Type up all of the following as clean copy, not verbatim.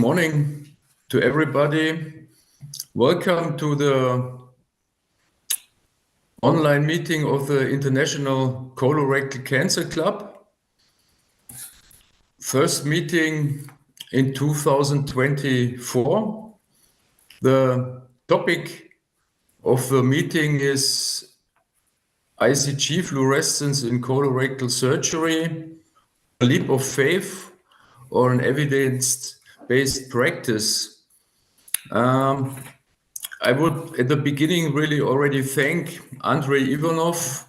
morning to everybody. Welcome to the online meeting of the International Colorectal Cancer Club. First meeting in 2024. The topic of the meeting is ICG Fluorescence in colorectal surgery, a leap of faith or an evidence-based practice. I would, at the beginning, really already thank Andrei Ivanov,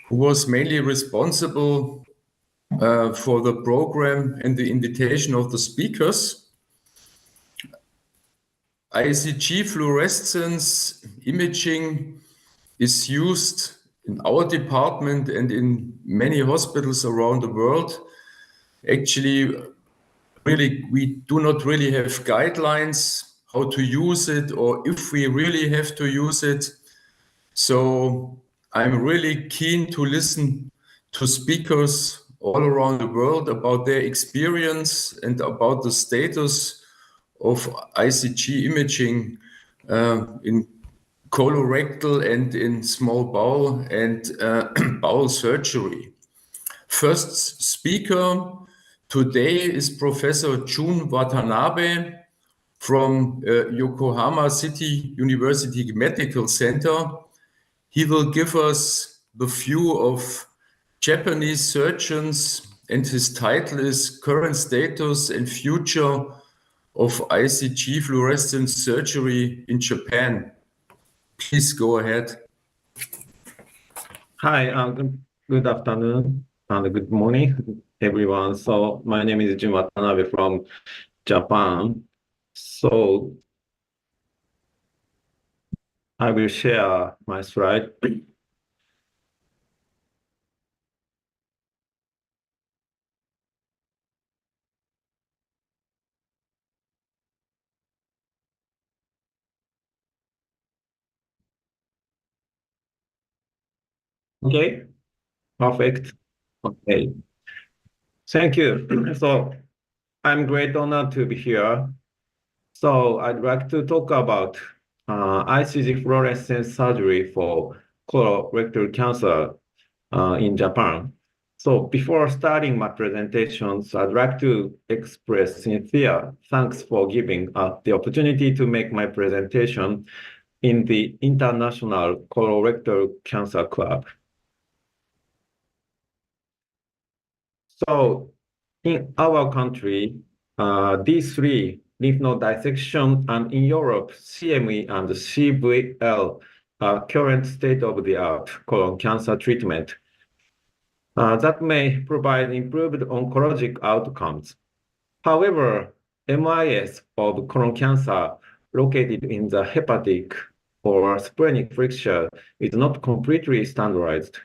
who was mainly responsible for the program and the invitation of the speakers. ICG fluorescence imaging is used in our department and in many hospitals around the world. Actually, really, we do not really have guidelines how to use it or if we really have to use it. So I'm really keen to listen to speakers all around the world about their experience and about the status of ICG imaging in colorectal and in small bowel and bowel surgery. First speaker today is Professor Jun Watanabe from Yokohama City University Medical Center. He will give us the view of Japanese surgeons, and his title is Current Status and Future of ICG Fluorescence Surgery in Japan. Please go ahead. Hi, good afternoon and good morning, everyone. So my name is Jun Watanabe from Japan. So I will share my slide. Okay, perfect. Okay, thank you. So I'm great honor to be here. So I'd like to talk about ICG fluorescence surgery for colorectal cancer in Japan. So before starting my presentations, I'd like to express sincere thanks for giving the opportunity to make my presentation in the International Colorectal Cancer Club. So in our country, D3 lymph node dissection, and in Europe, CME and CVL are current state-of-the-art colon cancer treatment that may provide improved oncologic outcomes. However, MIS of colon cancer located in the hepatic or splenic fracture is not completely standardized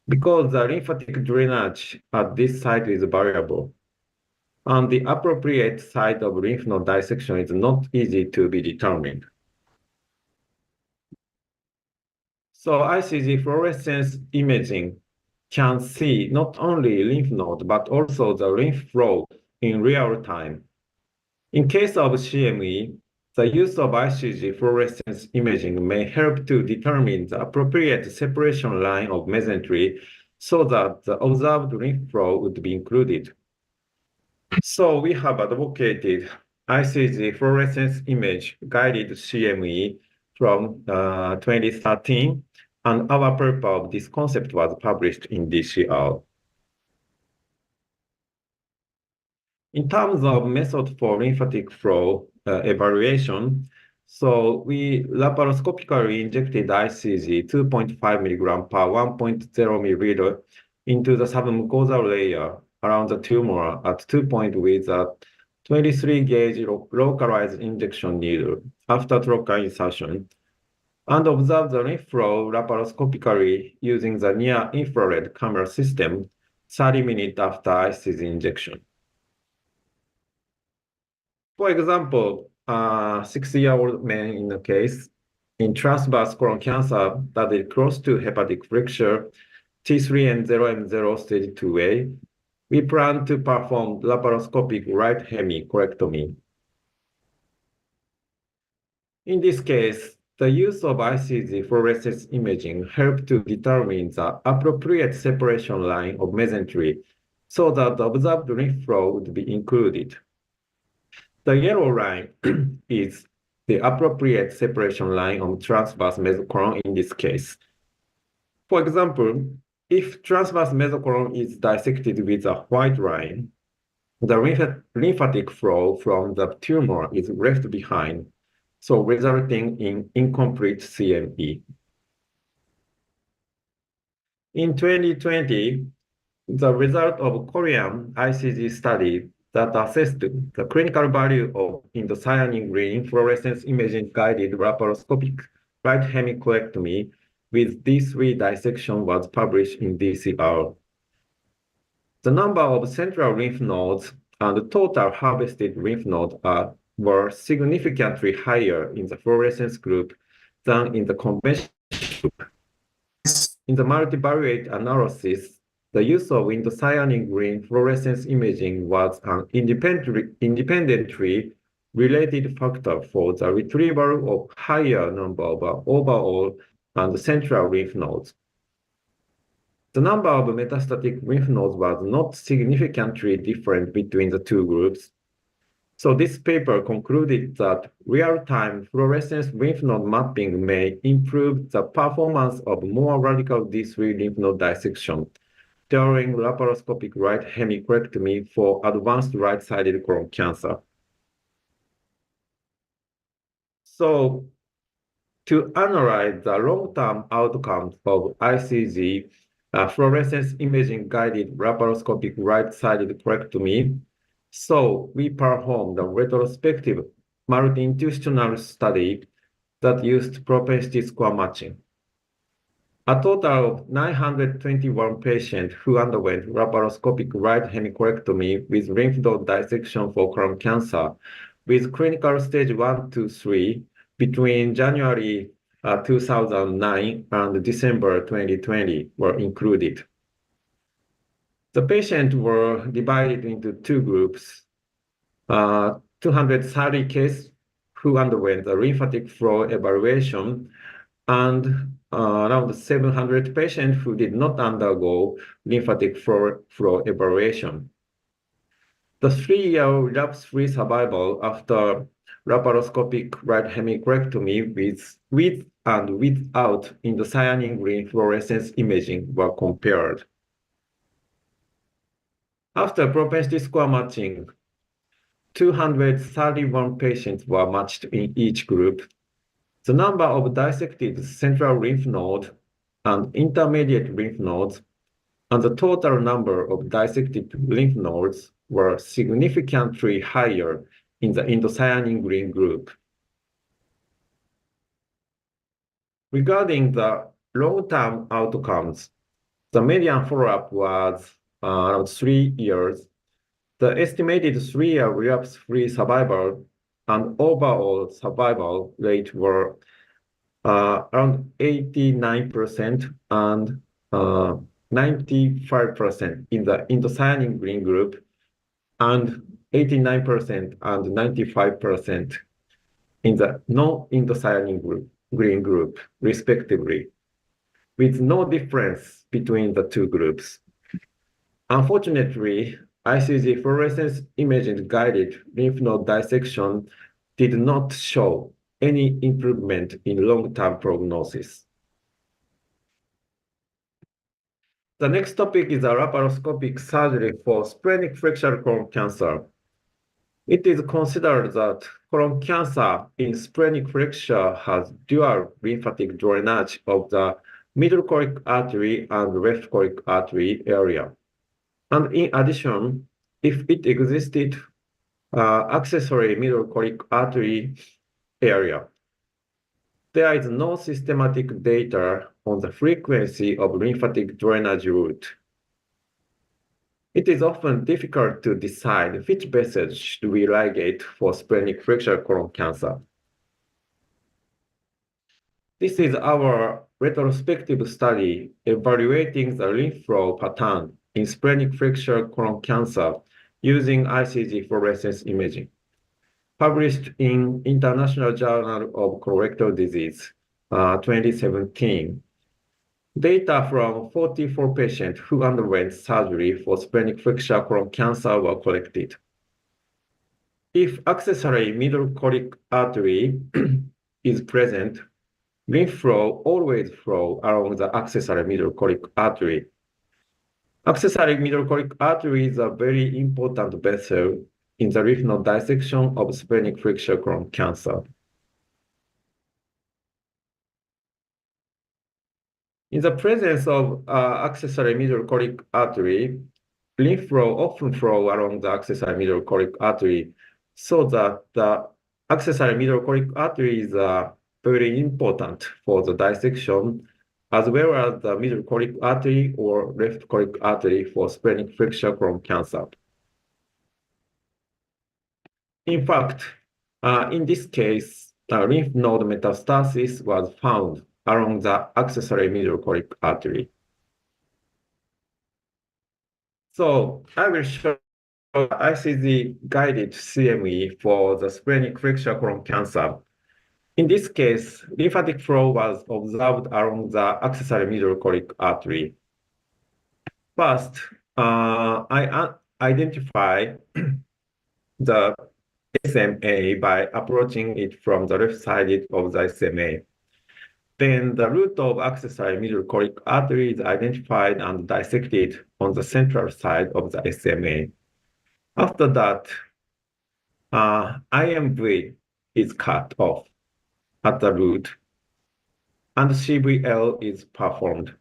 because the lymphatic drainage at this site is variable, and the appropriate site of lymph node dissection is not easy to be determined. So ICG fluorescence imaging can see not only lymph node, but also the lymph flow in real time. In case of CME, the use of ICG fluorescence imaging may help to determine the appropriate separation line of mesentery so that the observed lymph flow would be included. So we have advocated ICG fluorescence image guided CME from 2013, and our paper of this concept was published in DCR. In terms of method for lymphatic flow evaluation, so we laparoscopically injected ICG 2.5 milligram per 1.0 milliliter into the submucosal layer around the tumor at 2 points with a 23-gauge localized injection needle after trocar insertion, and observe the lymph flow laparoscopically using the near-infrared camera system 30 minutes after ICG injection. For example, a 6-year-old man in the case in transverse colon cancer that is close to hepatic fracture, T3 and 0M0 stage 2A, we plan to perform laparoscopic right hemicolectomy. In this case, the use of ICG fluorescence imaging helped to determine the appropriate separation line of mesentery so that the observed lymph flow would be included. The yellow line is the appropriate separation line of transverse mesocolon in this case. For example, if transverse mesocolon is dissected with a white line, the lymphatic flow from the tumor is left behind, so resulting in incomplete CME. In 2020, the result of Korean ICG study that assessed the clinical value of indocyanine green fluorescence imaging guided laparoscopic right hemicolectomy with D3 dissection was published in DCR. The number of central lymph nodes and total harvested lymph nodes were significantly higher in the fluorescence group than in the conventional group. In the multivariate analysis, the use of indocyanine green fluorescence imaging was an independently related factor for the retrieval of higher number of overall and central lymph nodes. The number of metastatic lymph nodes was not significantly different between the two groups. So this paper concluded that real-time fluorescence lymph node mapping may improve the performance of more radical D3 lymph node dissection during laparoscopic right hemicolectomy for advanced right-sided colon cancer. So to analyze the long-term outcomes of ICG fluorescence imaging guided laparoscopic right-sided colectomy, so we performed a retrospective multi-institutional study that used propensity score matching. A total of 921 patients who underwent laparoscopic right hemicolectomy with lymph node dissection for colon cancer with clinical stage 1 to 3 between January 2009 and December 2020 were included. The patients were divided into two groups, 230 cases who underwent a lymphatic flow evaluation and around 700 patients who did not undergo lymphatic flow evaluation. The 3-year relapse-free survival after laparoscopic right hemicolectomy with and without indocyanine green fluorescence imaging were compared. After propensity score matching, 231 patients were matched in each group. The number of dissected central lymph node and intermediate lymph nodes and the total number of dissected lymph nodes were significantly higher in the indocyanine green group. Regarding the long-term outcomes, the median follow-up was around 3 years. The estimated 3-year relapse-free survival and overall survival rate were around 89% and 95% in the indocyanine green group and 89% and 95% in the non-indocyanine green group, respectively, with no difference between the two groups. Unfortunately, ICG fluorescence imaging guided lymph node dissection did not show any improvement in long-term prognosis. The next topic is a laparoscopic surgery for splenic flexural colon cancer. It is considered that colon cancer in splenic flexure has dual lymphatic drainage of the middle choric artery and left choric artery area. And in addition, if it existed accessory middle choric artery area, there is no systematic data on the frequency of lymphatic drainage route. It is often difficult to decide which vessels should we ligate for splenic flexural colon cancer. This is our retrospective study evaluating the lymph flow pattern in splenic fracture colon cancer using ICG fluorescence imaging, published in International Journal of Colorectal Disease, 2017. Data from 44 patients who underwent surgery for splenic fracture colon cancer were collected. If accessory middle colic artery is present, lymph flow always flow along the accessory middle colic artery. Accessory middle colic artery is a very important vessel in the lymph node dissection of splenic fracture colon cancer. In the presence of accessory middle colic artery, lymph flow often flow along the accessory middle colic artery, so that the accessory middle colic artery is very important for the dissection, as well as the middle colic artery or left colic artery for splenic fracture colon cancer. In fact, in this case, lymph node metastasis was found along the accessory middle colic artery. So I will show ICG-guided CME for the splenic fracture colon cancer. In this case, lymphatic flow was observed along the accessory middle colic artery. First, I identify the SMA by approaching it from the left side of the SMA. Then the root of accessory middle colic artery is identified and dissected on the central side of the SMA. After that, IMV is cut off at the root, and CVL is performed.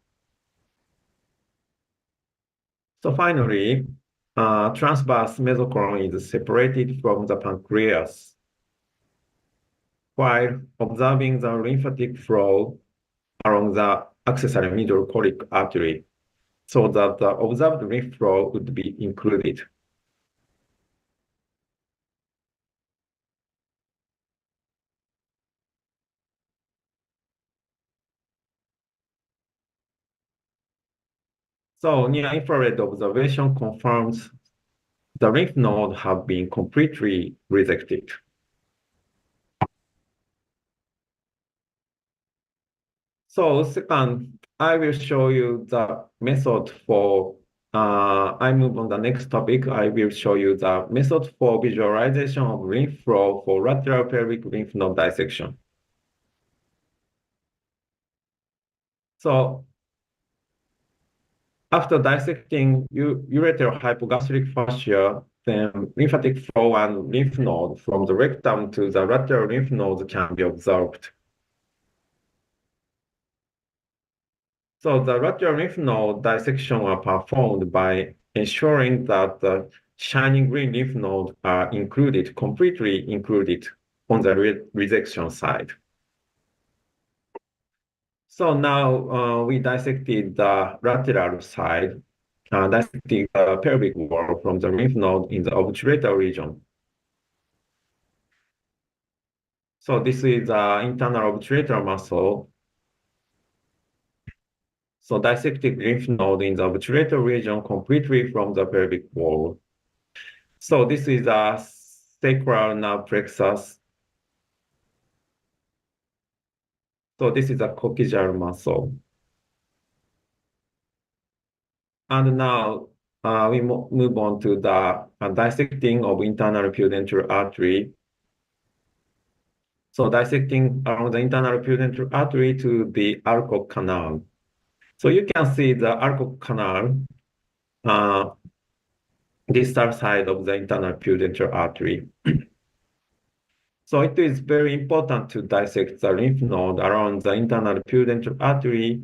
So finally, transverse mesocolon is separated from the pancreas, while observing the lymphatic flow along the accessory middle colic artery, so that the observed lymph flow would be included. So near-infrared observation confirms the lymph nodes have been completely resected. So second, I will show you the method for, I move on the next topic. I will show you the method for visualization of lymph flow for lateral pelvic lymph node dissection. So after dissecting ureteral hypogastric fascia, then lymphatic flow and lymph node from the rectum to the lateral lymph nodes can be observed. So the lateral lymph node dissection are performed by ensuring that the shining green lymph nodes are included, completely included on the resection side. So now we dissected the lateral side, dissecting the pelvic wall from the lymph node in the obturator region. So this is the internal obturator muscle. So dissecting lymph node in the obturator region completely from the pelvic wall. So this is a sacral nerve plexus. So this is a coccygeal muscle. And now we move on to the dissecting of internal pudendal artery. So dissecting along the internal pudendal artery to the Alcock canal. So you can see the Alcock canal, distal side of the internal pudendal artery. So it is very important to dissect the lymph node around the internal pudendal artery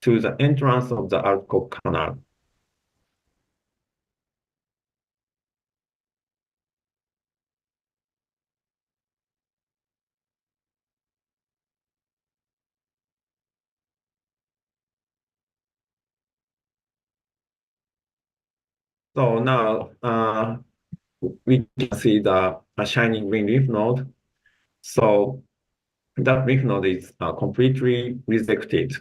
to the entrance of the Alcock canal. So now we can see the shining green lymph node. So that lymph node is completely resected.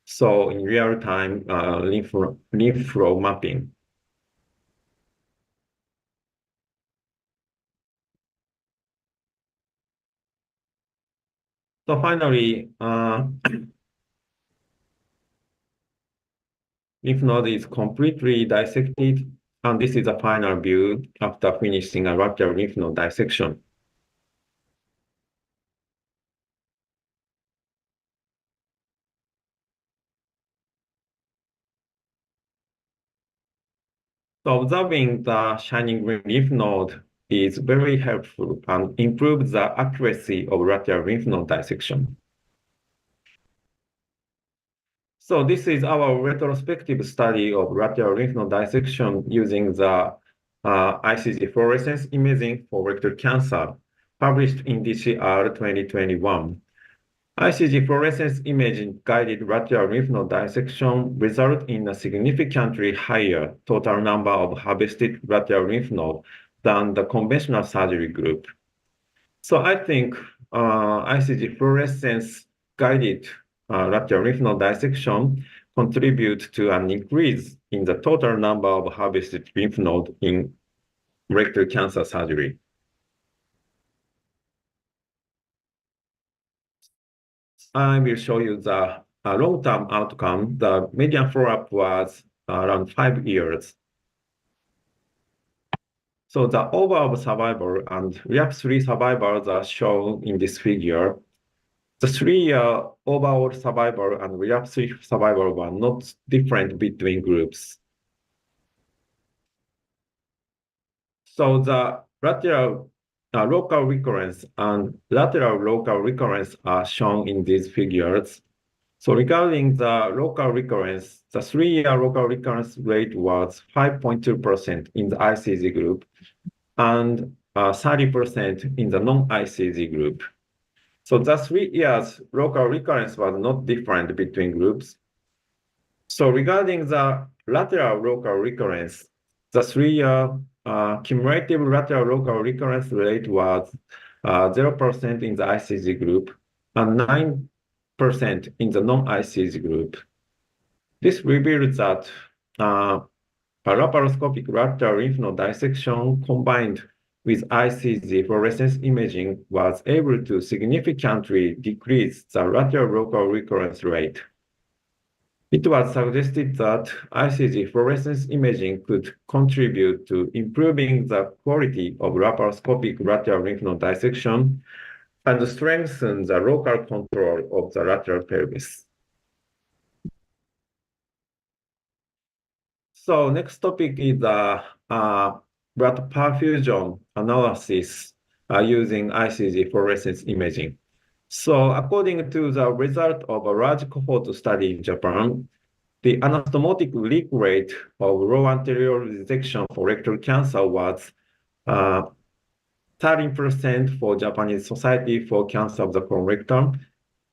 So in real time lymph flow mapping. So finally, lymph node is completely dissected, and this is a final view after finishing a lateral lymph node dissection. So observing the shining green lymph node is very helpful and improves the accuracy of lateral lymph node dissection. So this is our retrospective study of lateral lymph node dissection using the ICG fluorescence imaging for rectal cancer, published in DCR 2021. ICG fluorescence imaging guided lateral lymph node dissection result in a significantly higher total number of harvested lateral lymph node than the conventional surgery group. So I think ICG fluorescence guided lateral lymph node dissection contribute to an increase in the total number of harvested lymph node in rectal cancer surgery. I will show you the long-term outcome. The median follow-up was around 5 years. So the overall survival and relapse-free survivals are shown in this figure. The 3-year overall survival and relapse-free survival were not different between groups. So the lateral local recurrence and lateral local recurrence are shown in these figures. So regarding the local recurrence, the 3-year local recurrence rate was 5.2% in the ICG group and 30% in the non-ICG group. So the 3 years local recurrence was not different between groups. So regarding the lateral local recurrence, the 3-year cumulative lateral local recurrence rate was 0% in the ICG group and 9% in the non-ICG group. This reveals that laparoscopic lateral lymph node dissection combined with ICG fluorescence imaging was able to significantly decrease the lateral local recurrence rate. It was suggested that ICG fluorescence imaging could contribute to improving the quality of laparoscopic lateral lymph node dissection and strengthen the local control of the lateral pelvis. So next topic is blood perfusion analysis using ICG fluorescence imaging. So according to the result of a large cohort study in Japan, the anastomotic leak rate of low anterior resection for rectal cancer was 13% for Japanese Society for Cancer of the Colorectal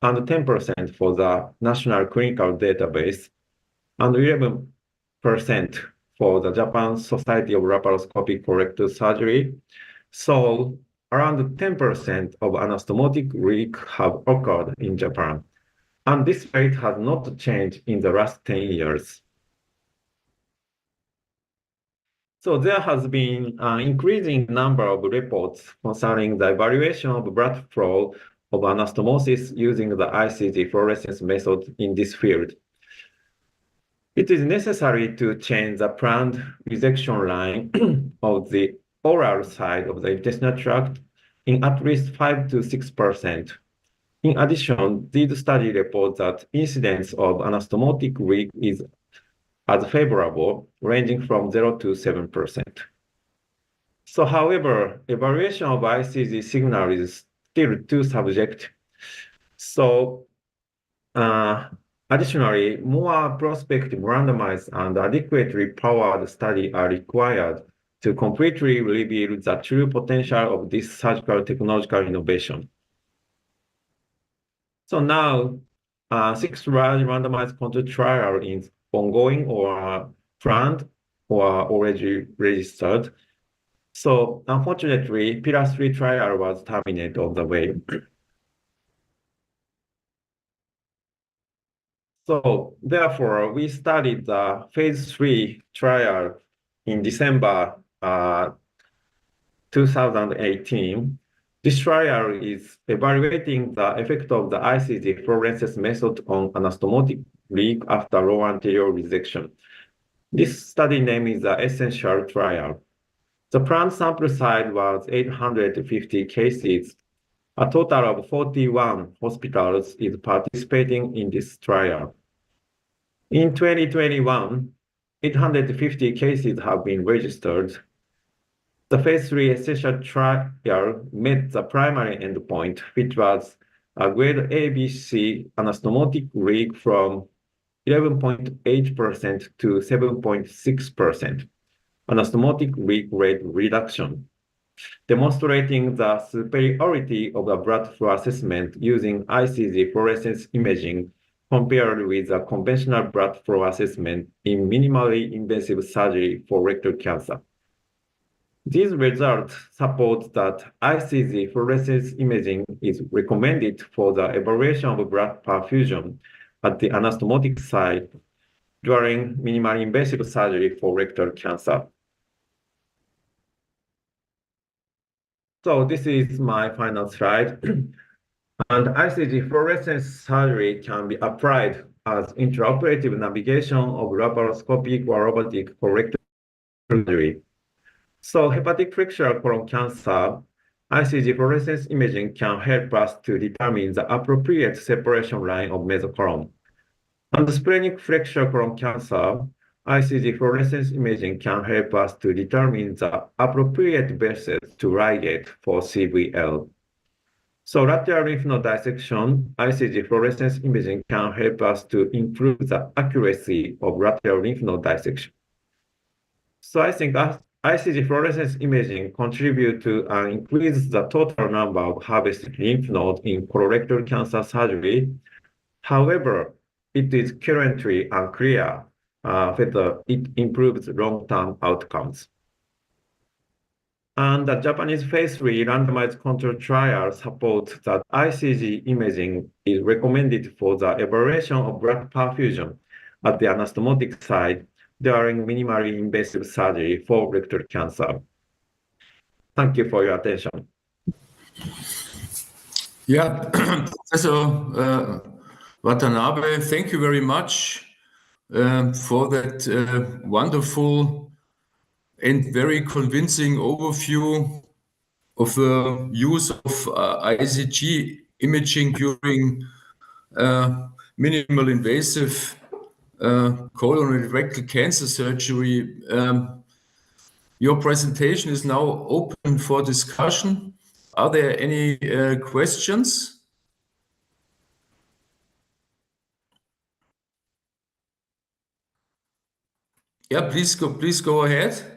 and 10% for the National Clinical Database and 11% for the Japan Society of Laparoscopic Colorectal Surgery. So around 10% of anastomotic leak have occurred in Japan. And this rate has not changed in the last 10 years. So there has been an increasing number of reports concerning the evaluation of blood flow of anastomosis using the ICG fluorescence method in this field. It is necessary to change the planned resection line of the oral side of the intestinal tract in at least 5 to 6%. In addition, these study report that incidence of anastomotic leak is as favorable, ranging from 0 to 7%. So however, evaluation of ICG signal is still too subjective. So additionally, more prospective randomized and adequately powered studies are required to completely reveal the true potential of this surgical technological innovation. So now, 6 large randomized controlled trial is ongoing or planned or already registered. So unfortunately, Pillar 3 trial was terminated on the way. So therefore, we started the phase 3 trial in December 2018. This trial is evaluating the effect of the ICG fluorescence method on anastomotic leak after low anterior resection. This study name is the Essential Trial. The planned sample size was 850 cases. A total of 41 hospitals is participating in this trial. In 2021, 850 cases have been registered. The phase 3 essential trial met the primary endpoint, which was a grade ABC anastomotic leak from 11.8% to 7.6%, anastomotic leak rate reduction, demonstrating the superiority of the blood flow assessment using ICG fluorescence imaging compared with the conventional blood flow assessment in minimally invasive surgery for rectal cancer. These results support that ICG fluorescence imaging is recommended for the evaluation of blood perfusion at the anastomotic site during minimally invasive surgery for rectal cancer. So this is my final slide. And ICG fluorescence surgery can be applied as intraoperative navigation of laparoscopic or robotic colorectal surgery. So hepatic flexural colon cancer, ICG fluorescence imaging can help us to determine the appropriate separation line of mesocolon. And splenic flexural colon cancer, ICG fluorescence imaging can help us to determine the appropriate vessels to ligate for CVL. So lateral lymph node dissection, ICG fluorescence imaging can help us to improve the accuracy of lateral lymph node dissection. So I think ICG fluorescence imaging contribute to increase the total number of harvested lymph nodes in colorectal cancer surgery. However, it is currently unclear whether it improves long-term outcomes. And the Japanese phase 3 randomized control trial supports that ICG imaging is recommended for the evaluation of blood perfusion at the anastomotic site during minimally invasive surgery for rectal cancer. Thank you for your attention. Yeah, Professor Watanabe, thank you very much for that wonderful and very convincing overview of the use of ICG imaging during minimal invasive colon and rectal cancer surgery. Your presentation is now open for discussion. Are there any questions? Yeah, please go ahead.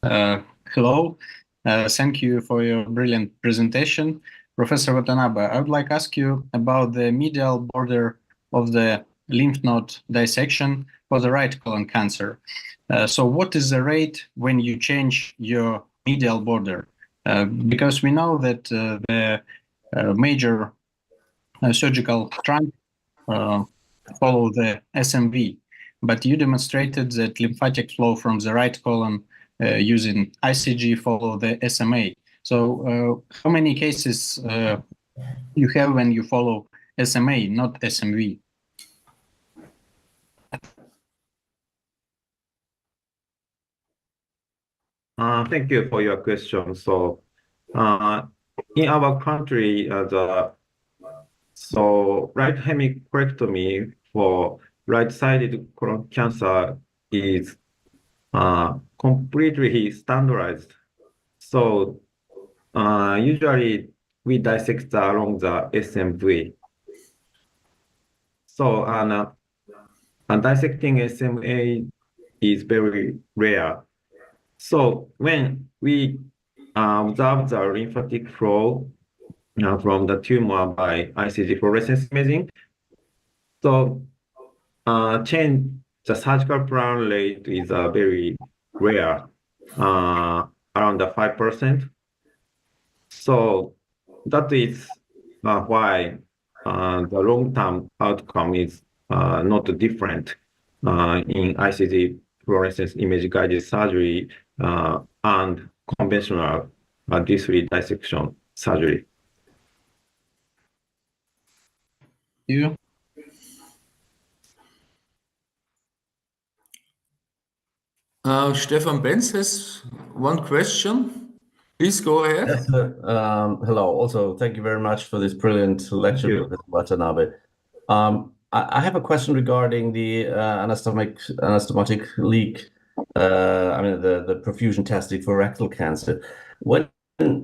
Hello, thank you for your brilliant presentation. Professor Watanabe, I would like to ask you about the medial border of the lymph node dissection for the right colon cancer. So what is the rate when you change your medial border? Because we know that the major surgical trunk follow the SMV, but you demonstrated that lymphatic flow from the right colon using ICG follow the SMA. So how many cases you have when you follow SMA, not SMV? Thank you for your question. So in our country, right hemicrectomy for right-sided colon cancer is completely standardized. So usually we dissect along the SMV. So and dissecting SMA is very rare. So when we observe the lymphatic flow from the tumor by ICG fluorescence imaging, so change the surgical plan rate is very rare, around the 5%. So that is why the long-term outcome is not different in ICG fluorescence image-guided surgery and conventional D3 dissection surgery. You? Stefan Benz has one question. Please go ahead. Yes, hello. Also, thank you very much for this brilliant lecture, Professor Watanabe. I have a question regarding the anastomotic leak. I mean, the perfusion testing for rectal cancer.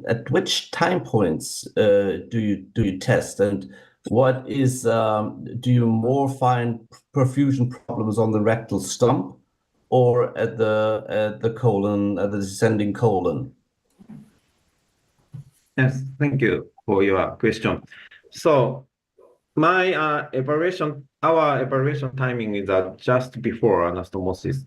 At which time points do you test, and what is do you more find perfusion problems on the rectal stump or at the colon, at the descending colon? Yes, thank you for your question. So our evaluation timing is just before anastomosis.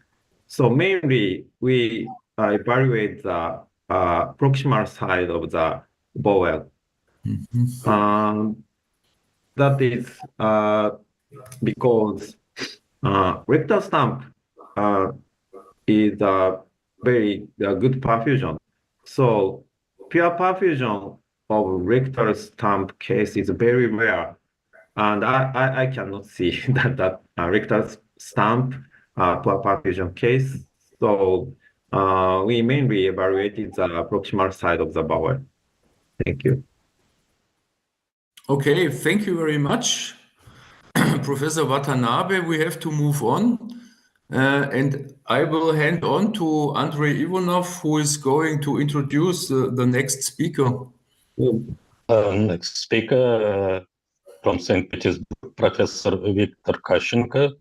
So mainly we evaluate the proximal side of the bowel. That is because rectal stump is a very good perfusion. So pure perfusion of rectal stump case is very rare, and I cannot see that rectal stump poor perfusion case. So we mainly evaluated the proximal side of the bowel. Thank you. Okay, thank you very much, Professor Watanabe. We have to move on. And I will hand on to Andrei Ivanov, who is going to introduce the next speaker. Next speaker from St. Petersburg, Professor Viktor Kashchenko.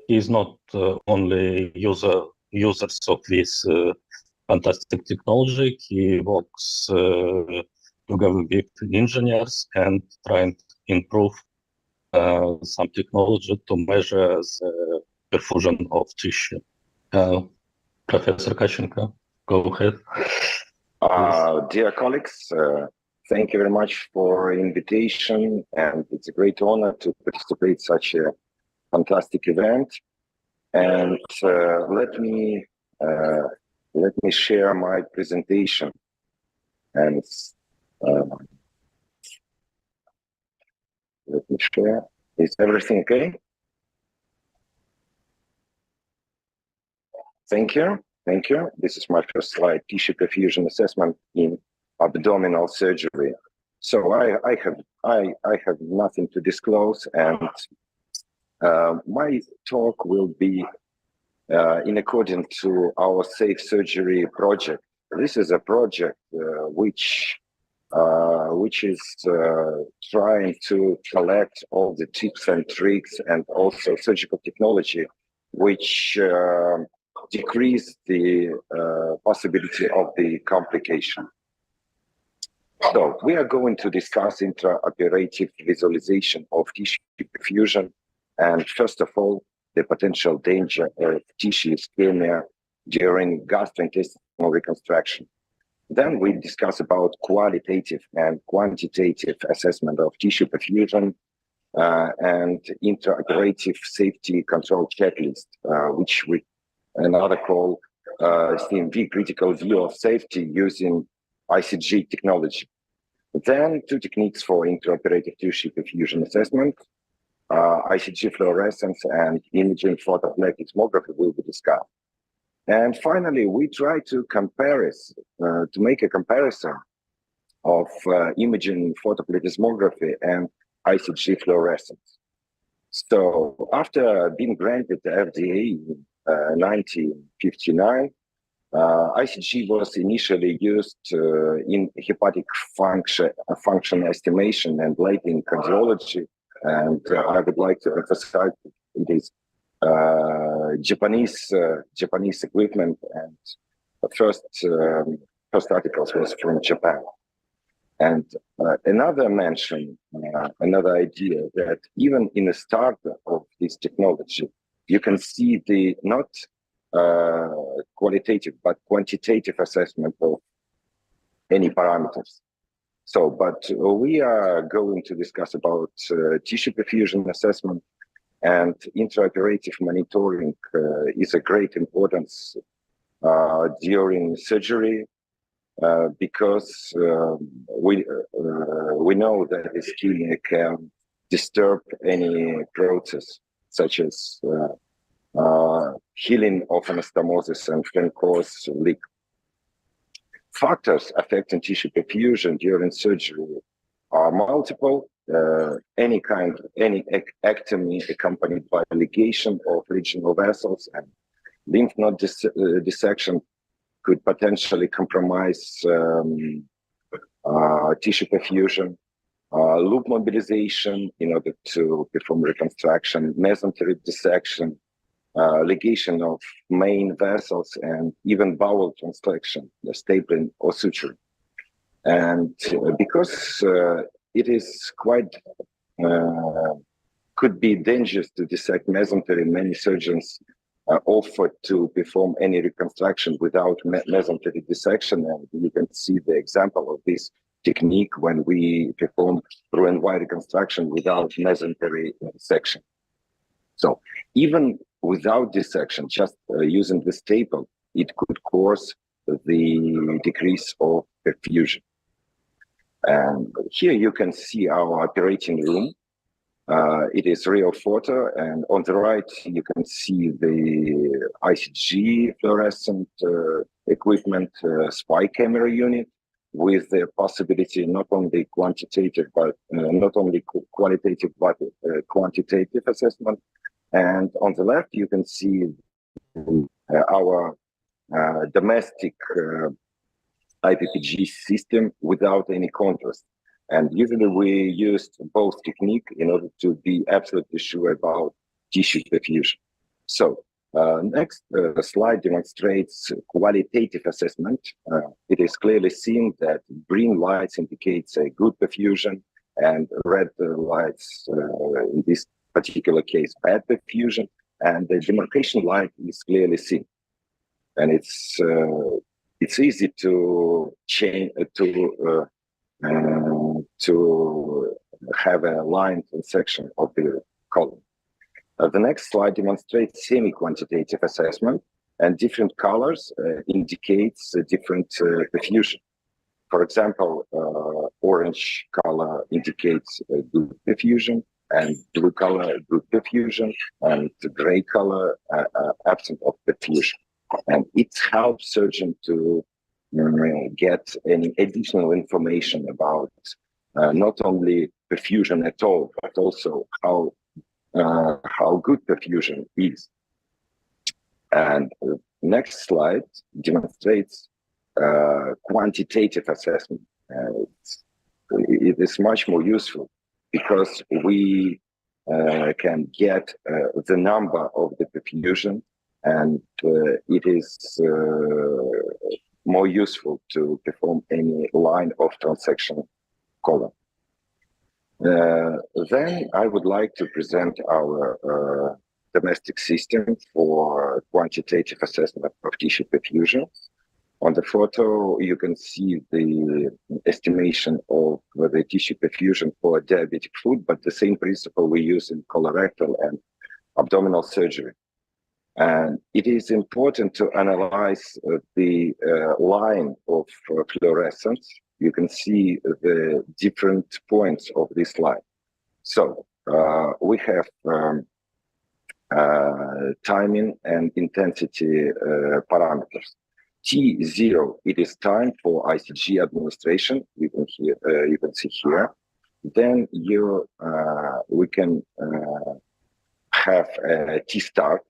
He is not only users of this fantastic technology. He works together with engineers and trying to improve some technology to measure the perfusion of tissue. Professor Kashchenko, go ahead. Dear colleagues, thank you very much for invitation, and it's a great honor to participate in such a fantastic event. And let me share my presentation. And let me share. Is everything okay? Thank you. Thank you. This is my first slide, tissue perfusion assessment in abdominal surgery. So I have nothing to disclose, and my talk will be in accordance to our Safe Surgery project. This is a project which is trying to collect all the tips and tricks and also surgical technology which decrease the possibility of the complication. So we are going to discuss intraoperative visualization of tissue perfusion, and first of all, the potential danger of tissue ischemia during gastrointestinal reconstruction. Then we discuss about qualitative and quantitative assessment of tissue perfusion and intraoperative safety control checklist, which we another call CMV, critical view of safety using ICG technology. Then two techniques for intraoperative tissue perfusion assessment, ICG fluorescence and imaging photoplethysmography tomography will be discussed. And finally, we try to make a comparison of imaging photoplethysmography and ICG fluorescence. So after being granted the FDA in 1959, ICG was initially used in hepatic function estimation and later in cardiology. And I would like to emphasize it is Japanese equipment, and the first articles was from Japan. And another idea that even in the start of this technology, you can see the not qualitative but quantitative assessment of any parameters. So, but we are going to discuss about tissue perfusion assessment, And intraoperative monitoring is a great importance during surgery because we know that ischemia can disturb any process such as healing of anastomosis and can cause leak. Factors affecting tissue perfusion during surgery are multiple. Any ectomy accompanied by ligation of regional vessels and lymph node dissection could potentially compromise tissue perfusion. Loop mobilization in order to perform reconstruction, mesenteric dissection, ligation of main vessels, and even bowel transfection, the stapling or suturing. And because it is quite, could be dangerous to dissect mesentery, many surgeons offer to perform any reconstruction without mesenteric dissection. And you can see the example of this technique when we perform Roux-en-Y reconstruction without mesentery section. So even without dissection, just using the staple, it could cause the decrease of perfusion. And here you can see our operating room. It is real photo, and on the right you can see the ICG fluorescent equipment spy camera unit with the possibility not only quantitative but not only qualitative but quantitative assessment. And on the left you can see our domestic IPPG system without any contrast. And usually we used both technique in order to be absolutely sure about tissue perfusion. So next slide demonstrates qualitative assessment. It is clearly seen that green lights indicates a good perfusion and red lights, in this particular case, bad perfusion, and the demarcation line is clearly seen. And it's easy to change to have a line section of the column. The next slide demonstrates semi-quantitative assessment, and different colors indicates different perfusion. For example, orange color indicates good perfusion, and blue color good perfusion, and gray color absent of perfusion. And it helps surgeon to get any additional information about not only perfusion at all, but also how good perfusion is. And next slide demonstrates quantitative assessment. It is much more useful because we can get the number of the perfusion, and it is more useful to perform any line of transection column. Then I would like to present our domestic system for quantitative assessment of tissue perfusion. On the photo, you can see the estimation of the tissue perfusion for diabetic foot, but the same principle we use in colorectal and abdominal surgery. And it is important to analyze the line of fluorescence. You can see the different points of this line. So we have timing and intensity parameters. T0, it is time for ICG administration. You can see here. Then we can have a T start.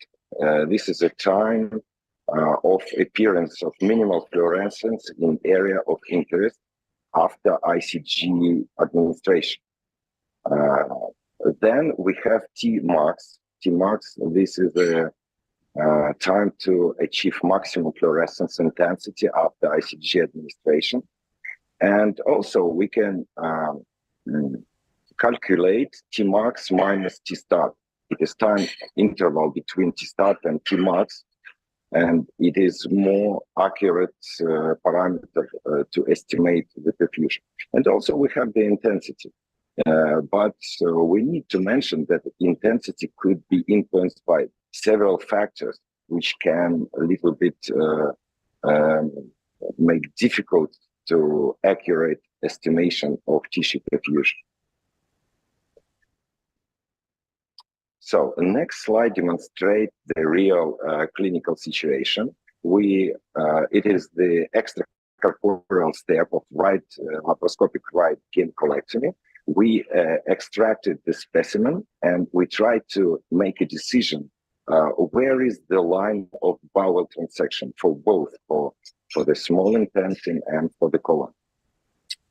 This is a time of appearance of minimal fluorescence in area of interest after ICG administration. Then we have T marks. T marks, this is a time to achieve maximum fluorescence intensity after ICG administration. And also we can calculate T marks minus T start. It is time interval between T start and T marks, and it is more accurate parameter to estimate the perfusion. And also we have the intensity. But we need to mention that intensity could be influenced by several factors, which can a little bit make difficult to accurate estimation of tissue perfusion. So the next slide demonstrates the real clinical situation. It is the extracorporeal step of laparoscopic right gyncolectomy. We extracted the specimen and we tried to make a decision where is the line of bowel transection for both, for the small intestine and for the colon.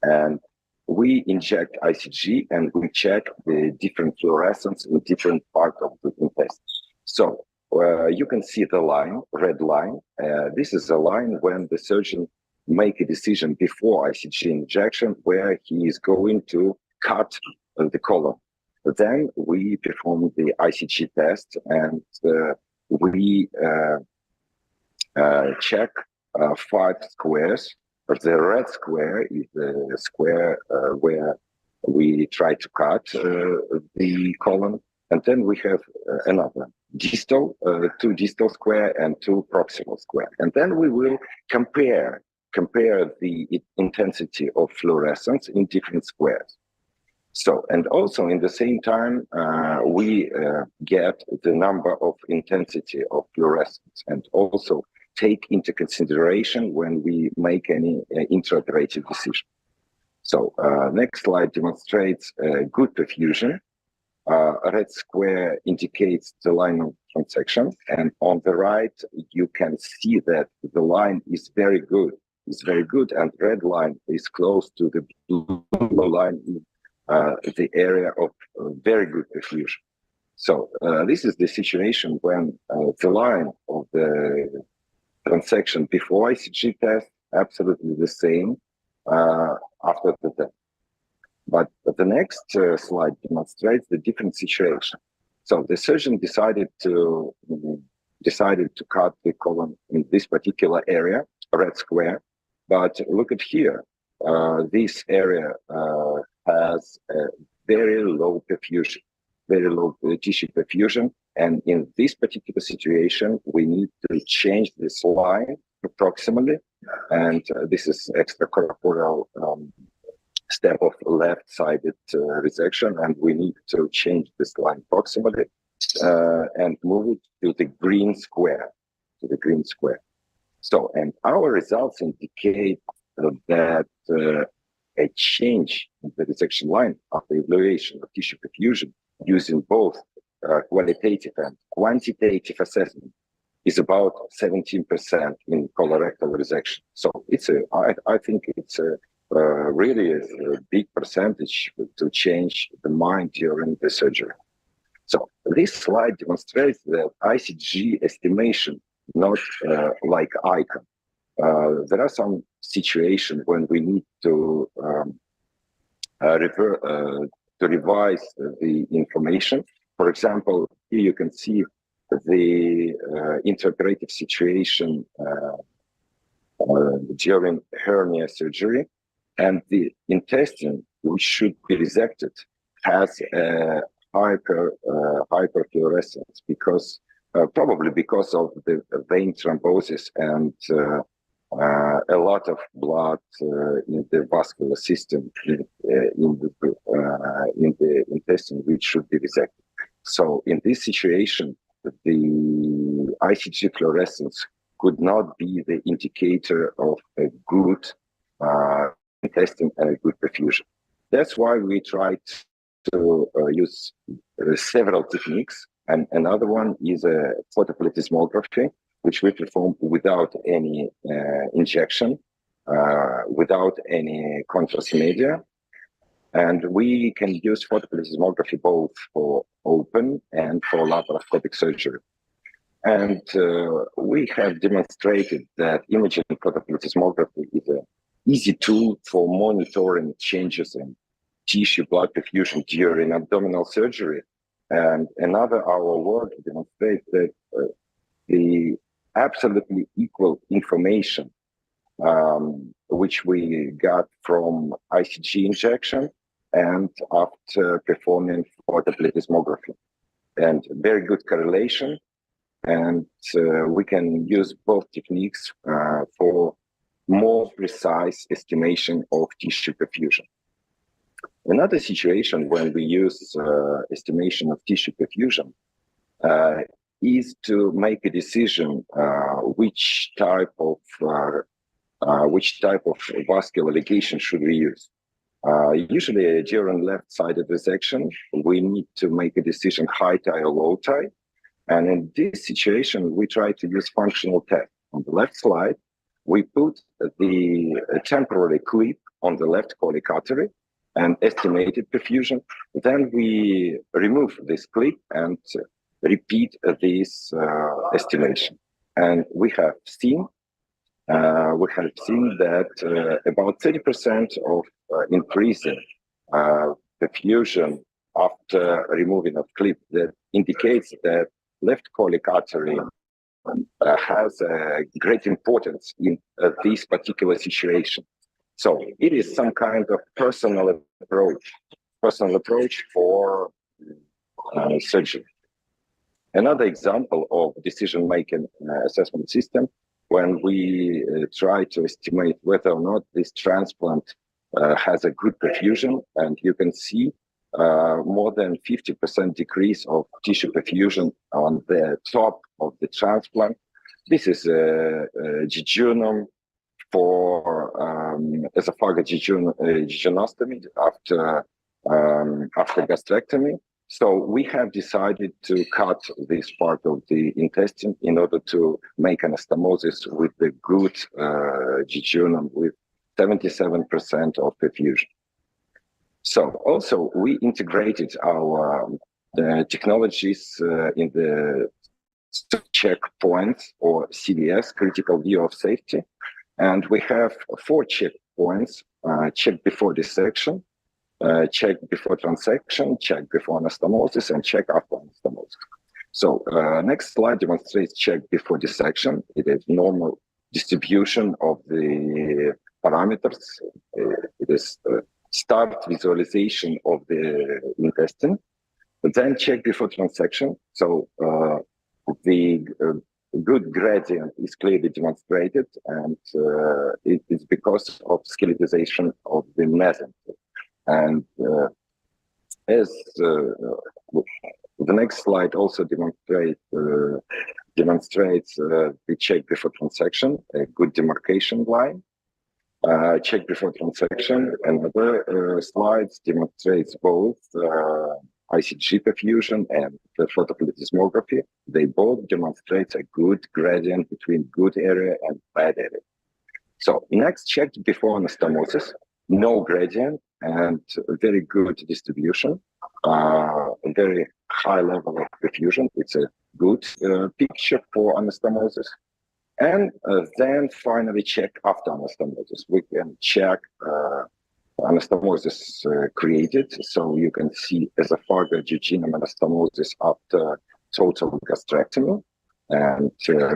And we inject ICG and we check the different fluorescence in different parts of the intestine. So you can see the line, red line. This is a line when the surgeon make a decision before ICG injection where he is going to cut the colon. Then we perform the ICG test and we check 5 squares. The red square is the square where we try to cut the colon, and then we have another distal, 2 distal square and 2 proximal square, and then we will compare the intensity of fluorescence in different squares. So, and also in the same time, we get the number of intensity of fluorescence, and also take into consideration when we make any intraoperative decision. So next slide demonstrates good perfusion. A red square indicates the line of transection, and on the right you can see that the line is very good. It's very good, and red line is close to the blue line in the area of very good perfusion. So this is the situation when the line of the transection before ICG test, absolutely the same after the test. But the next slide demonstrates the different situation. So the surgeon decided to cut the colon in this particular area, a red square. But look at here, this area has a very low perfusion, very low tissue perfusion. And in this particular situation, we need to change this line proximally. And this is extracorporeal step of left-sided resection. And we need to change this line proximally and move it to the green square, So, and our results indicate that a change in the resection line after evaluation of tissue perfusion using both qualitative and quantitative assessment is about 17% in colorectal resection. So it's I think it's really a big percentage to change the mind during the surgery. So this slide demonstrates that ICG estimation, not like ICON. There are some situations when we need to revise the information. For example, here you can see the intraoperative situation during hernia surgery, and the intestine, which should be resected, has a hyperfluorescence because probably because of the vein thrombosis and a lot of blood in the vascular system in the intestine, which should be resected. So in this situation, the ICG fluorescence could not be the indicator of a good intestine and a good perfusion. That's why we tried to use several techniques, and another one is a photoplethysmography, which we perform without any injection, without any contrast media. And we can use photoplethysmography both for open and for laparoscopic surgery. And we have demonstrated that imaging photoplethysmography is an easy tool for monitoring changes in tissue blood perfusion during abdominal surgery. And our work demonstrates that the absolutely equal information which we got from ICG injection and after performing photoplethysmography. And very good correlation. And we can use both techniques for more precise estimation of tissue perfusion. Another situation when we use estimation of tissue perfusion is to make a decision which type of vascular ligation should we use. Usually during left-sided resection, we need to make a decision high tie or low tie. And in this situation, we try to use functional test. On the left slide, we put the temporary clip on the left colic artery and estimated perfusion. Then we remove this clip and repeat this estimation. And we have seen that about 30% of increasing perfusion after removing of clip, that indicates that left colic artery has a great importance in this particular situation. So it is some kind of personal approach for surgery. Another example of decision-making assessment system, when we try to estimate whether or not this transplant has a good perfusion, and you can see more than 50% decrease of tissue perfusion on the top of the transplant. This is a jejunum for esophagojejunostomy after gastrectomy. So we have decided to cut this part of the intestine in order to make anastomosis with the good jejunum with 77% of perfusion. So also we integrated our technologies in the checkpoints or CVS, critical view of safety. And we have 4 checkpoints: check before dissection, check before transection, check before anastomosis, and check after anastomosis. So next slide demonstrates check before dissection. It is normal distribution of the parameters. It is start visualization of the intestine, but then check before transection. So the good gradient is clearly demonstrated, and it is because of skeletization of the mesentery. And as the next slide also demonstrates the check before transection, a good demarcation line. Check before transection, and other slides demonstrates both ICG perfusion and the photoplethysmography. They both demonstrate a good gradient between good area and bad area. So next, check before anastomosis, no gradient and very good distribution, a very high level of perfusion. It's a good picture for anastomosis. And then finally check after anastomosis. We can check anastomosis created. So you can see esophagojejuno anastomosis after total gastrectomy. And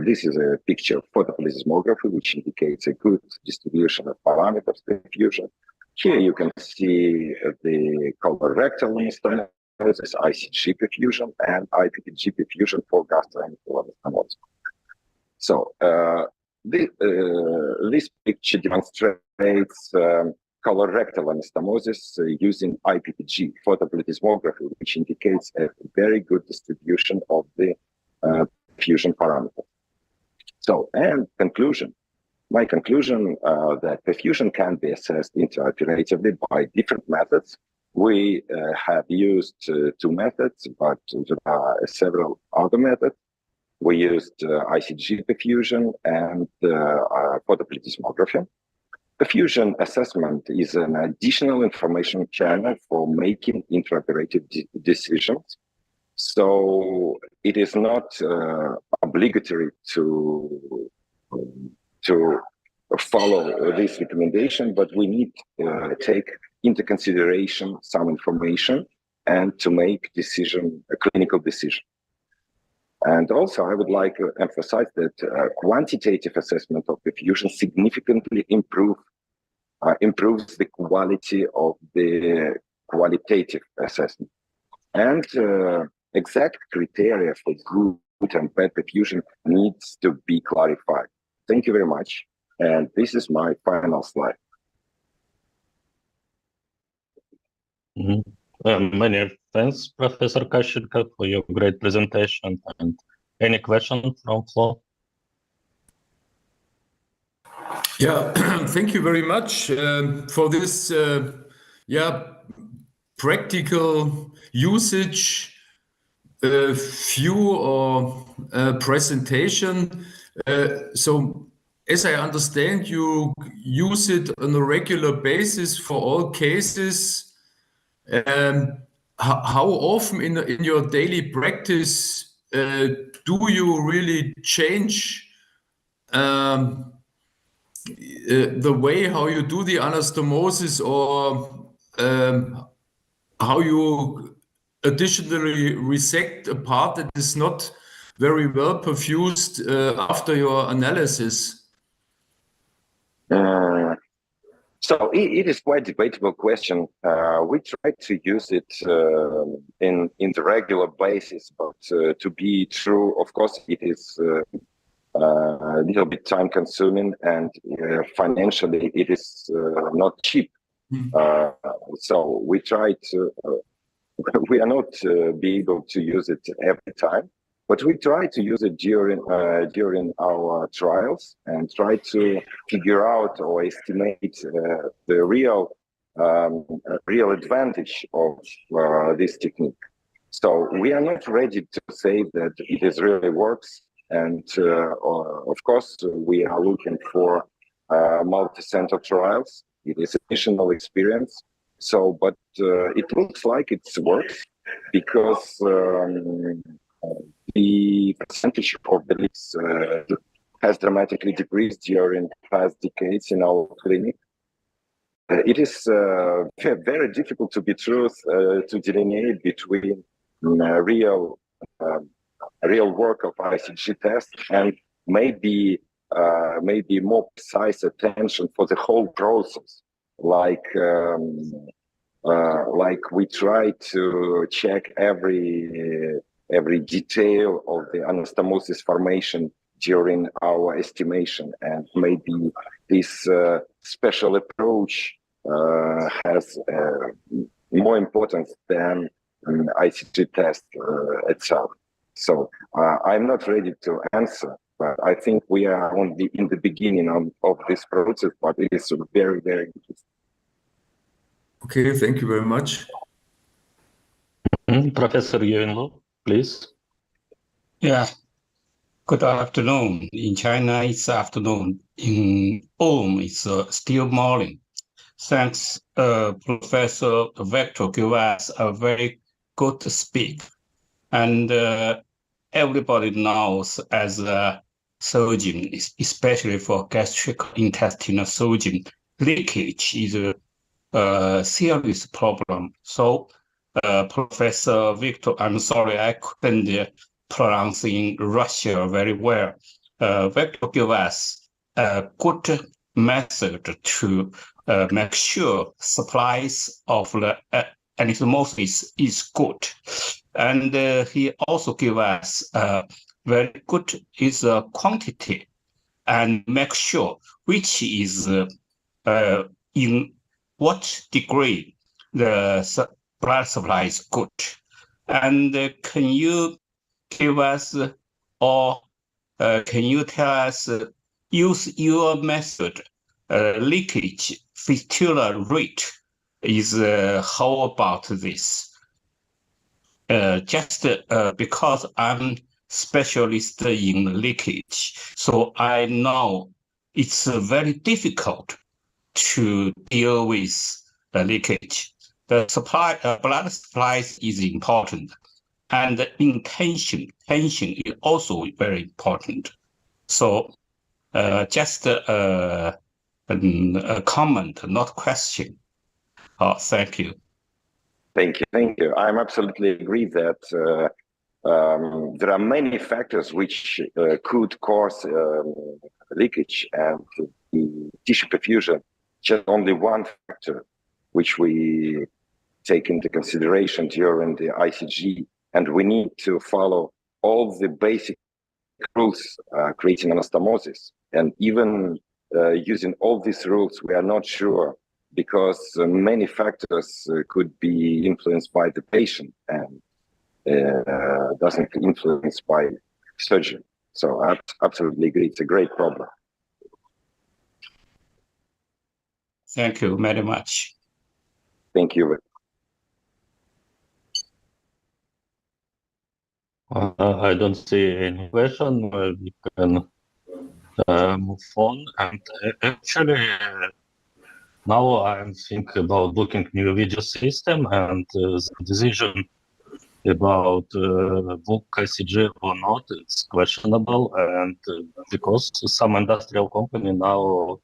this is a picture of photoplethysmography, which indicates a good distribution of parameters perfusion. Here you can see the colorectal anastomosis, ICG perfusion, and IPPG perfusion for gastroenterological anastomosis. So this picture demonstrates colorectal anastomosis using IPPG photoplethysmography, which indicates a very good distribution of the perfusion parameters. So, and conclusion. My conclusion that perfusion can be assessed intraoperatively by different methods. We have used 2 methods, but there are several other methods. We used ICG perfusion and photoplethysmography. Perfusion assessment is an additional information channel for making intraoperative decisions. So it is not obligatory to follow this recommendation, but we need to take into consideration some information and to make a clinical decision. And also, I would like to emphasize that quantitative assessment of perfusion significantly improves the quality of the qualitative assessment. And exact criteria for good and bad perfusion needs to be clarified. Thank you very much. And this is my final slide. Many thanks, Professor Kashchenko, for your great presentation. And any questions from floor? Yeah, thank you very much for this practical usage view or presentation. So as I understand, you use it on a regular basis for all cases. How often in your daily practice do you really change the way how you do the anastomosis, or how you additionally resect a part that is not very well perfused after your analysis? So it is quite a debatable question. We try to use it in the regular basis, but to be true, of course, it is a little bit time consuming, and financially it is not cheap. So we try to, we are not be able to use it every time, but we try to use it during our trials and try to figure out or estimate the real advantage of this technique. So we are not ready to say that it is really works. And of course, we are looking for multi-center trials. It is additional experience. So, but it looks like it works because the percentage of the leaks has dramatically decreased during past decades in our clinic. It is very difficult, to be truth, to delineate between real work of ICG test and maybe more precise attention for the whole process, like we try to check every detail of the anastomosis formation during our estimation, and maybe this special approach has more importance than ICG test itself. So I'm not ready to answer, but I think we are only in the beginning of this process, but it is very, very interesting. Okay, thank you very much. Professor Yuenlu, please. Yeah, good afternoon. In China, it's afternoon. In Ulm, it's still morning. Thanks, Professor Victor, give us a very good speak. And everybody knows, as a surgeon, especially for gastrointestinal surgeon, leakage is a serious problem. So, Professor Victor, I'm sorry I couldn't pronounce in Russia very well. Victor give us a good method to make sure supplies of the anastomosis is good. And he also give us very good is quantity, and make sure which is in what degree the blood supply is good. And can you give us, or can you tell us, use your method, leakage fistula rate is how about this? Just because I'm specialist in leakage, so I know it's very difficult to deal with the leakage. The supply, blood supplies is important, and the tension is also very important. So just a comment, not question. Thank you. Thank you. I'm absolutely agree that there are many factors which could cause leakage, and the tissue perfusion just only one factor which we take into consideration during the ICG, and we need to follow all the basic rules creating anastomosis. And even using all these rules, we are not sure, because many factors could be influenced by the patient and doesn't influence by surgeon. So I absolutely agree, it's a great problem. Thank you very much. Thank you. I don't see any question. We can move on. And actually, now I'm thinking about booking new video system, and the decision about book ICG or not, it's questionable. And because some industrial company now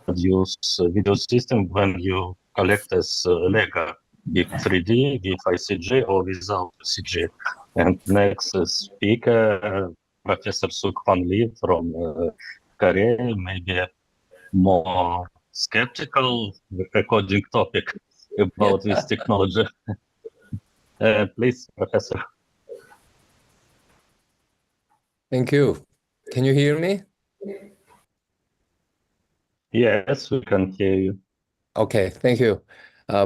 produce video system when you collect as Lego, with 3D, with ICG or without ICG. And next speaker, Professor Suk-Hwan from Korea, maybe more skeptical according topic about this technology. Please, Professor. Thank you. Can you hear me? Yes, we can hear you. Okay, thank you.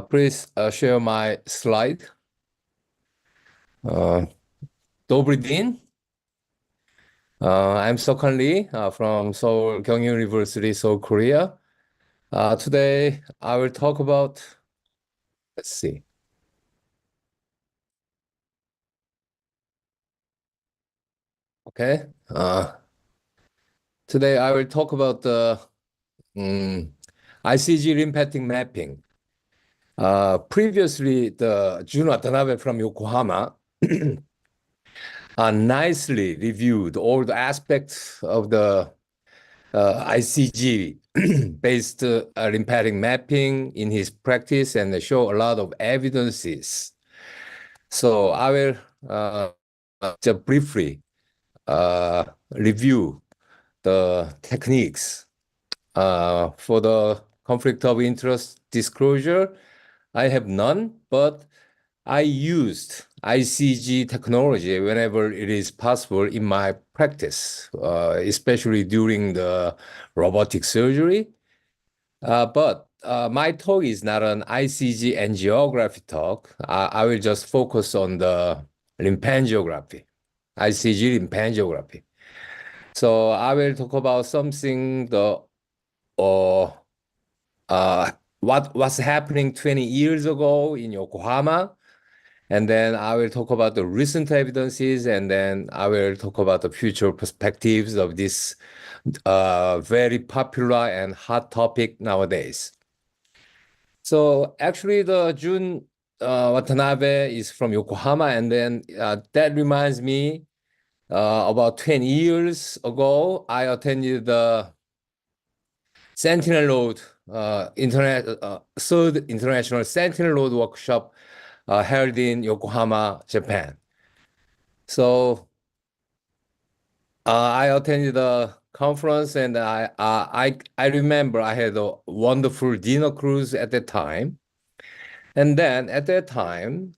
Please share my slide. Dobry din. I'm Suk-Hwan Lee from Seoul Kyung University, Seoul, Korea. Today, I will talk about, let's see. Okay. Today, I will talk about the ICG lymphatic mapping. Previously, the John Watanabe from Yokohama nicely reviewed all the aspects of the ICG-based lymphatic mapping in his practice and show a lot of evidences. So I will just briefly review the techniques. For the conflict of interest disclosure, I have none, but I used ICG technology whenever it is possible in my practice, especially during the robotic surgery. But my talk is not an ICG angiography talk. I will just focus on the lymphangiography, ICG lymphangiography. So I will talk about something what was happening 20 years ago in Yokohama, and then I will talk about the recent evidences, and then I will talk about the future perspectives of this very popular and hot topic nowadays. So actually, the John Watanabe is from Yokohama, and then that reminds me about 20 years ago, I attended the Sentinel Load third International Sentinel Load workshop held in Yokohama, Japan. So I attended the conference, and I remember I had a wonderful dinner cruise at that time. And then at that time,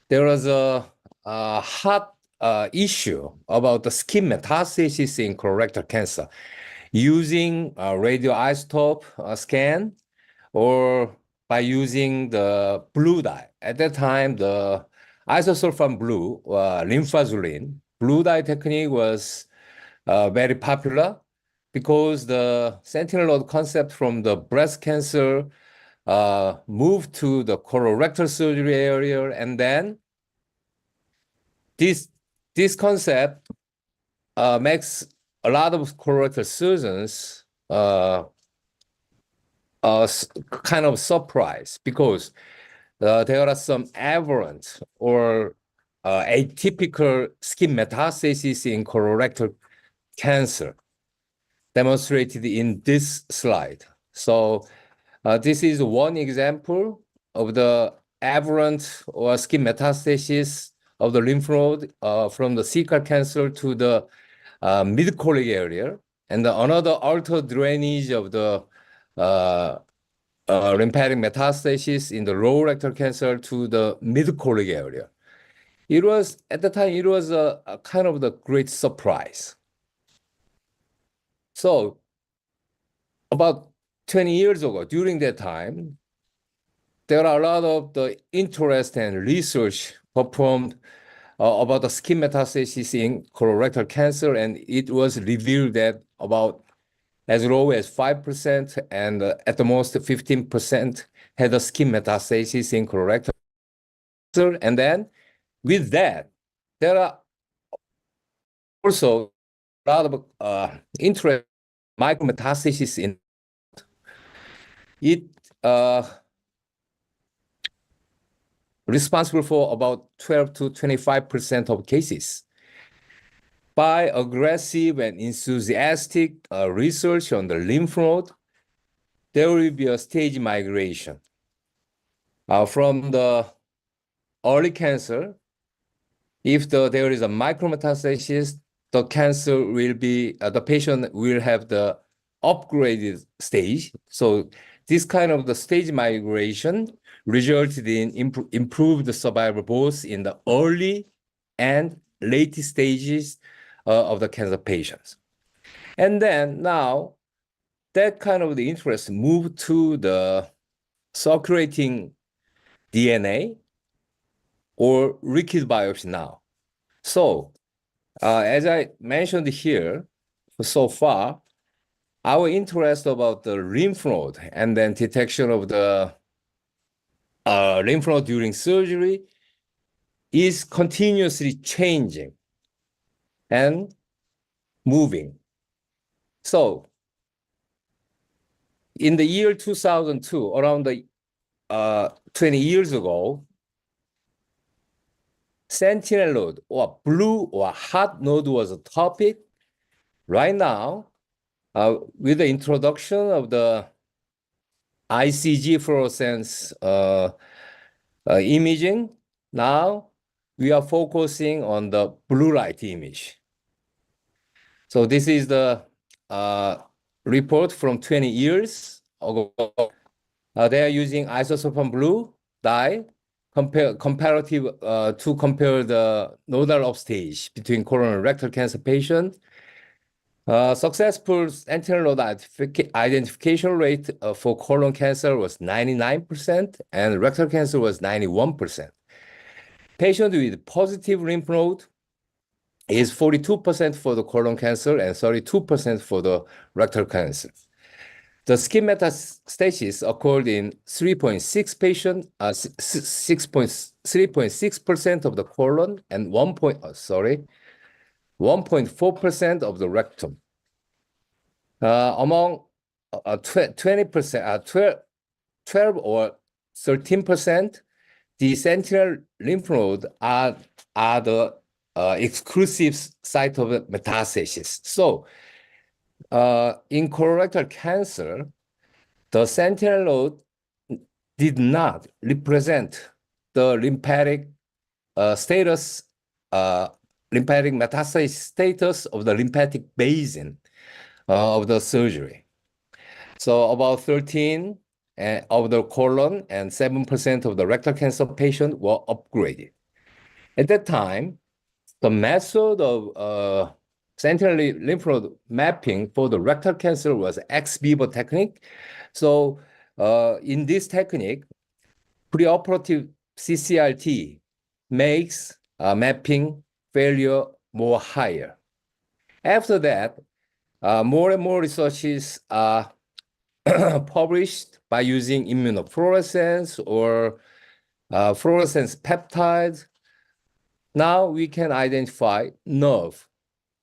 there was a hot issue about the skin metastasis in colorectal cancer using a radioisotope scan or by using the blue dye. At that time, the isosulfan blue, lymphazoline, blue dye technique was very popular because the sentinel node concept from the breast cancer moved to the colorectal surgery area, and then this concept makes a lot of colorectal surgeons kind of surprised because there are some aberrant or atypical skin metastasis in colorectal cancer demonstrated in this slide. So this is one example of the aberrant or skin metastasis of the lymph node from the cecal cancer to the mid-colic area, and another altered drainage of the lymphatic metastasis in the lower rectal cancer to the mid-colon area. It was, at the time, it was a kind of the great surprise. So about 20 years ago, during that time, there are a lot of the interest and research performed about the skin metastasis in colorectal cancer, and it was revealed that about as low as 5% and at the most 15% had a skin metastasis in colorectal cancer. And then with that, there are also a lot of interest micrometastasis in it. Responsible for about 12 to 25% of cases. By aggressive and enthusiastic research on the lymph node, there will be a stage migration from the early cancer. If there is a micrometastasis, the cancer will be, the patient will have the upgraded stage. So this kind of the stage migration resulted in improved survival both in the early and late stages of the cancer patients. And then now that kind of the interest moved to the circulating DNA or liquid biopsy now. So as I mentioned here, so far, our interest about the lymph node and then detection of the lymph node during surgery is continuously changing and moving. So in the year 2002, around the 20 years ago, sentinel node or blue or hot node was a topic. Right now, with the introduction of the ICG fluorescence imaging, now we are focusing on the blue light image. So this is the report from 20 years ago. They are using isosulfan blue dye comparative to compare the nodal upstage between colon and rectal cancer patients. Successful sentinel node identification rate for colon cancer was 99% and rectal cancer was 91%. Patients with positive lymph node is 42% for the colon cancer and 32% for the rectal cancer. The skin metastasis occurred in 3.6% of the colon and 1.4% of the rectum. Among 20%, 12 or 13%, the sentinel lymph node are the exclusive site of metastasis. So in colorectal cancer, the sentinel node did not represent the lymphatic status, lymphatic metastasis status of the lymphatic basin of the surgery. So about 13 of the colon and 7% of the rectal cancer patients were upgraded. At that time, the method of sentinel lymph node mapping for the rectal cancer was ex vivo technique. So in this technique, preoperative CCRT makes mapping failure more higher. After that, more and more researches are published by using immunofluorescence or fluorescence peptides. Now we can identify nerve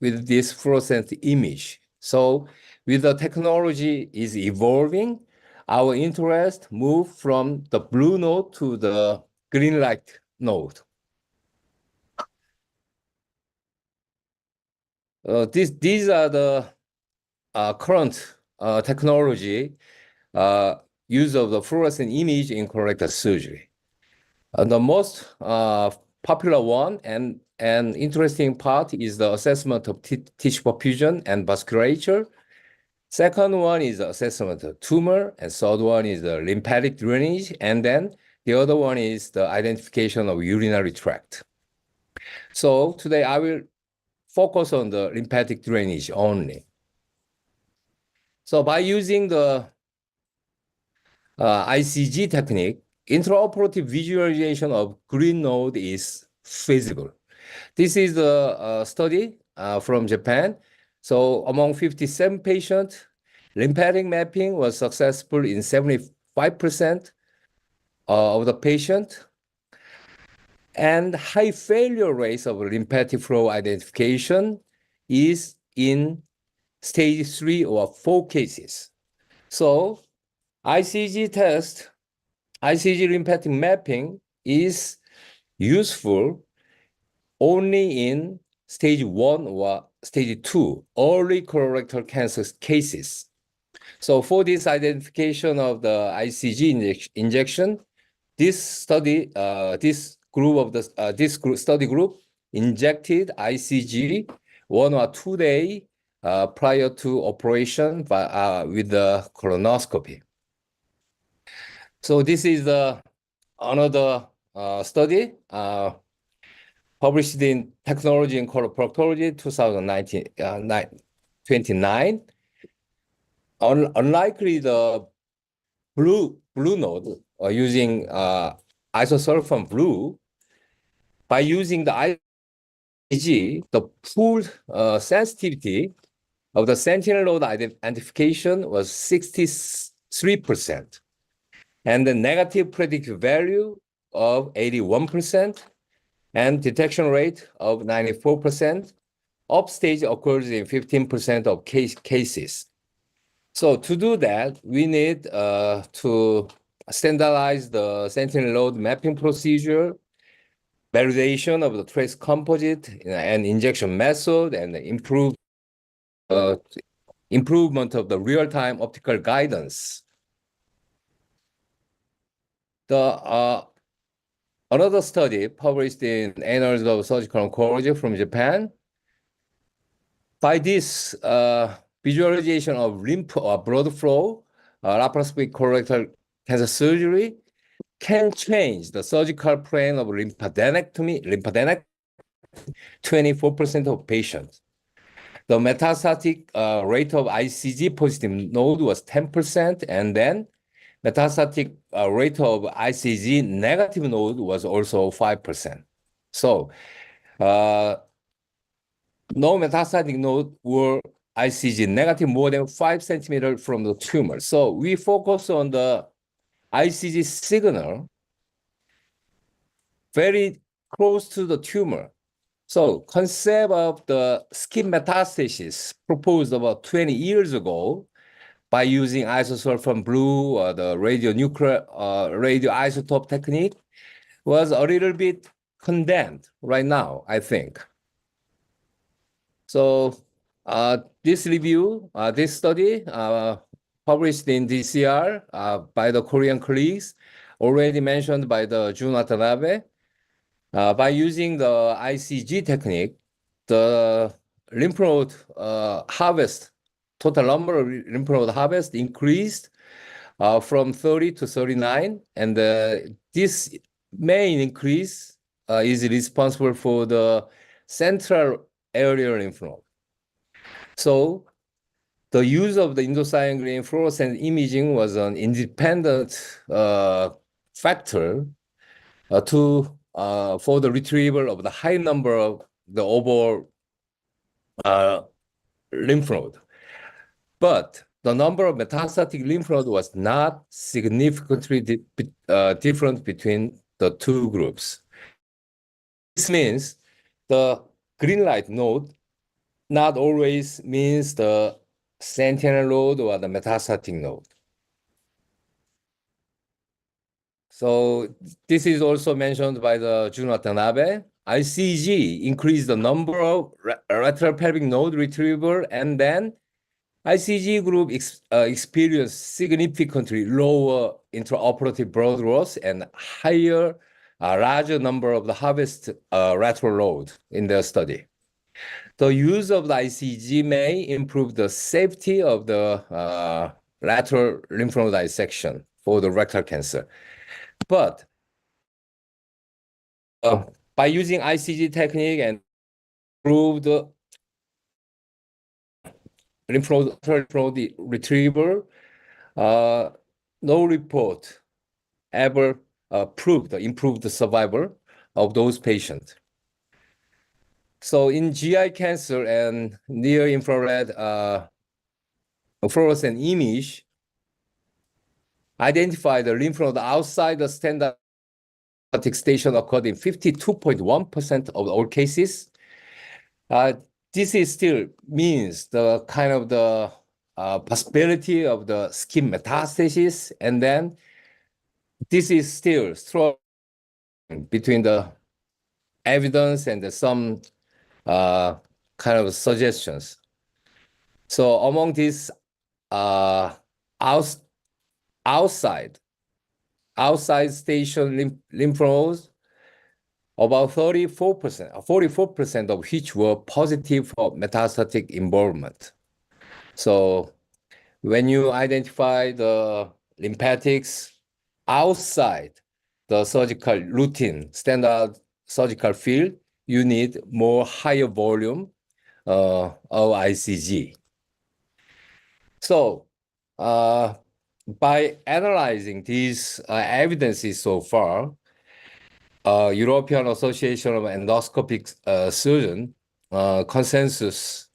with this fluorescent image. So with the technology is evolving, our interest moved from the blue node to the green light node. These are the current technology use of the fluorescent image in colorectal surgery. The most popular one and interesting part is the assessment of tissue perfusion and vasculature. Second one is the assessment of tumor, and third one is the lymphatic drainage, and then the other one is the identification of urinary tract. So today I will focus on the lymphatic drainage only. So by using the ICG technique, intraoperative visualization of green node is feasible. This is a study from Japan. So among 57 patients, lymphatic mapping was successful in 75% of the patient, and high failure rates of lymphatic flow identification is in stage 3 or 4 cases. So ICG test, ICG lymphatic mapping is useful only in stage 1 or stage 2, early colorectal cancer cases. So for this identification of the ICG injection, this study, this study group injected ICG 1 or 2 days prior to operation with the colonoscopy. So this is another study published in Technology in Coloproctology 2029. Unlikely the blue node using isosulfan blue, by using the ICG, the pooled sensitivity of the sentinel node identification was 63%, and the negative predictive value of 81%, and detection rate of 94%. Upstage occurs in 15% of cases. So to do that, we need to standardize the sentinel node mapping procedure, validation of the trace composite and injection method, and improvement of the real-time optical guidance. Another study published in Annals of Surgical Oncology from Japan, by this visualization of lymph or blood flow, laparoscopic colorectal cancer surgery can change the surgical plan of lymphadenectomy 24% of patients. The metastatic rate of ICG positive node was 10%, and then metastatic rate of ICG negative node was also 5%. So no metastatic node were ICG negative more than 5 centimeters from the tumor. So we focus on the ICG signal very close to the tumor. So concept of the skin metastasis proposed about 20 years ago by using isosulfan blue or the radioisotope technique was a little bit condemned right now, I think. So this review, this study published in DCR by the Korean colleagues, already mentioned by the Jun Watanabe, by using the ICG technique, the lymph node harvest, total number of lymph node harvest increased from 30 to 39, and this main increase is responsible for the central area lymph node. So the use of the indocyanine green fluorescent imaging was an independent factor for the retrieval of the high number of the overall lymph node. But the number of metastatic lymph node was not significantly different between the two groups. This means the green light node not always means the sentinel node or the metastatic node. So this is also mentioned by the Jun Watanabe. ICG increased the number of lateral pelvic node retrieval, and then ICG group experienced significantly lower intraoperative blood loss and higher, larger number of the harvest lateral load in their study. The use of the ICG may improve the safety of the lateral lymph node dissection for the rectal cancer. But by using ICG technique and improved lymph node retrieval, no report ever proved improved the survival of those patients. So in GI cancer and near-infrared fluorescent image, identify the lymph node outside the standard station occurred in 52.1% of all cases. This is still means the kind of the possibility of the skin metastasis, and then this is still strong between the evidence and some kind of suggestions. So among these outside station lymph nodes, about 44% of which were positive for metastatic involvement. So when you identify the lymphatics outside the surgical routine, standard surgical field, you need more higher volume of ICG. So by analyzing these evidences so far, European Association of Endoscopic Surgeons consensus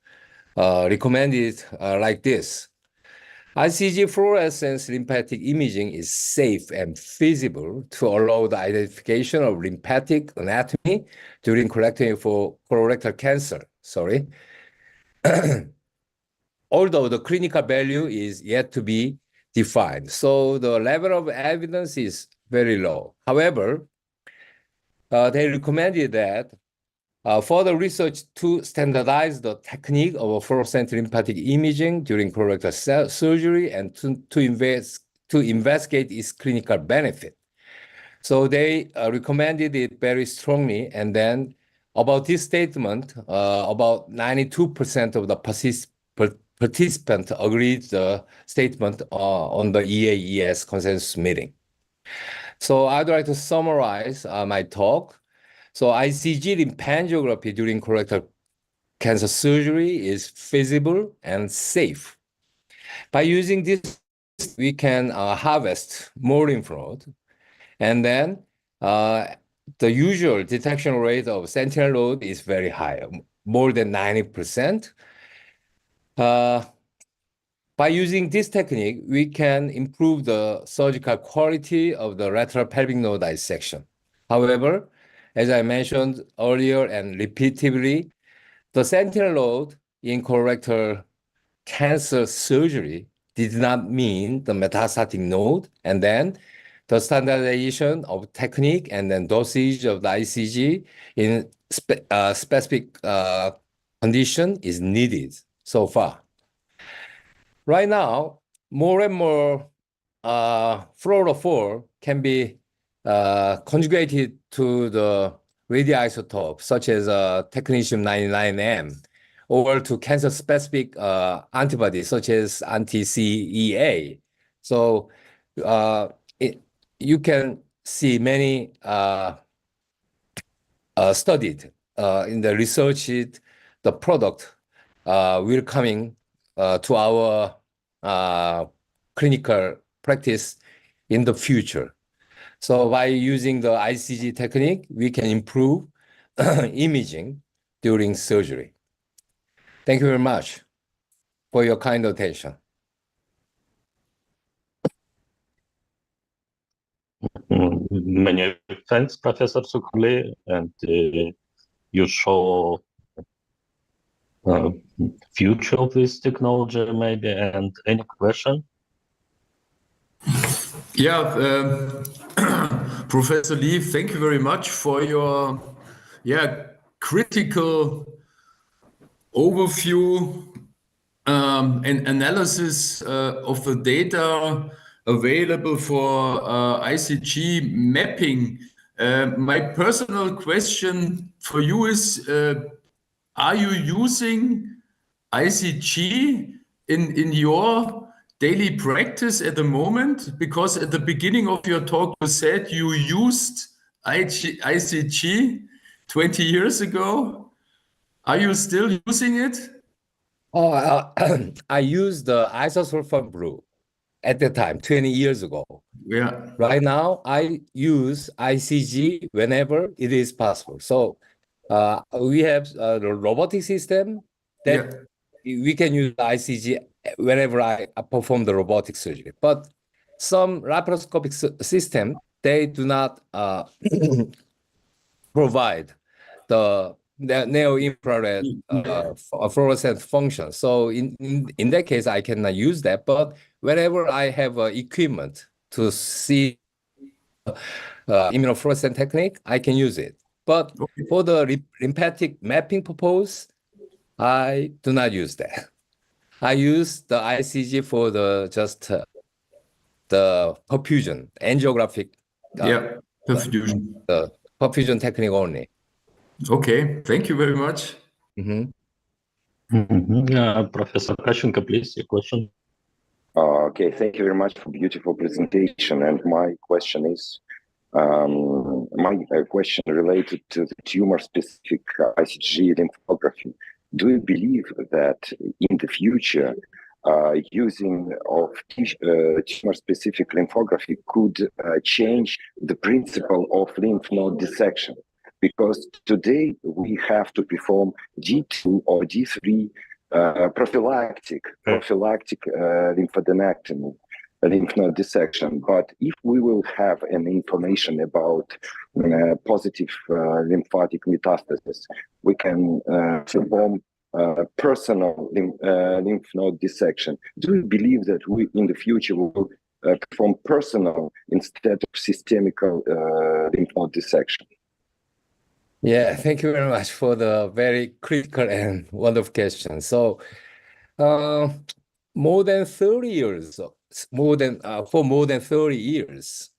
recommended like this. ICG fluorescence lymphatic imaging is safe and feasible to allow the identification of lymphatic anatomy during colectomy for colorectal cancer. Although the clinical value is yet to be defined. So the level of evidence is very low. However, they recommended that further research to standardize the technique of fluorescent lymphatic imaging during colorectal surgery and to investigate its clinical benefit. So they recommended it very strongly. And then about this statement, about 92% of the participants agreed the statement on the EAES consensus meeting. So I'd like to summarize my talk. So ICG lymphangiography during colorectal cancer surgery is feasible and safe. By using this, we can harvest more lymph node. And then the usual detection rate of sentinel node is very high, more than 90%. By using this technique, we can improve the surgical quality of the lateral pelvic node dissection. However, as I mentioned earlier and repeatedly, the sentinel node in colorectal cancer surgery did not mean the metastatic node, and then the standardization of technique and then dosage of the ICG in specific condition is needed so far. Right now, more and more fluorophore can be conjugated to the radioisotope, such as technetium-99m, or to cancer-specific antibodies, such as anti-CEA. So you can see many studied in the research, the product will coming to our clinical practice in the future. So by using the ICG technique, we can improve imaging during surgery. Thank you very much for your kind attention. Many thanks, Professor Suk-Hwan, and you show future of this technology maybe, and any question? Yeah, Professor Lee, thank you very much for your critical overview and analysis of the data available for ICG mapping. My personal question for you is, are you using ICG in your daily practice at the moment? Because at the beginning of your talk, you said you used ICG 20 years ago. Are you still using it? Oh, I used the isosulfan blue at the time, 20 years ago. Yeah. Right now, I use ICG whenever it is possible. So we have the robotic system that we can use ICG whenever I perform the robotic surgery. But some laparoscopic system, they do not provide the neo-infrared fluorescent function. So in that case, I cannot use that. But whenever I have equipment to see immunofluorescent technique, I can use it. But for the lymphatic mapping purpose, I do not use that. I use the ICG for the perfusion, angiographic. Perfusion. The perfusion technique only. Okay, thank you very much. Professor Kashchenko, please, your question. Okay, thank you very much for beautiful presentation. And my question is, my question related to the tumor-specific ICG lymphography. Do you believe that in the future, using of tumor-specific lymphography could change the principle of lymph node dissection? Because today we have to perform D2 or D3 prophylactic lymphadenectomy, lymph node dissection. But if we will have any information about positive lymphatic metastasis, we can perform personal lymph node dissection. Do you believe that we in the future will perform personal instead of systemic lymph node dissection? Yeah, thank you very much for the very critical and wonderful question. So, more than 30 years, for more than 30 years,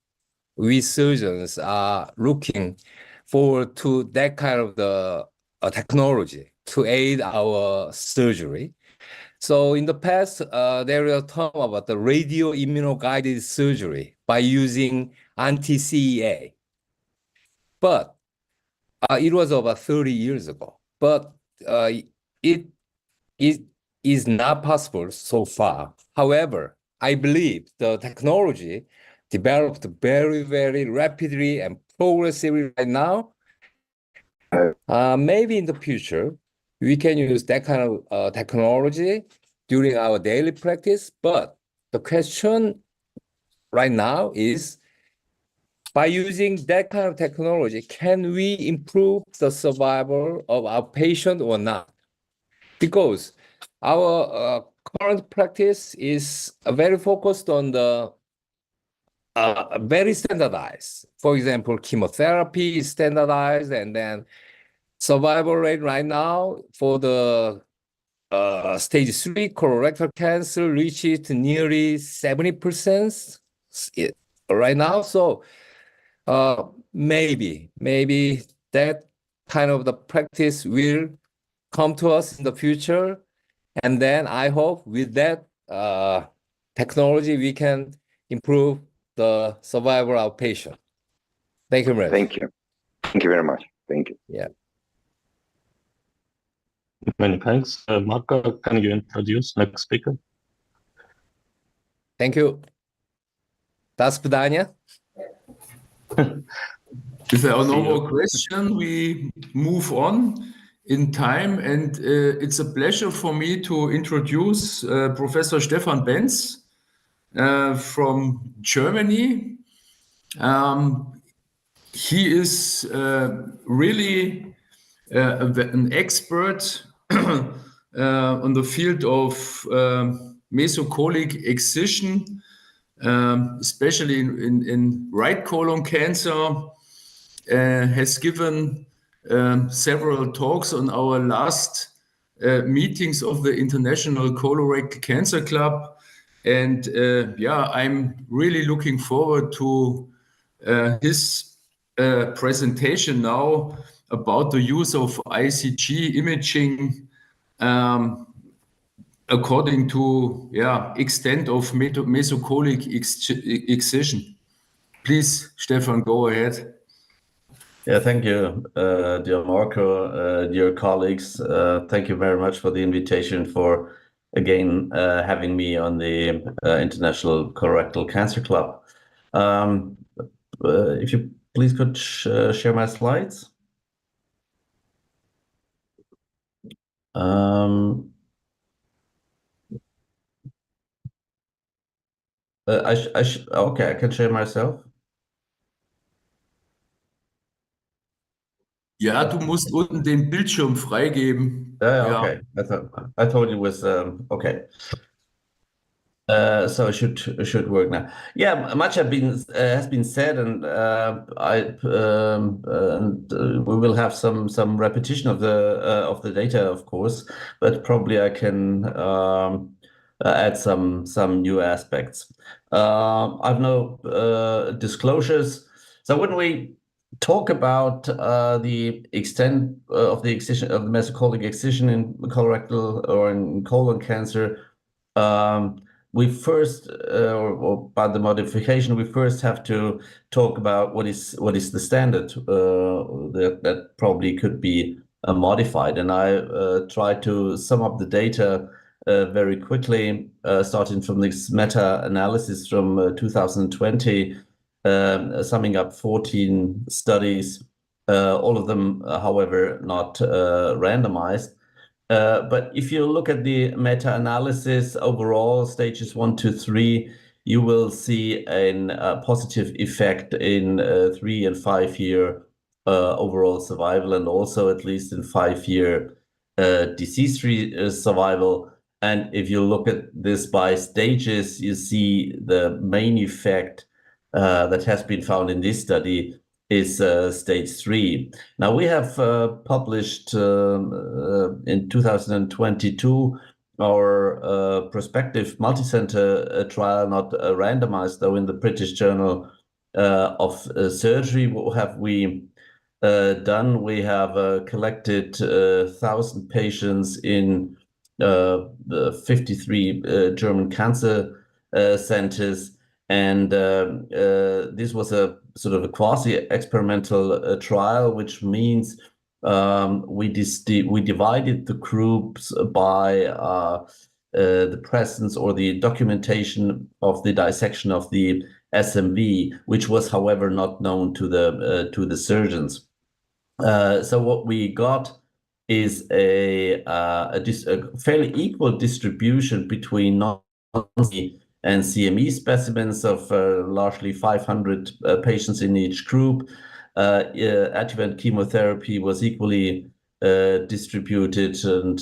we surgeons are looking forward to that kind of the technology to aid our surgery. So in the past, there was a term about the radio immunoguided surgery by using anti-CEA. But it was about 30 years ago. But it is not possible so far. However, I believe the technology developed very, very rapidly and progressively right now. Maybe in the future, we can use that kind of technology during our daily practice. But the question right now is, by using that kind of technology, can we improve the survival of our patient or not? Because our current practice is very focused on the very standardized. For example, chemotherapy is standardized, and then survival rate right now for the stage 3 colorectal cancer reaches nearly 70% right now. So maybe that kind of the practice will come to us in the future. And then I hope with that technology, we can improve the survival of our patient. Thank you very much. Thank you. Thank you very much. Thank you. Yeah. Many thanks. Marco, can you introduce next speaker? Thank you. До свидания. If there are no more questions, we move on in time. And it's a pleasure for me to introduce Professor Stefan Benz from Germany. He is really an expert on the field of mesocolic excision, especially in right colon cancer, has given several talks on our last meetings of the International Colorectal Cancer Club. And I'm really looking forward to his presentation now about the use of ICG imaging according to extent of mesocolic excision. Please, Stefan, go ahead. Yeah, thank you, dear Marco, dear colleagues. Thank you very much for the invitation for, again, having me on the International Colorectal Cancer Club. If you please could share my slides. Okay, I can share myself. Ja, du musst unten den Bildschirm freigeben. Yeah, okay. I thought it was okay. So it should work now. Yeah, much has been said, and we will have some repetition of the data, of course, but probably I can add some new aspects. I've no disclosures. So when we talk about the extent of the excision of the mesocolic excision in colorectal or in colon cancer, we first, or by the modification, we first have to talk about what is the standard that probably could be modified. And I try to sum up the data very quickly, starting from this meta-analysis from 2020, summing up 14 studies, all of them, however, not randomized. But if you look at the meta-analysis overall, stages 1 to 3, you will see a positive effect in 3 and 5 year overall survival, and also at least in 5-year disease-free survival. And if you look at this by stages, you see the main effect that has been found in this study is stage 3. Now we have published in 2022 our prospective multicenter trial, not randomized though, in the British Journal of Surgery. What have we done? We have collected 1,000 patients in 53 German cancer centers. And this was a sort of a quasi-experimental trial, which means we divided the groups by the presence or the documentation of the dissection of the SMV, which was, however, not known to the surgeons. So what we got is a fairly equal distribution between non-CME and CME specimens of largely 500 patients in each group. Adjuvant chemotherapy was equally distributed, and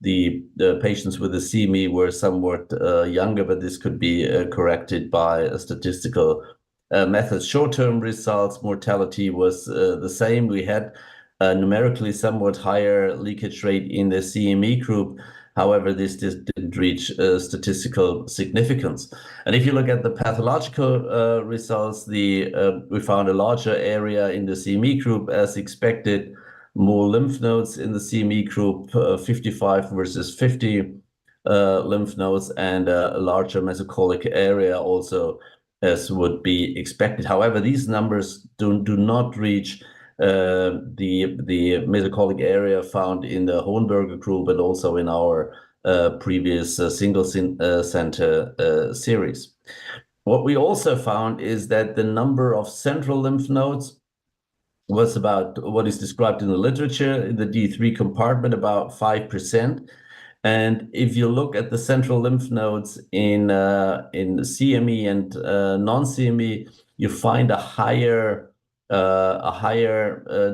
the patients with the CME were somewhat younger, but this could be corrected by statistical methods. Short-term results, mortality was the same. We had numerically somewhat higher leakage rate in the CME group. However, this didn't reach statistical significance. And if you look at the pathological results, we found a larger area in the CME group as expected, more lymph nodes in the CME group, 55 versus 50 lymph nodes, and a larger mesocolic area also as would be expected. However, these numbers do not reach the mesocolic area found in the Hohenberger group and also in our previous single center series. What we also found is that the number of central lymph nodes was about what is described in the literature, in the D3 compartment, about 5%. And if you look at the central lymph nodes in CME and non-CME, you find a higher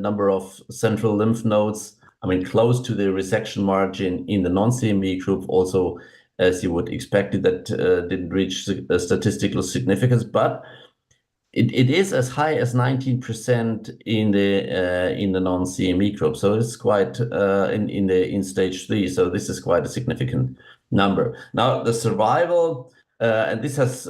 number of central lymph nodes, I mean, close to the resection margin in the non-CME group, also, as you would expect it, that didn't reach statistical significance, but it is as high as 19% in the non-CME group. So it's quite in stage 3. So this is quite a significant number. Now the survival, and this has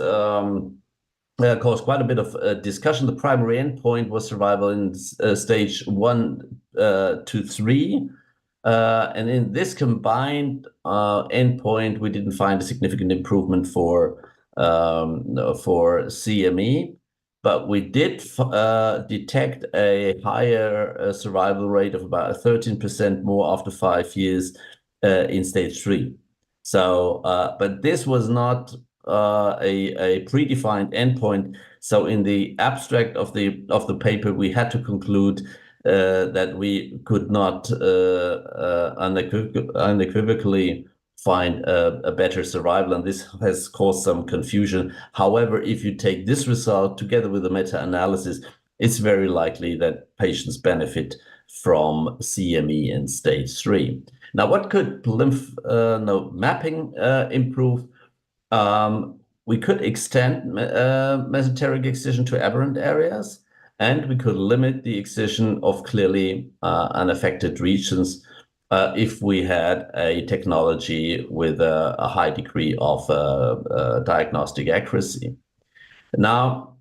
caused quite a bit of discussion. The primary endpoint was survival in stage 1 to 3. And in this combined endpoint, we didn't find a significant improvement for CME, but we did detect a higher survival rate of about 13% more after 5 years in stage 3. So, but this was not a predefined endpoint. So in the abstract of the paper, we had to conclude that we could not unequivocally find a better survival, and this has caused some confusion. However, if you take this result together with the meta-analysis, it's very likely that patients benefit from CME in stage 3. Now, what could lymph node mapping improve? We could extend mesenteric excision to aberrant areas, and we could limit the excision of clearly unaffected regions if we had a technology with a high degree of diagnostic accuracy. Now,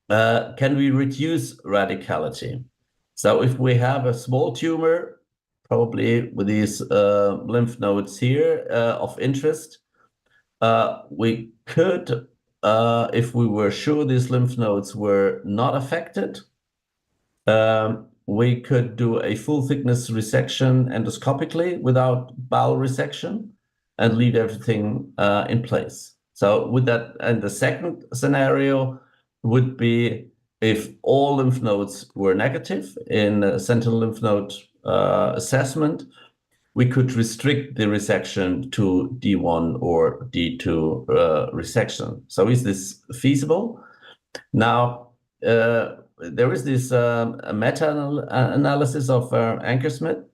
can we reduce radicality? So if we have a small tumor, probably with these lymph nodes here of interest, we could, if we were sure these lymph nodes were not affected, we could do a full thickness resection endoscopically without bowel resection and leave everything in place. So with that, and the second scenario would be if all lymph nodes were negative in sentinel lymph node assessment, we could restrict the resection to D1 or D2 resection. So is this feasible? Now, there is this meta-analysis of Ankersmith,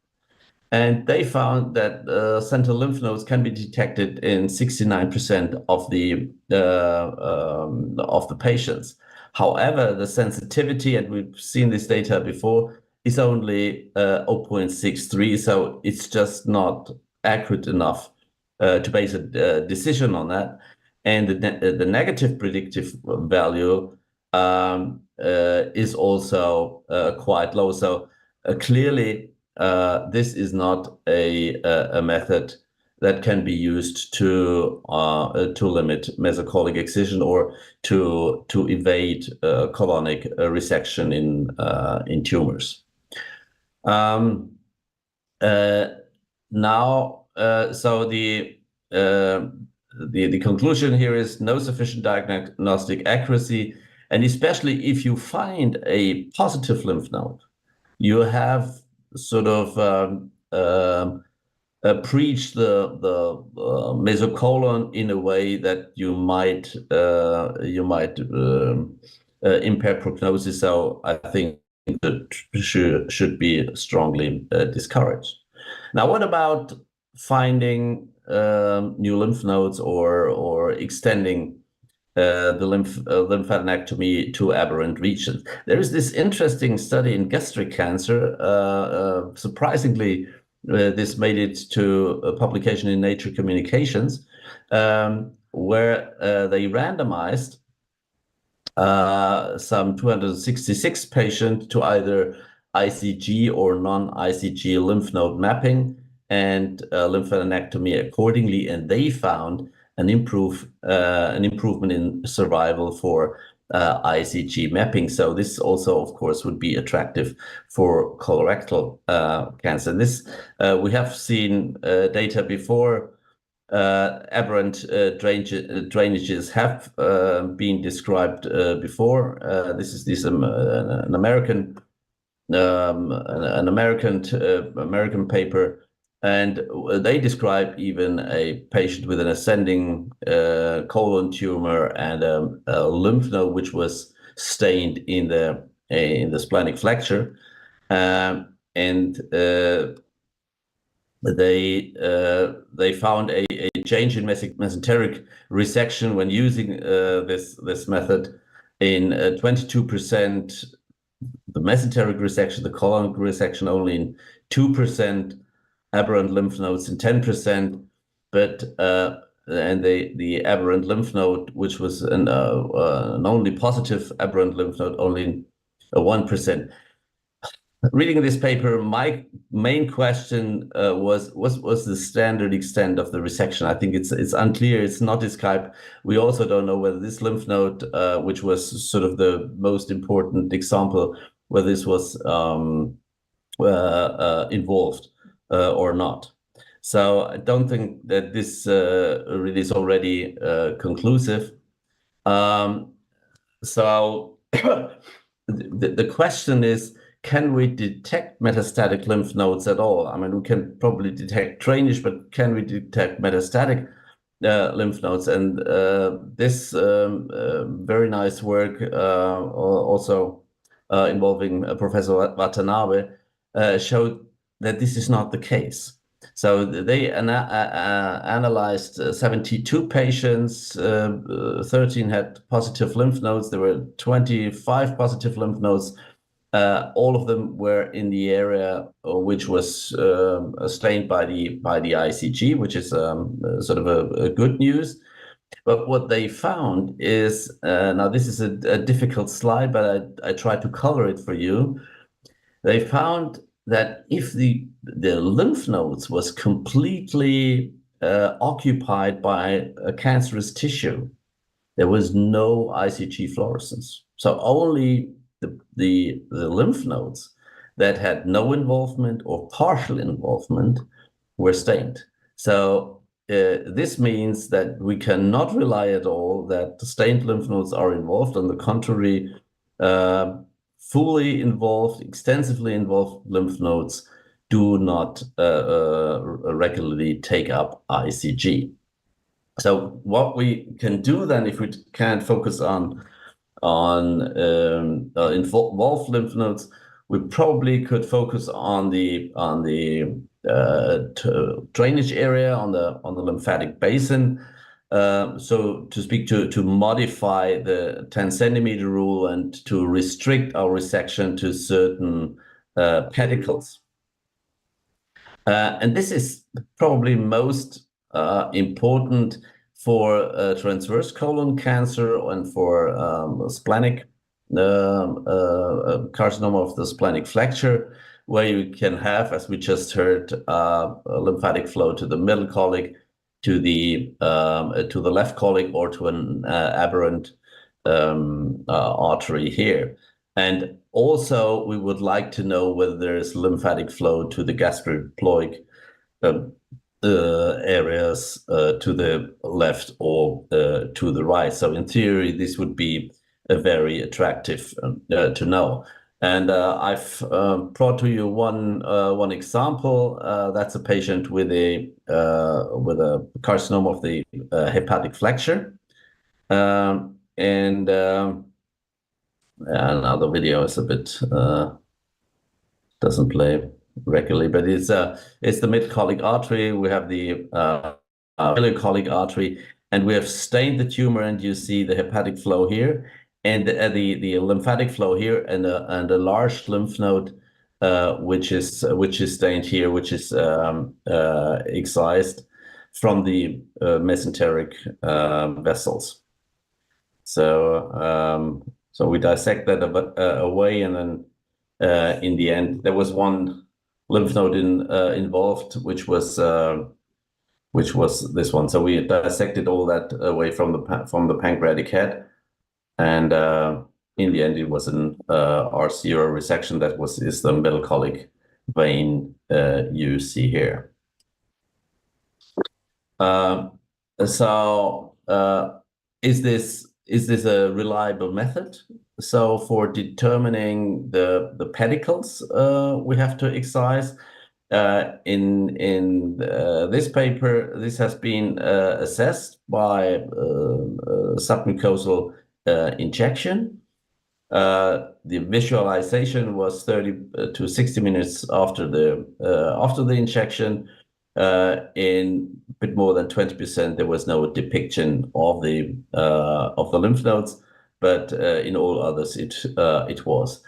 and they found that sentinel lymph nodes can be detected in 69% of the patients. However, the sensitivity, and we've seen this data before, is only 0.63, so it's just not accurate enough to base a decision on that. And the negative predictive value is also quite low. So clearly, this is not a method that can be used to limit mesocolic excision or to evade colonic resection in tumors. Now, so the conclusion here is no sufficient diagnostic accuracy, and especially if you find a positive lymph node, you have sort of preach the mesocolon in a way that you might impair prognosis. So I think that should be strongly discouraged. Now, what about finding new lymph nodes or extending the lymphadenectomy to aberrant regions? There is this interesting study in gastric cancer. Surprisingly, this made it to a publication in Nature Communications, where they randomized some 266 patients to either ICG or non-ICG lymph node mapping and lymphadenectomy accordingly, and they found an improvement in survival for ICG mapping. So this also, of course, would be attractive for colorectal cancer. This we have seen data before. Aberrant drainages have been described before. This is an American paper, and they describe even a patient with an ascending colon tumor and a lymph node which was stained in the splenic flexure, and they found a change in mesenteric resection when using this method in 22% the mesenteric resection, the colonic resection only in 2%, aberrant lymph nodes in 10%, but the aberrant lymph node, which was an only positive aberrant lymph node, only 1%. Reading this paper, my main question was the standard extent of the resection. I think it's unclear. It's not described. We also don't know whether this lymph node, which was sort of the most important example, whether this was involved or not. So I don't think that this really is already conclusive. So the question is, can we detect metastatic lymph nodes at all? I mean, we can probably detect drainage, but can we detect metastatic lymph nodes? And this very nice work, also involving Professor Watanabe, showed that this is not the case. So they analyzed 72 patients, 13 had positive lymph nodes, there were 25 positive lymph nodes. All of them were in the area which was stained by the ICG, which is sort of a good news. But what they found is, now this is a difficult slide, but I tried to color it for you. They found that if the lymph nodes was completely occupied by a cancerous tissue, there was no ICG fluorescence. So only the lymph nodes that had no involvement or partial involvement were stained. So this means that we cannot rely at all that the stained lymph nodes are involved. On the contrary, fully involved, extensively involved lymph nodes do not regularly take up ICG. So what we can do then, if we can't focus on involved lymph nodes, we probably could focus on the drainage area, on the lymphatic basin, so to speak, to modify the 10 centimeter rule and to restrict our resection to certain pedicles. And this is probably most important for transverse colon cancer and for splenic carcinoma of the splenic flexure, where you can have, as we just heard, a lymphatic flow to the middle colic, to the left colic, or to an aberrant artery here. And also, we would like to know whether there is lymphatic flow to the gastroploic areas to the left or to the right. So in theory, this would be very attractive to know. And I've brought to you one example. That's a patient with a carcinoma of the hepatic flexure. And another video is a bit doesn't play regularly, but it's the mid-colic artery. We have the ileocolic artery, and we have stained the tumor, and you see the hepatic flow here, and the lymphatic flow here, and a large lymph node, which is stained here, which is excised from the mesenteric vessels. So we dissect that away, and then in the end, there was one lymph node involved, which was this one. So we dissected all that away from the pancreatic head, and in the end, it was an R0 resection. That is the middle colic vein you see here. Is this a reliable method? So for determining the pedicles, we have to excise. In this paper, this has been assessed by submucosal injection. The visualization was 30 to 60 minutes after the injection. In a bit more than 20%, there was no depiction of the lymph nodes, but in all others, it was.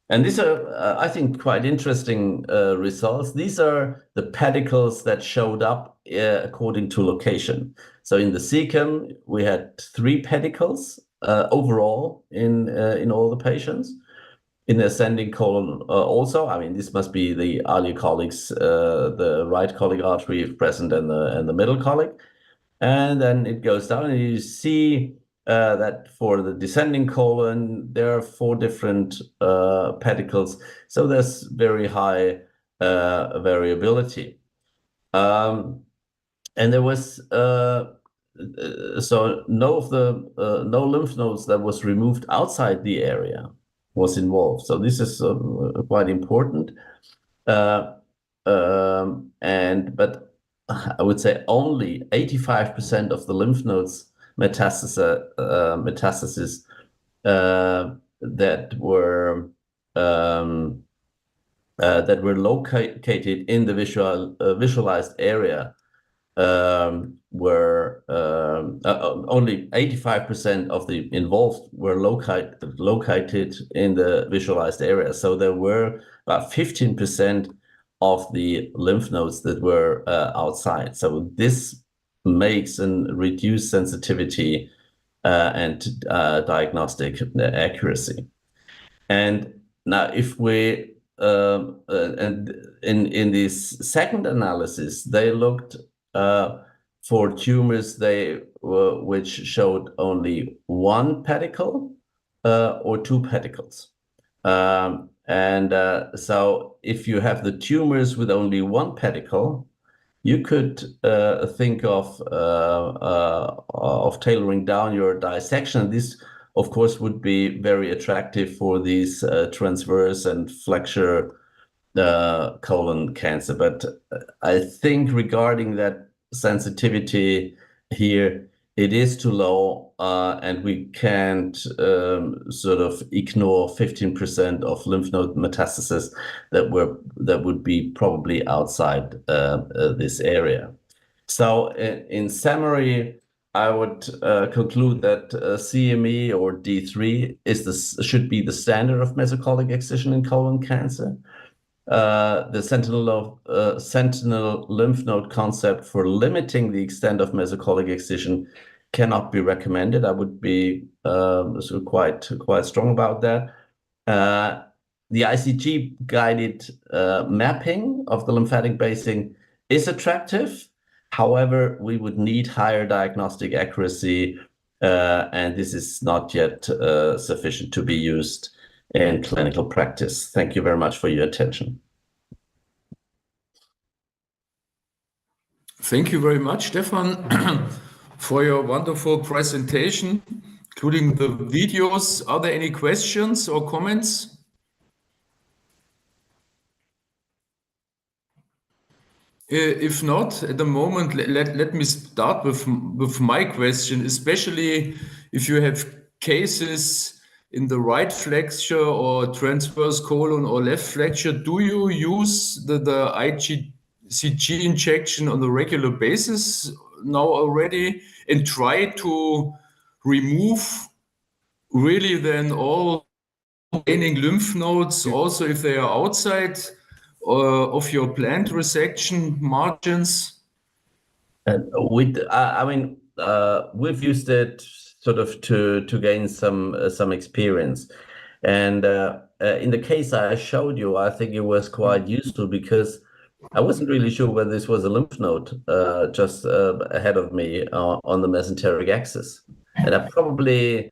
And these are, I think, quite interesting results. These are the pedicles that showed up according to location. So in the cecum, we had 3 pedicles overall in all the patients. In the ascending colon also, I mean, this must be the ileocholics, the right colic artery if present and the middle colic. And then it goes down and you see that for the descending colon, there are 4 different pedicles. So there's very high variability. And there was, so no lymph nodes that was removed outside the area was involved. So this is quite important. But I would say only 85% of the lymph nodes metastasis that were located in the visualized area were only 85% of the involved were located in the visualized area. So there were about 15% of the lymph nodes that were outside. So this makes a reduced sensitivity and diagnostic accuracy. And now, if we and in this second analysis, they looked for tumors which showed only 1 pedicle or 2 pedicles. So if you have the tumors with only 1 pedicle, you could think of tailoring down your dissection. This, of course, would be very attractive for these transverse and flexure colon cancer. But I think regarding that sensitivity here, it is too low, and we can't sort of ignore 15% of lymph node metastasis that would be probably outside this area. So in summary, I would conclude that CME or D3 should be the standard of mesocolic excision in colon cancer. The sentinel lymph node concept for limiting the extent of mesocolic excision cannot be recommended. I would be quite strong about that. The ICG guided mapping of the lymphatic basing is attractive. However, we would need higher diagnostic accuracy, and this is not yet sufficient to be used in clinical practice. Thank you very much for your attention. Thank you very much, Stefan, for your wonderful presentation, including the videos. Are there any questions or comments? If not, at the moment, let me start with my question, especially if you have cases in the right flexure or transverse colon or left flexure. Do you use the ICG injection on a regular basis now already and try to remove really then all remaining lymph nodes, also if they are outside of your planned resection margins? We've used it sort of to gain some experience, and in the case I showed you, I think it was quite useful because I wasn't really sure whether this was a lymph node just ahead of me on the mesenteric axis, and I probably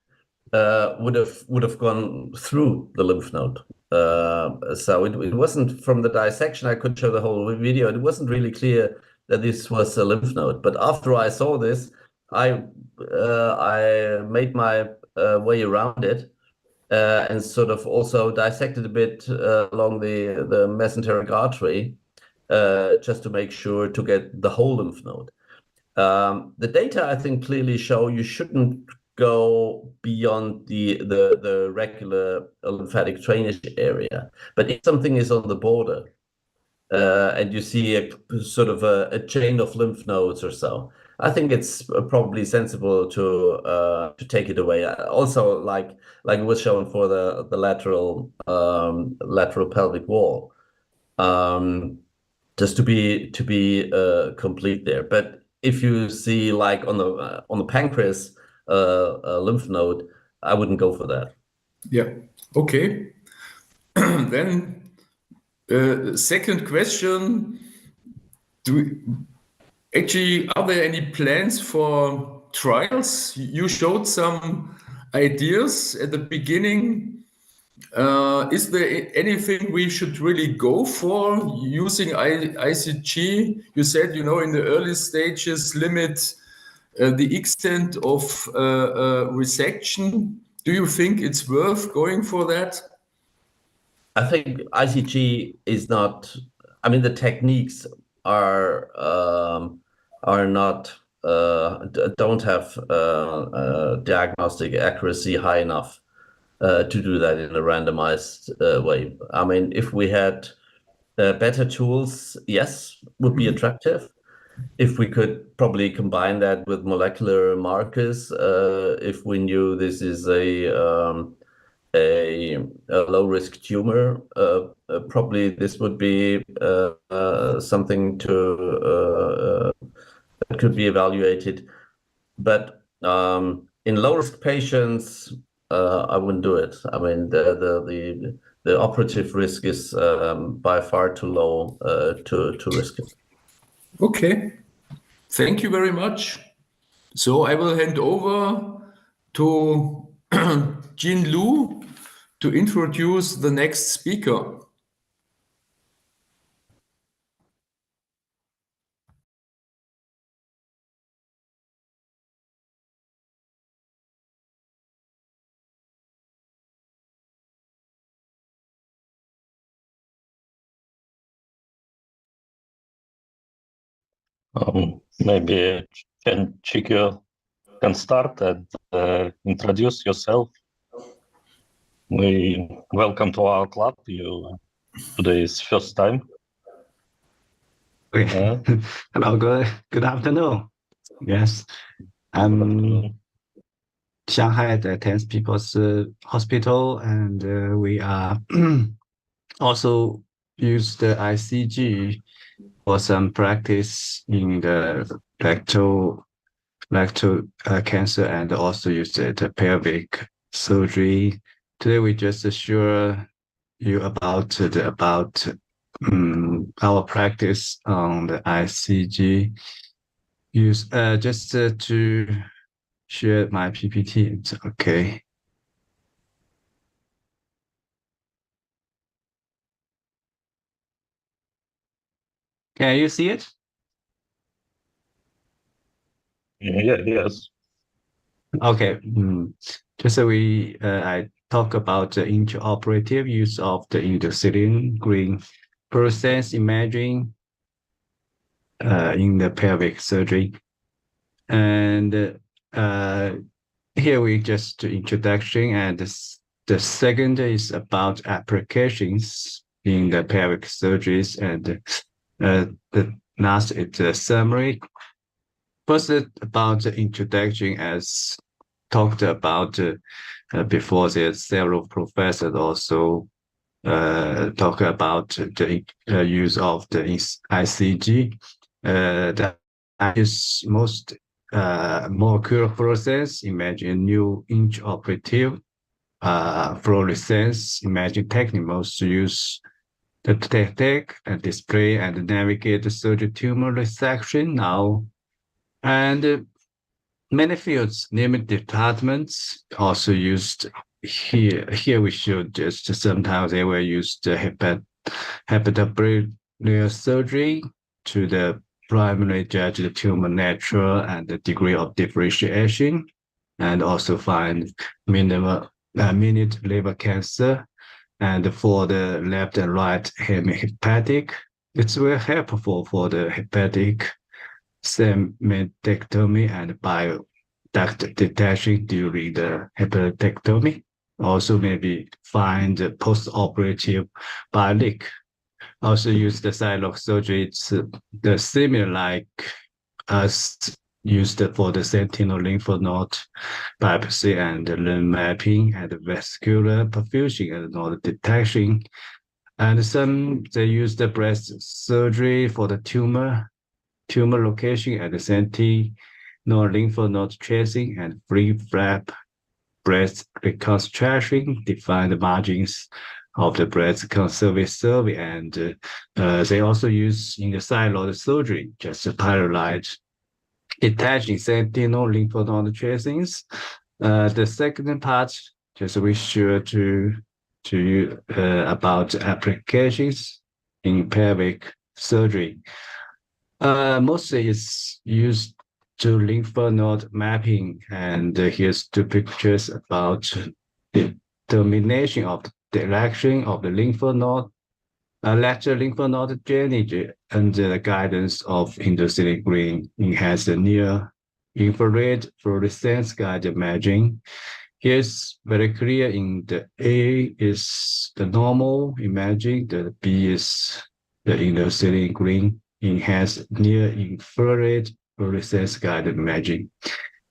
would have gone through the lymph node. So it wasn't from the dissection. I could show the whole video. It wasn't really clear that this was a lymph node. But after I saw this, I made my way around it and sort of also dissected a bit along the mesenteric artery just to make sure to get the whole lymph node. The data, I think, clearly show you shouldn't go beyond the regular lymphatic drainage area. But if something is on the border and you see a sort of a chain of lymph nodes or so, I think it's probably sensible to take it away. Also, like it was shown for the lateral pelvic wall, just to be complete there. But if you see like on the pancreas a lymph node, I wouldn't go for that. Yeah. Okay. Then second question: are there any plans for trials? You showed some ideas at the beginning. Is there anything we should really go for using ICG? You said, in the early stages, limit the extent of resection. Do you think it's worth going for that? I think ICG is not. I mean, the techniques are not don't have diagnostic accuracy high enough to do that in a randomized way. I mean, if we had better tools, yes, would be attractive. If we could probably combine that with molecular markers, if we knew this is a low-risk tumor, probably this would be something that could be evaluated. But in low-risk patients, I wouldn't do it. I mean, the operative risk is by far too low to risk it. Okay, thank you very much. So I will hand over to Jin Lu to introduce the next speaker. Maybe Chen Chunqiu can start and introduce yourself. We welcome to our club. You today is first time. Okay. Hello, good afternoon. Yes, I'm Shanghai at the 10th People's Hospital, and we are also use the ICG for some practice in the rectal cancer, and also use the pelvic surgery. Today we just assure you about our practice on the ICG. Use just to share my PPT. It's okay. Can you see it? Yeah, yes. Okay. Just so I talk about the intraoperative use of the indocilin green fluorescence imaging in the pelvic surgery. And here we just introduction, and the second is about applications in the pelvic surgeries, and the last is the summary. First, about the introduction, as talked about before, there's several professors also talk about the use of the ICG. That is most molecular fluorescence imaging, new intraoperative fluorescence imaging technique most use to detect and display and navigate the surgery tumor resection now. And many fields, namely departments, also used here. Here we should just sometimes they will use the hepatobiliary surgery to the primarily judge the tumor natural and the degree of differentiation, and also find minute liver cancer. And for the left and right hepatic, it's very helpful for the hepatic sementectomy and bile duct detaching during the hepatectomy. Also maybe find the post-operative bile leak. Also use the sidelock surgery. It's the similar like as used for the sentinel lymph node biopsy and lymph mapping and vascular perfusion and node detection. And some they use the breast surgery for the tumor tumor location and sentinel lymph node tracing and free flap breast reconstruction, define the margins of the breast conservative survey, and they also use in the siloed surgery just to parallel detaching sentinel lymph node tracings. The second part, just we sure to about applications in pelvic surgery. Mostly it's used to lymph node mapping, and here's two pictures about the determination of the direction of the lymph node, lateral lymph node drainage under the guidance of endothelial green, enhance the near infrared fluorescence guided imaging. Here's very clear in the A is the normal imaging, the B is the endothelial green, enhance near infrared fluorescence guided imaging.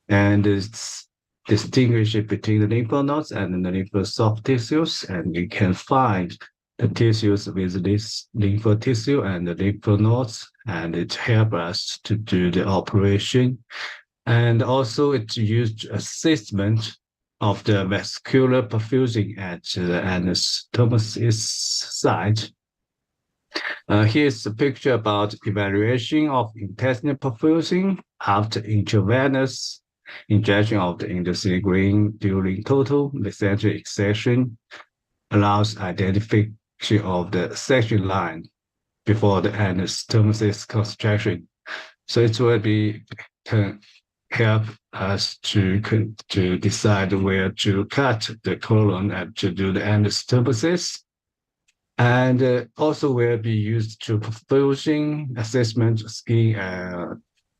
And it's distinguished between the lymph nodes and the lymph soft tissues, and you can find the tissues with this lymph tissue and the lymph nodes, and it helps us to do the operation. And also it's used assessment of the vascular perfusion at the anastomosis site. Here's a picture about evaluation of intestinal perfusion after intravenous injection of the endothelial green during total mesenteric excision, allows identification of the section line before the anastomosis construction. So it will be help us to decide where to cut the colon and to do the anastomosis. And also will be used to perfusion assessment skin,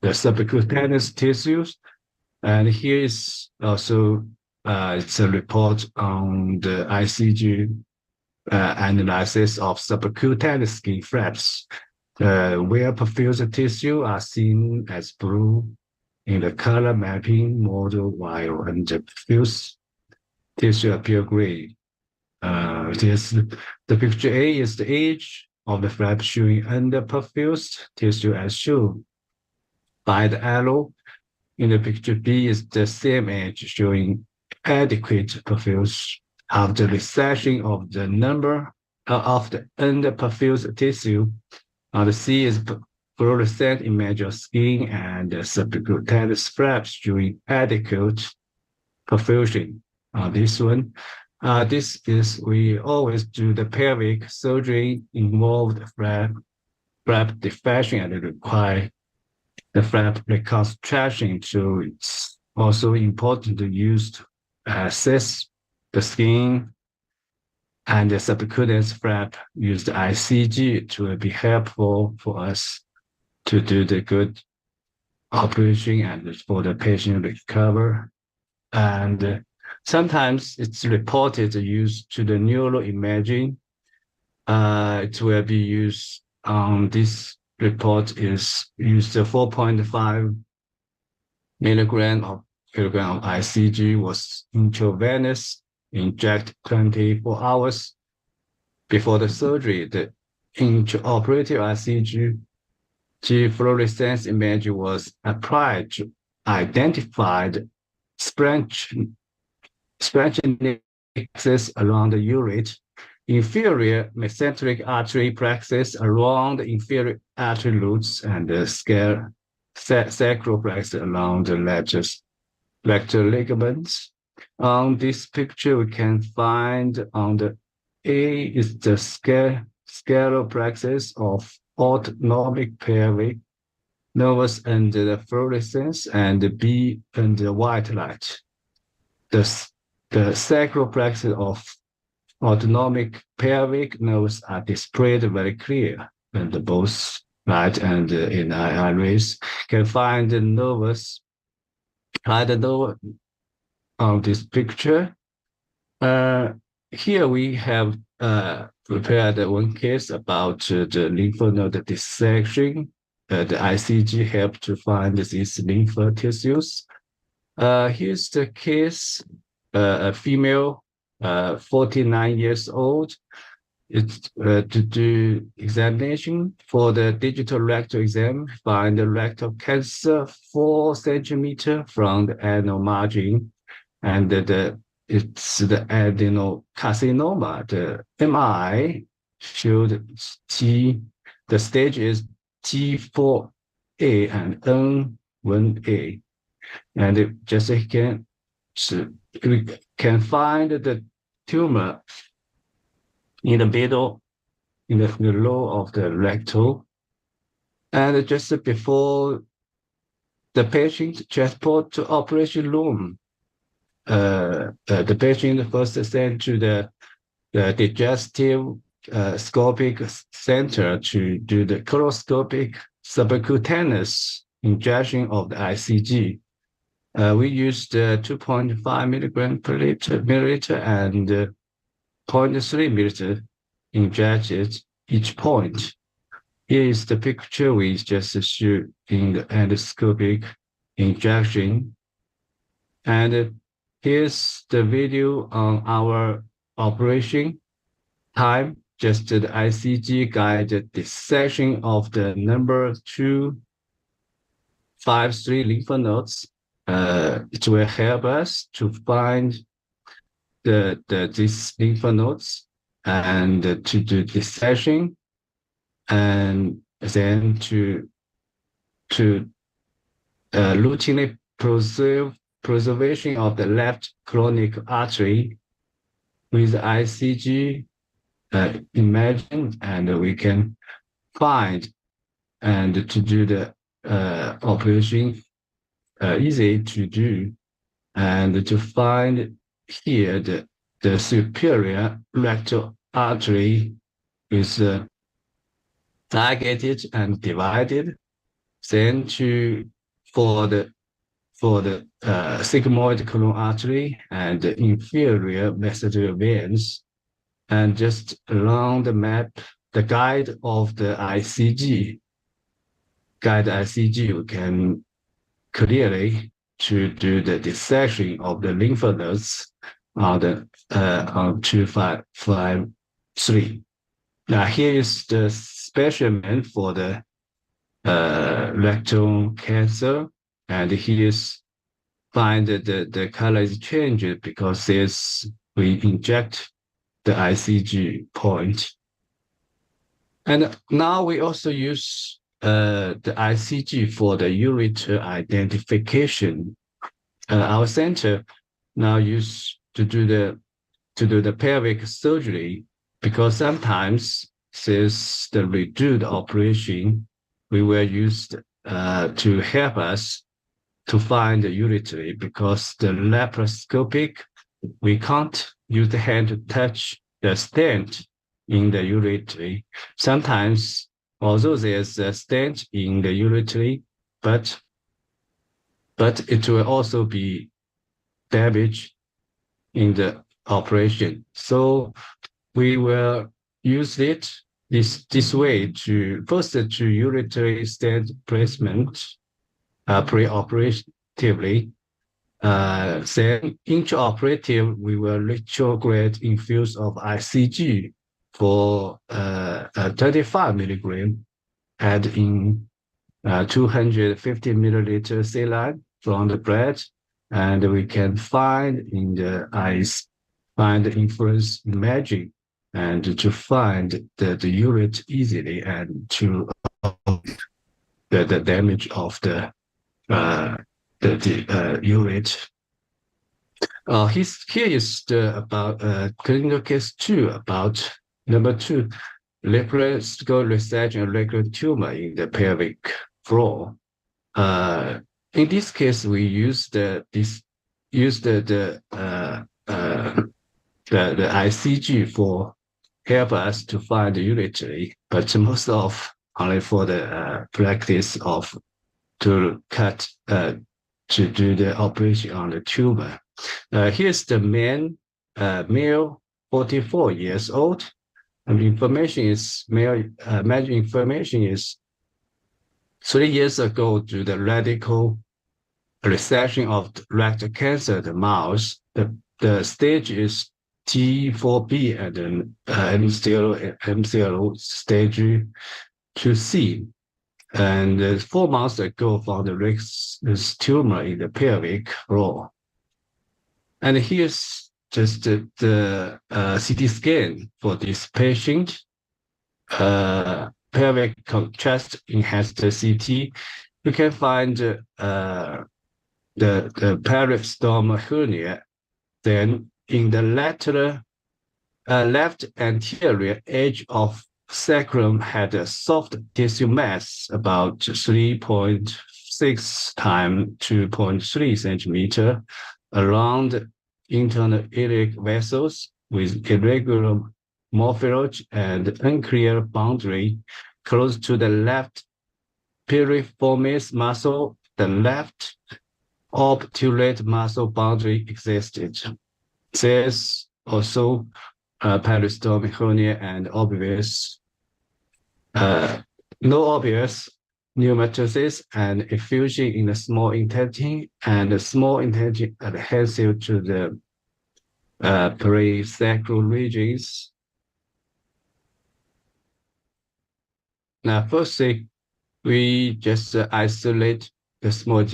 the subcutaneous tissues. And here is also it's a report on the ICG analysis of subcutaneous skin flaps, where perfused tissue are seen as blue in the color mapping model, while the perfused tissue appear gray. The picture A is the age of the flap showing under perfused tissue as shown by the arrow. In the picture B is the same age showing adequate perfuse after resection of the number of the under perfused tissue. The C is fluorescent image of skin and the subcutaneous flaps showing adequate perfusion. This one. This is, we always do the pelvic surgery involved flap deflection and require the flap reconstruction. So it's also important to use to assess the skin and the subcutaneous flap. Use the ICG to be helpful for us to do the good operation and for the patient recover. And sometimes it's reported used to the neuroimaging. It will be used this report is used 4.5 milligram of ICG was intravenous, inject 24 hours before the surgery. The intraoperative ICG fluorescence image was applied to identify the splanchnic plexus around the urate, inferior mesenteric artery plexus around the inferior artery roots, and the sacral plexus along the lateral ligaments. On this picture, we can find on the A is the scalar plexus of autonomic pelvic nervous under the fluorescence, and the B under white light. The sacral plexus of autonomic pelvic nerves are displayed very clear, and both light and in iris can find the nervous. I don't know on this picture. Here we have prepared one case about the lymph node dissection. The ICG helped to find these lymph tissues. Here's the case, a female, 49 years old, it's to do examination for the digital rectal exam, find the rectal cancer 4 centimeter from the anal margin, and it's the adenocarcinoma. The MRI showed the stage is T4A and N1A, and we can find the tumor in the middle, in the low of the rectal. And just before the patient transport to operation room, the patient first sent to the digestive scopic center to do the cholescopic subcutaneous injection of the ICG. We used 2.5 milligram per milliliter and 0.3 milliliter injected each point. Here is the picture we just shoot in the endoscopic injection. And here's the video on our operation time, just the ICG guided dissection of the number 253 lymph nodes. It will help us to find these lymph nodes and to do dissection, and then to routinely preservation of the left chronic artery with ICG imaging, and we can find and to do the operation easy to do, and to find here the superior rectal artery is targeted and divided. Then for the sigmoid colon artery and the inferior mesoteric veins, and just along the map, the guide of the ICG, we can clearly to do the dissection of the lymph nodes on the on 253. Now here is the specimen for the rectal cancer, and here's find the color is changed because we inject the ICG point. And now we also use the ICG for the ureter identification. Our center now use to do the pelvic surgery, because sometimes since the reduced operation, we were used to help us to find the uretry, because the laparoscopic, we can't use the hand to touch the stent in the uretry. Sometimes, although there's a stent in the uretry, but it will also be damaged in the operation. So we will use this way to first to uretary stent placement pre-operatively. Then intraoperative, we will retrograde infuse of ICG for 35 milligram, add in 250 milliliter saline from the blood, and we can find in the eyes, find the influence imaging, and to find the urate easily, and to the damage of the urate. Here is about clinical case 2 about number 2, laparoscopic resection of regular tumor in the pelvic floor. In this case, we use the ICG for help us to find the uretry, but most of only for the practice of to cut to do the operation on the tumor. Here's the man, male, 44 years old. And information is medical information is 3 years ago to the radical resection of rectal cancer, the mouse. The stage is T4B and then MCL stage 2C. And 4 months ago, found this tumor in the pelvic floor. And here's just the CT scan for this patient. Pelvic contrast enhanced CT. You can find the peristome hernia. Then in the lateral left anterior edge of sacrum had a soft tissue mass about 3.6 times 2.3 centimeter around internal iliac vessels with irregular morphology and unclear boundary close to the left piriformis muscle. The left obturator muscle boundary existed. There's also peristome hernia and obvious, no obvious pneumatosis and effusion in the small intestine, and the small intestine adhesive to the perisacral regions. Now, firstly, we just isolate the small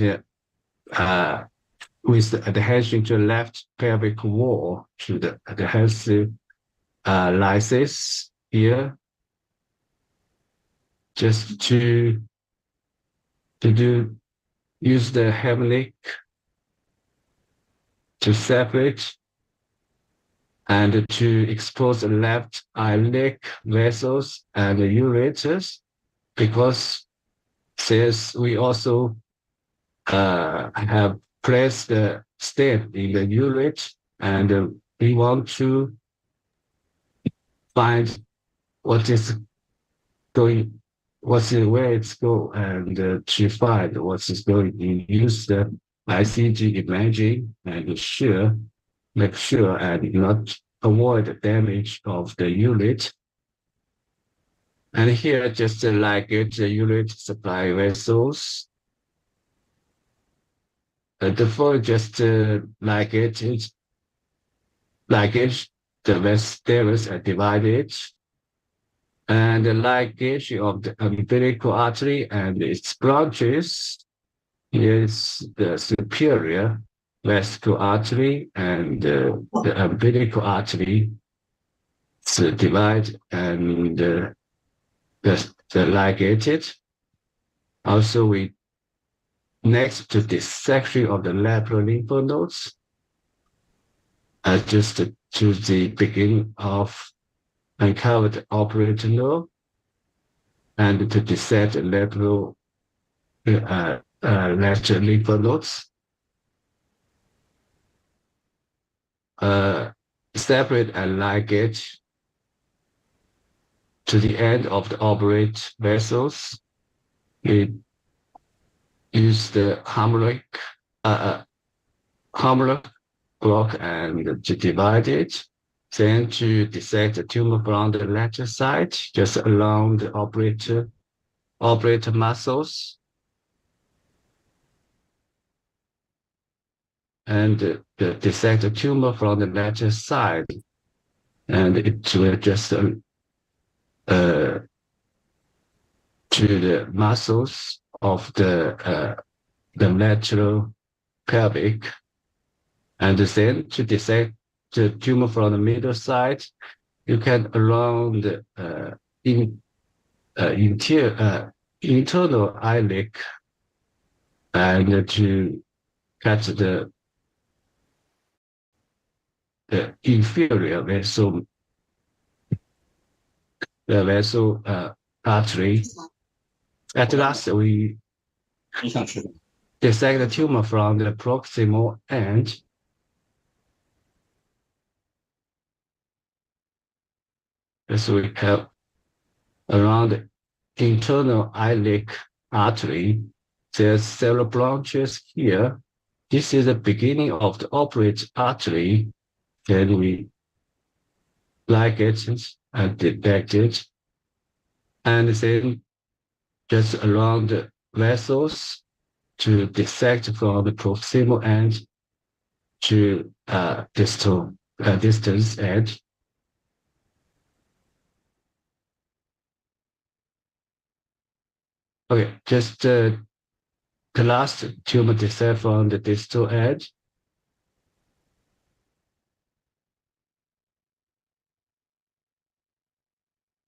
with the adhesion to the left pelvic wall to the adhesive lysis here, just to use the Heimlich to separate and to expose the left iliac vessels and the ureters, because since we also have placed the stent in the ureter, and we want to find where it's going, and to find what is going. We use the ICG imaging and make sure and not avoid the damage of the ureter. And here, just like the ureter supply vessels. The phone just the vegetables are divided, and the ligation of the umbilical artery and its branches is the superior vesical artery, and the umbilical artery is divided and the ligated. Also, we next to dissection of the lateral lymph nodes, just to the beginning of uncovered operator node, and to dissect the lateral lymph nodes. Separate and ligate to the end of the operate vessels. We use the Heimlich block and to divide it, then to dissect the tumor from the lateral side, just along the operator muscles, and dissect the tumor from the lateral side, and it will just to the muscles of the lateral pelvic, and then to dissect the tumor from the middle side. You can along the internal iliac, and to catch the inferior vessel, the vessel artery. At last, we dissect the tumor from the proximal end. As we have around the internal iliac artery, there's several branches here. This is the beginning of the operative artery. Then we ligate it and detect it, and then just around the vessels to dissect from the proximal end to distal distance edge. Okay, just the last tumor dissolve on the distal edge.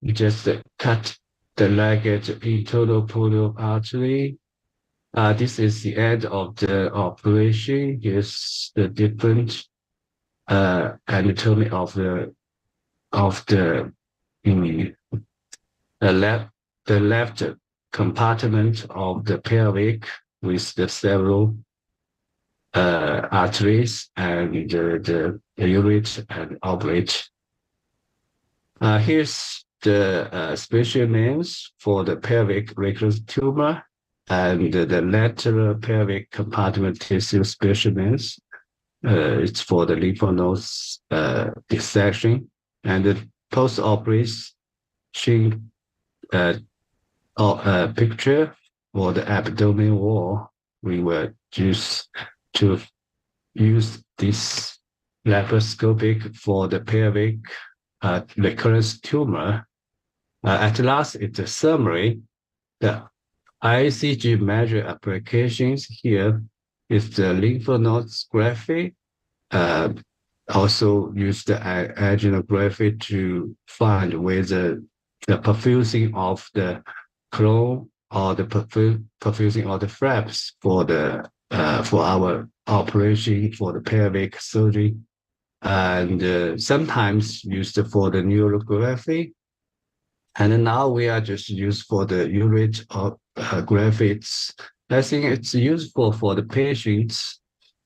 You just cut the ligate internal portal artery. This is the end of the operation. Here's the different anatomy of the left compartment of the pelvic with the several arteries and the urethra and oblate. Here's the specimens for the pelvic recurrence tumor and the lateral pelvic compartment tissue specimens. It's for the lymph nodes dissection, and the post-operation picture for the abdominal wall. We will use this laparoscopic for the pelvic recurrence tumor. At last, it's a summary. The ICG measure applications here is the lymph nodes graphy. Also use the angiography to find whether the perfusing of the colon or the perfusing of the flaps for our operation for the pelvic surgery, and sometimes used for the neurography. And now we are just used for the urethra graphics. I think it's useful for the patients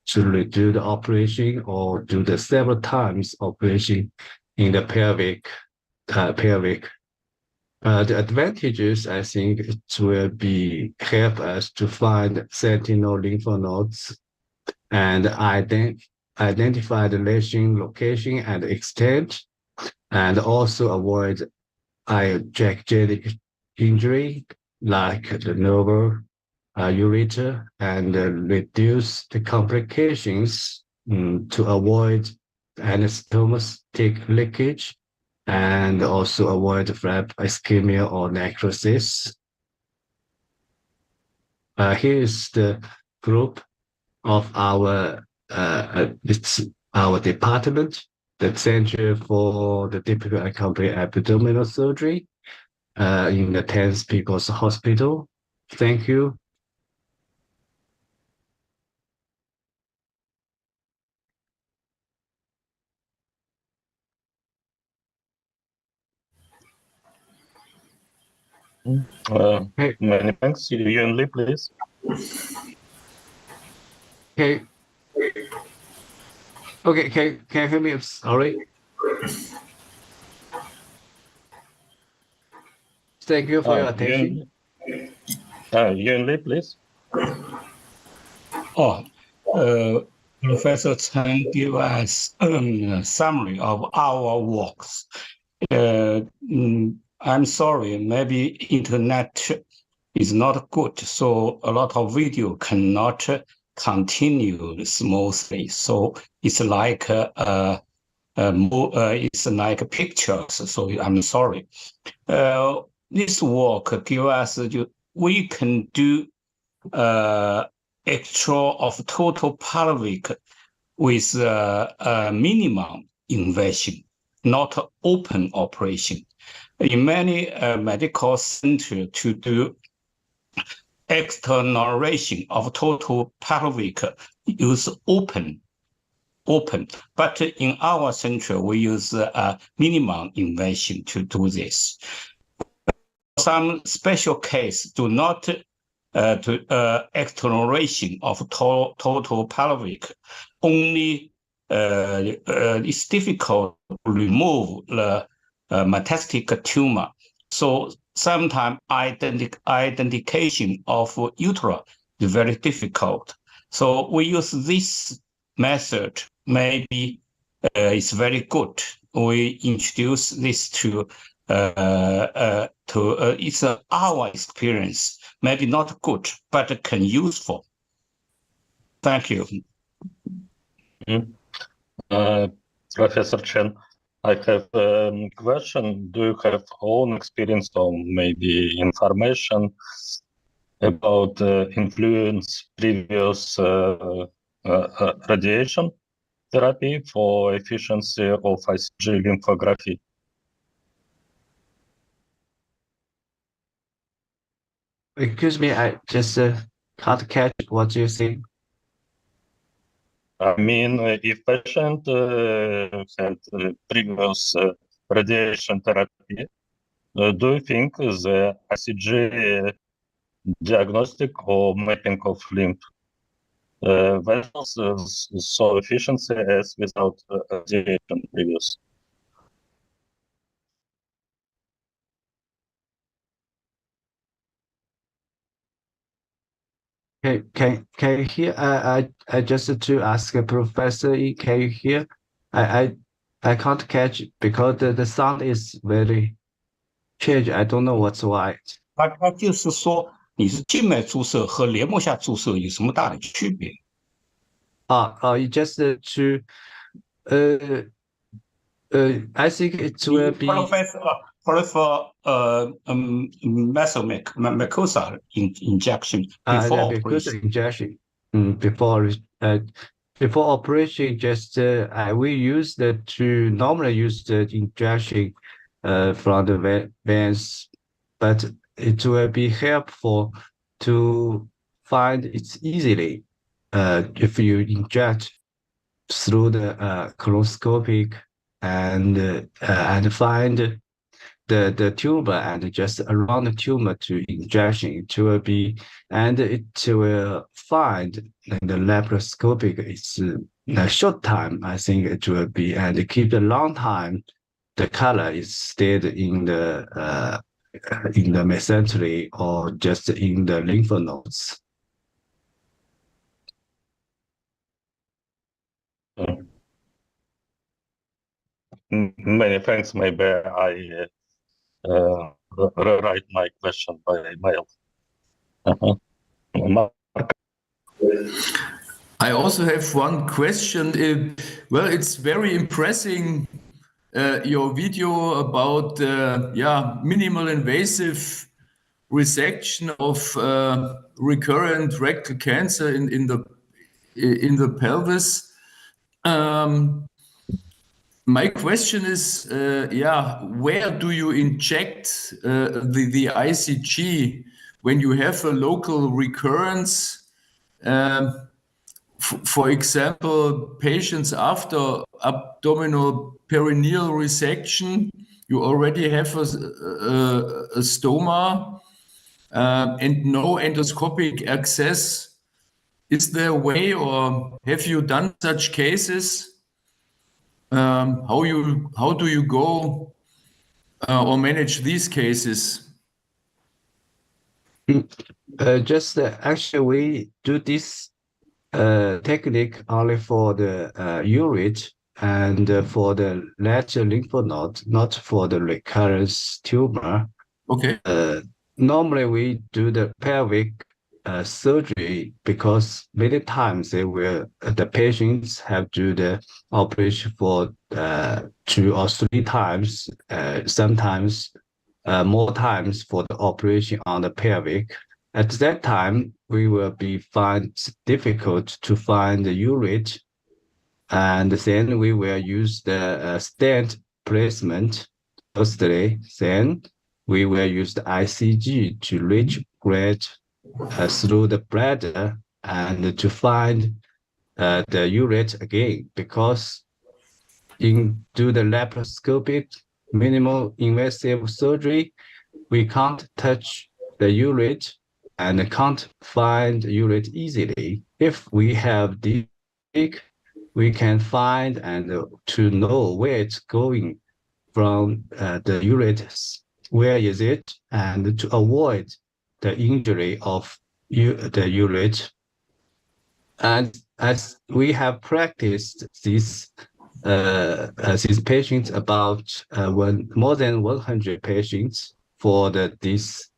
to do the operation or do the several times operation in the pelvic. The advantages, I think, it will be help us to find sentinel lymph nodes and identify the lesion location and extent, and also avoid iatrogenic injury like the nerve urethra, and reduce the complications to avoid anastomotic leakage, and also avoid flap ischemia or necrosis. Here is the group of our it's our department, the Center for the Difficult and Complex Abdominal Surgery in the Saint-Petersburg Hospital. Thank you. Many thanks. Yuan Li, please. Okay. Okay, can you hear me? Sorry. Thank you for your attention. Yuan Li, please. Professor Chen gave us a summary of our works. I'm sorry, maybe internet is not good, so a lot of video cannot continue smoothly. So it's like it's like pictures. So I'm sorry. This work give us we can do extra of total pelvic with a minimum invasion, not open operation. In many medical centers, to do externalization of total pelvic, use open. But in our center, we use a minimum invasion to do this. Some special case do not externalization of total pelvic. Only it's difficult to remove the metastatic tumor. So sometimes identification of utero is very difficult. So we use this method. Maybe it's very good. We introduce this to it's our experience. Maybe not good, but can useful. Thank you. Professor Chen. I have a question. Do you have own experience or maybe information about influence previous radiation therapy for efficiency of ICG lymphography? Excuse me, I just can't catch what you say. I mean, if patient had previous radiation therapy, do you think the ICG diagnostic or mapping of lymph vessels so efficiency as without radiation previous? Can you hear? I just to ask a professor, can you hear? I can't catch because the sound is very change. I don't know what's why. 他就是说，你是静脉注射和黏膜下注射有什么大的区别？ You just to I think it will be mucosa injection before operation. Injection. Before operation, just we use normally use the injection from the veins, but it will be helpful to find it easily if you inject through the colonoscopic and find the tumor and just around the tumor to injection. It will be and it will find in the laparoscopic. It's a short time. I think it will be and keep a long time. The color is stayed in the mesentery or just in the lymph nodes. Many thanks. Maybe I rewrite my question by mail. I also have one question. Well, it's very impressive, your video about minimal invasive resection of recurrent rectal cancer in the pelvis. My question is, where do you inject the ICG when you have a local recurrence? For example, patients after abdominal perineal resection, you already have a stoma and no endoscopic access. Is there a way, or have you done such cases? How do you go or manage these cases? Actually, we do this technique only for the urate and for the lateral lymph node, not for the recurrence tumor. Okay. Normally, we do the pelvic surgery because many times the patients have to do the operation for 2 or 3 times, sometimes more times for the operation on the pelvic. At that time, we will find difficult to find the urate, and then we will use the stent placement firstly. Then we will use the ICG to retrograde through the bladder and to find the urate again, because do the laparoscopic minimal invasive surgery, we can't touch the urate and can't find urate easily. If we have this, we can find and to know where it's going from the urate, where is it, and to avoid the injury of the urate. And as we have practiced these patients about more than 100 patients for these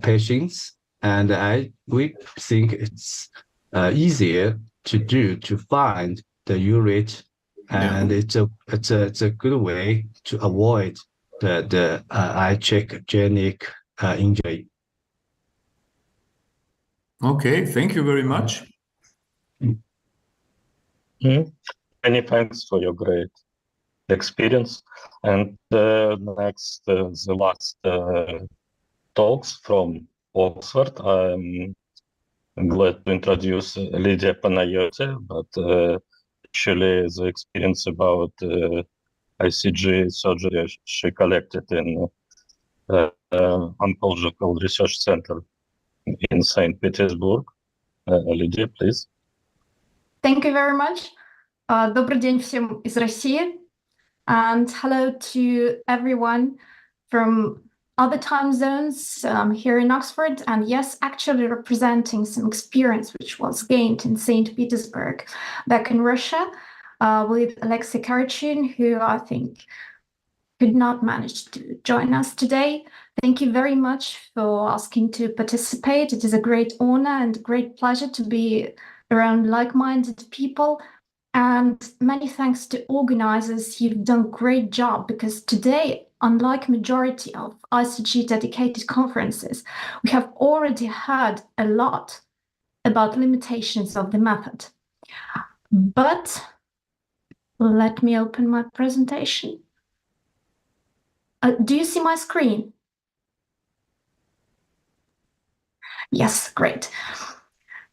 patients, and we think it's easier to find the urate and it's a good way to avoid the iatrogenic injury. Okay, thank you very much. Many thanks for your great experience. And next, the last talks from Oxford. I'm glad to introduce Lidiia Panaiotti, but actually the experience about ICG surgery she collected in Oncological Research Center in Saint-Petersburg. Lidiia, please. Thank you very much. Добрый день всем из России. And hello to everyone from other time zones here in Oxford. And yes, actually representing some experience which was gained in St. Petersburg back in Russia with Aleksei Karachun, who I think could not manage to join us today. Thank you very much for asking to participate. It is a great honor and great pleasure to be around like-minded people. And many thanks to organizers. You've done a great job, because today, unlike majority of ICG dedicated conferences, we have already heard a lot about limitations of the method. But let me open my presentation. Do you see my screen? Yes, great.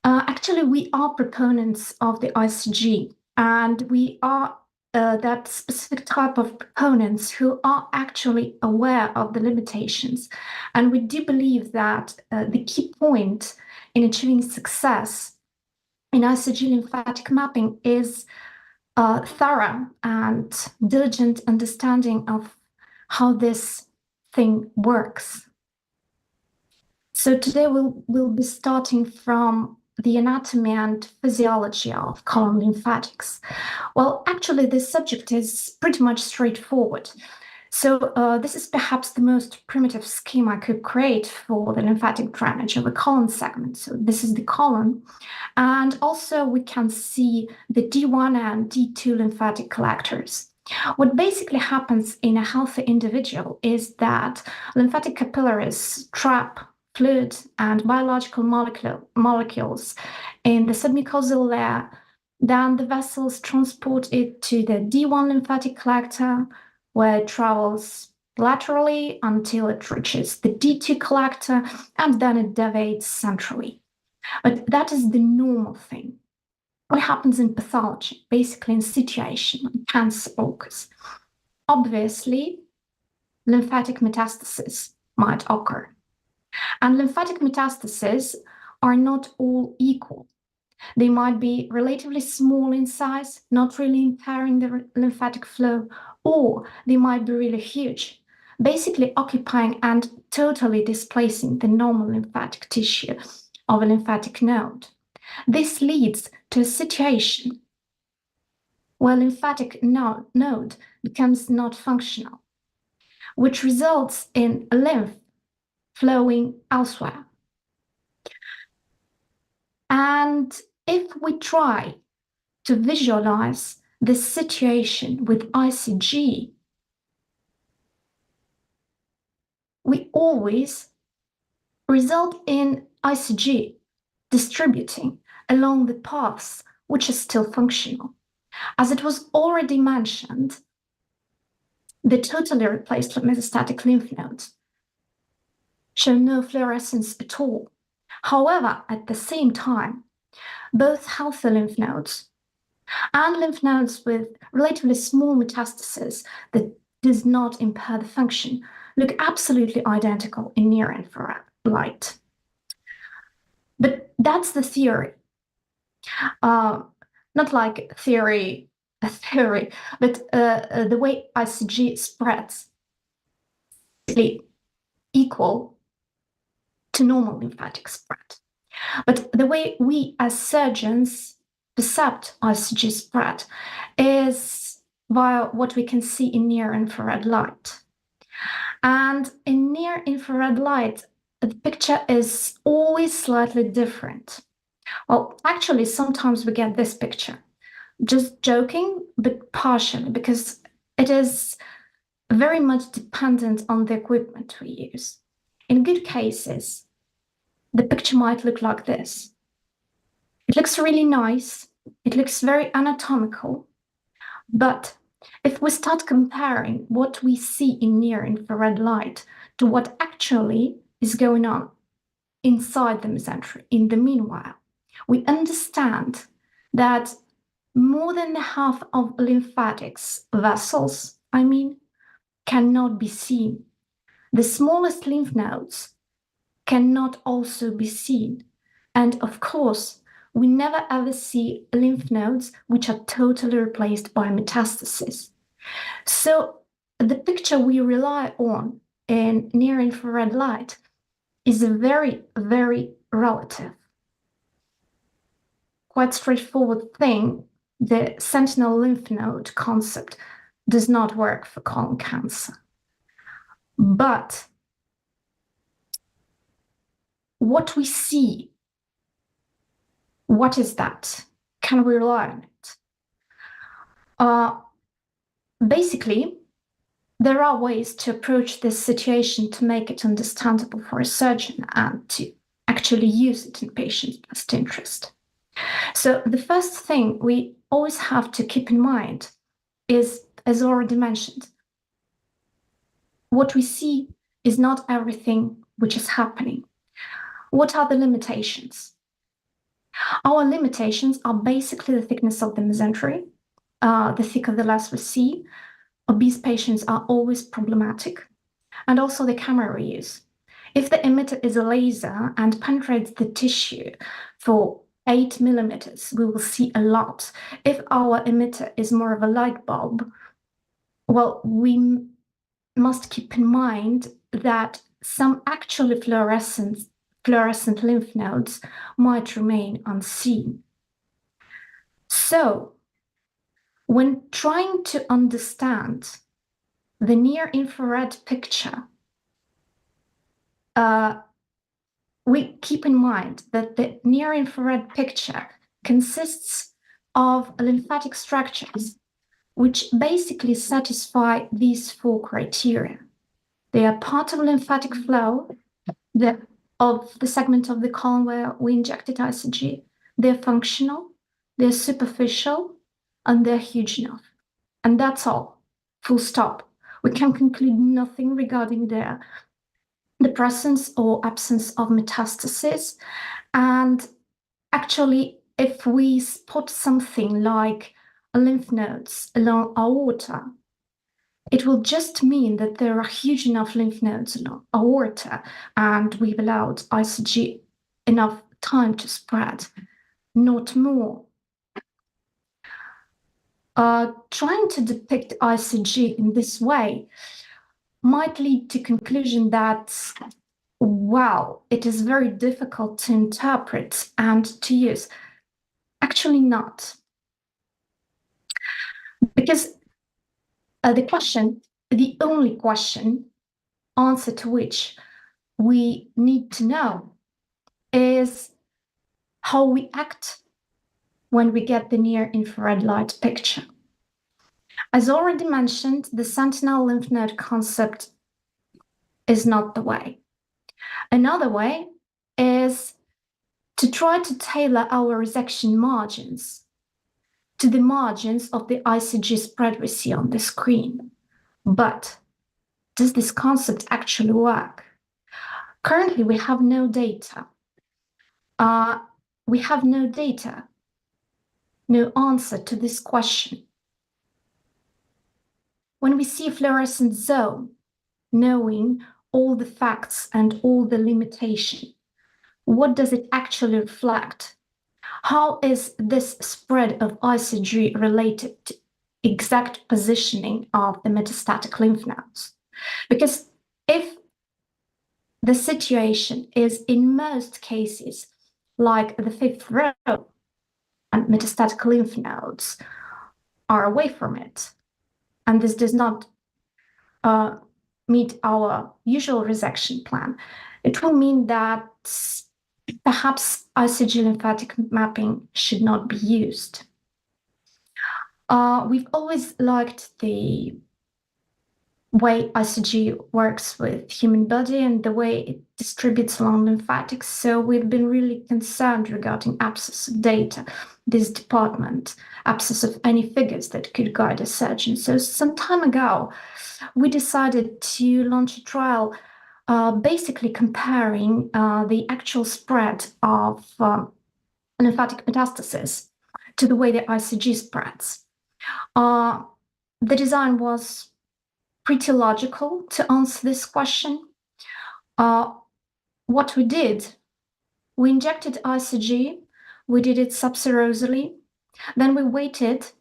Actually, we are proponents of the ICG, and we are that specific type of proponents who are actually aware of the limitations. And we do believe that the key point in achieving success in ICG lymphatic mapping is thorough and diligent understanding of how this thing works. So today we'll be starting from the anatomy and physiology of colon lymphatics. Well, actually, this subject is pretty much straightforward. So this is perhaps the most primitive scheme I could create for the lymphatic drainage of a colon segment. So this is the colon. And also we can see the D1 and D2 lymphatic collectors. What basically happens in a healthy individual is that lymphatic capillaries trap fluid and biological molecules in the submucosal layer. Then the vessels transport it to the D1 lymphatic collector, where it travels laterally until it reaches the D2 collector, and then it deviates centrally. But that is the normal thing. What happens in pathology, basically in situation when cancer occurs? Obviously, lymphatic metastasis might occur. And lymphatic metastases are not all equal. They might be relatively small in size, not really impairing the lymphatic flow, or they might be really huge, basically occupying and totally displacing the normal lymphatic tissue of a lymphatic node. This leads to a situation where lymphatic node becomes not functional, which results in lymph flowing elsewhere. And if we try to visualize this situation with ICG, we always result in ICG distributing along the paths which is still functional. As it was already mentioned, the totally replaced metastatic lymph nodes show no fluorescence at all. However, at the same time, both healthy lymph nodes and lymph nodes with relatively small metastases that does not impair the function look absolutely identical in near-infrared light. But that's the theory. Not like a theory, but the way ICG spreads is equal to normal lymphatic spread. But the way we as surgeons perceive ICG spread is via what we can see in near-infrared light. And in near-infrared light, the picture is always slightly different. Well, actually, sometimes we get this picture. Just joking, but partially, because it is very much dependent on the equipment we use. In good cases, the picture might look like this. It looks really nice. It looks very anatomical. But if we start comparing what we see in near-infrared light to what actually is going on inside the mesentery in the meanwhile, we understand that more than half of lymphatics vessels, cannot be seen. The smallest lymph nodes cannot also be seen. And of course, we never ever see lymph nodes which are totally replaced by metastasis. So the picture we rely on in near-infrared light is a very, very relative, quite straightforward thing. The sentinel lymph node concept does not work for colon cancer. But what we see, what is that? Can we rely on it? Basically, there are ways to approach this situation to make it understandable for a surgeon and to actually use it in patients' best interest. So the first thing we always have to keep in mind is, as already mentioned, what we see is not everything which is happening. What are the limitations? Our limitations are basically the thickness of the mesentery. The thicker, the less we see. Obese patients are always problematic. And also the camera use. If the emitter is a laser and penetrates the tissue for 8 millimeters, we will see a lot. If our emitter is more of a light bulb, well, we must keep in mind that some actually fluorescent lymph nodes might remain unseen. So, when trying to understand the near-infrared picture, we keep in mind that the near-infrared picture consists of lymphatic structures which basically satisfy these 4 criteria. They are part of lymphatic flow of the segment of the colon where we injected ICG. They're functional, they're superficial, and they're huge enough. And that's all, full stop. We can conclude nothing regarding the presence or absence of metastasis. And actually, if we spot something like lymph nodes along aorta, it will just mean that there are huge enough lymph nodes along aorta, and we've allowed ICG enough time to spread, not more. Trying to depict ICG in this way might lead to conclusion that, wow, it is very difficult to interpret and to use. Actually not. Because the only question, answer to which we need to know is how we act when we get the near-infrared light picture. As already mentioned, the sentinel lymph node concept is not the way. Another way is to try to tailor our resection margins to the margins of the ICG spread we see on the screen. But does this concept actually work? Currently, we have no data. No answer to this question. When we see a fluorescent zone, knowing all the facts and all the limitation, what does it actually reflect? How is this spread of ICG related to exact positioning of the metastatic lymph nodes? Because if the situation is in most cases like the 5th row, and metastatic lymph nodes are away from it, and this does not meet our usual resection plan, it will mean that perhaps ICG lymphatic mapping should not be used. We've always liked the way ICG works with human body and the way it distributes along lymphatics. So we've been really concerned regarding absence of data, this department, absence of any figures that could guide a surgeon. So some time ago, we decided to launch a trial basically comparing the actual spread of lymphatic metastasis to the way the ICG spreads. The design was pretty logical to answer this question. What we did, we injected ICG, we did it subserosally, then we waited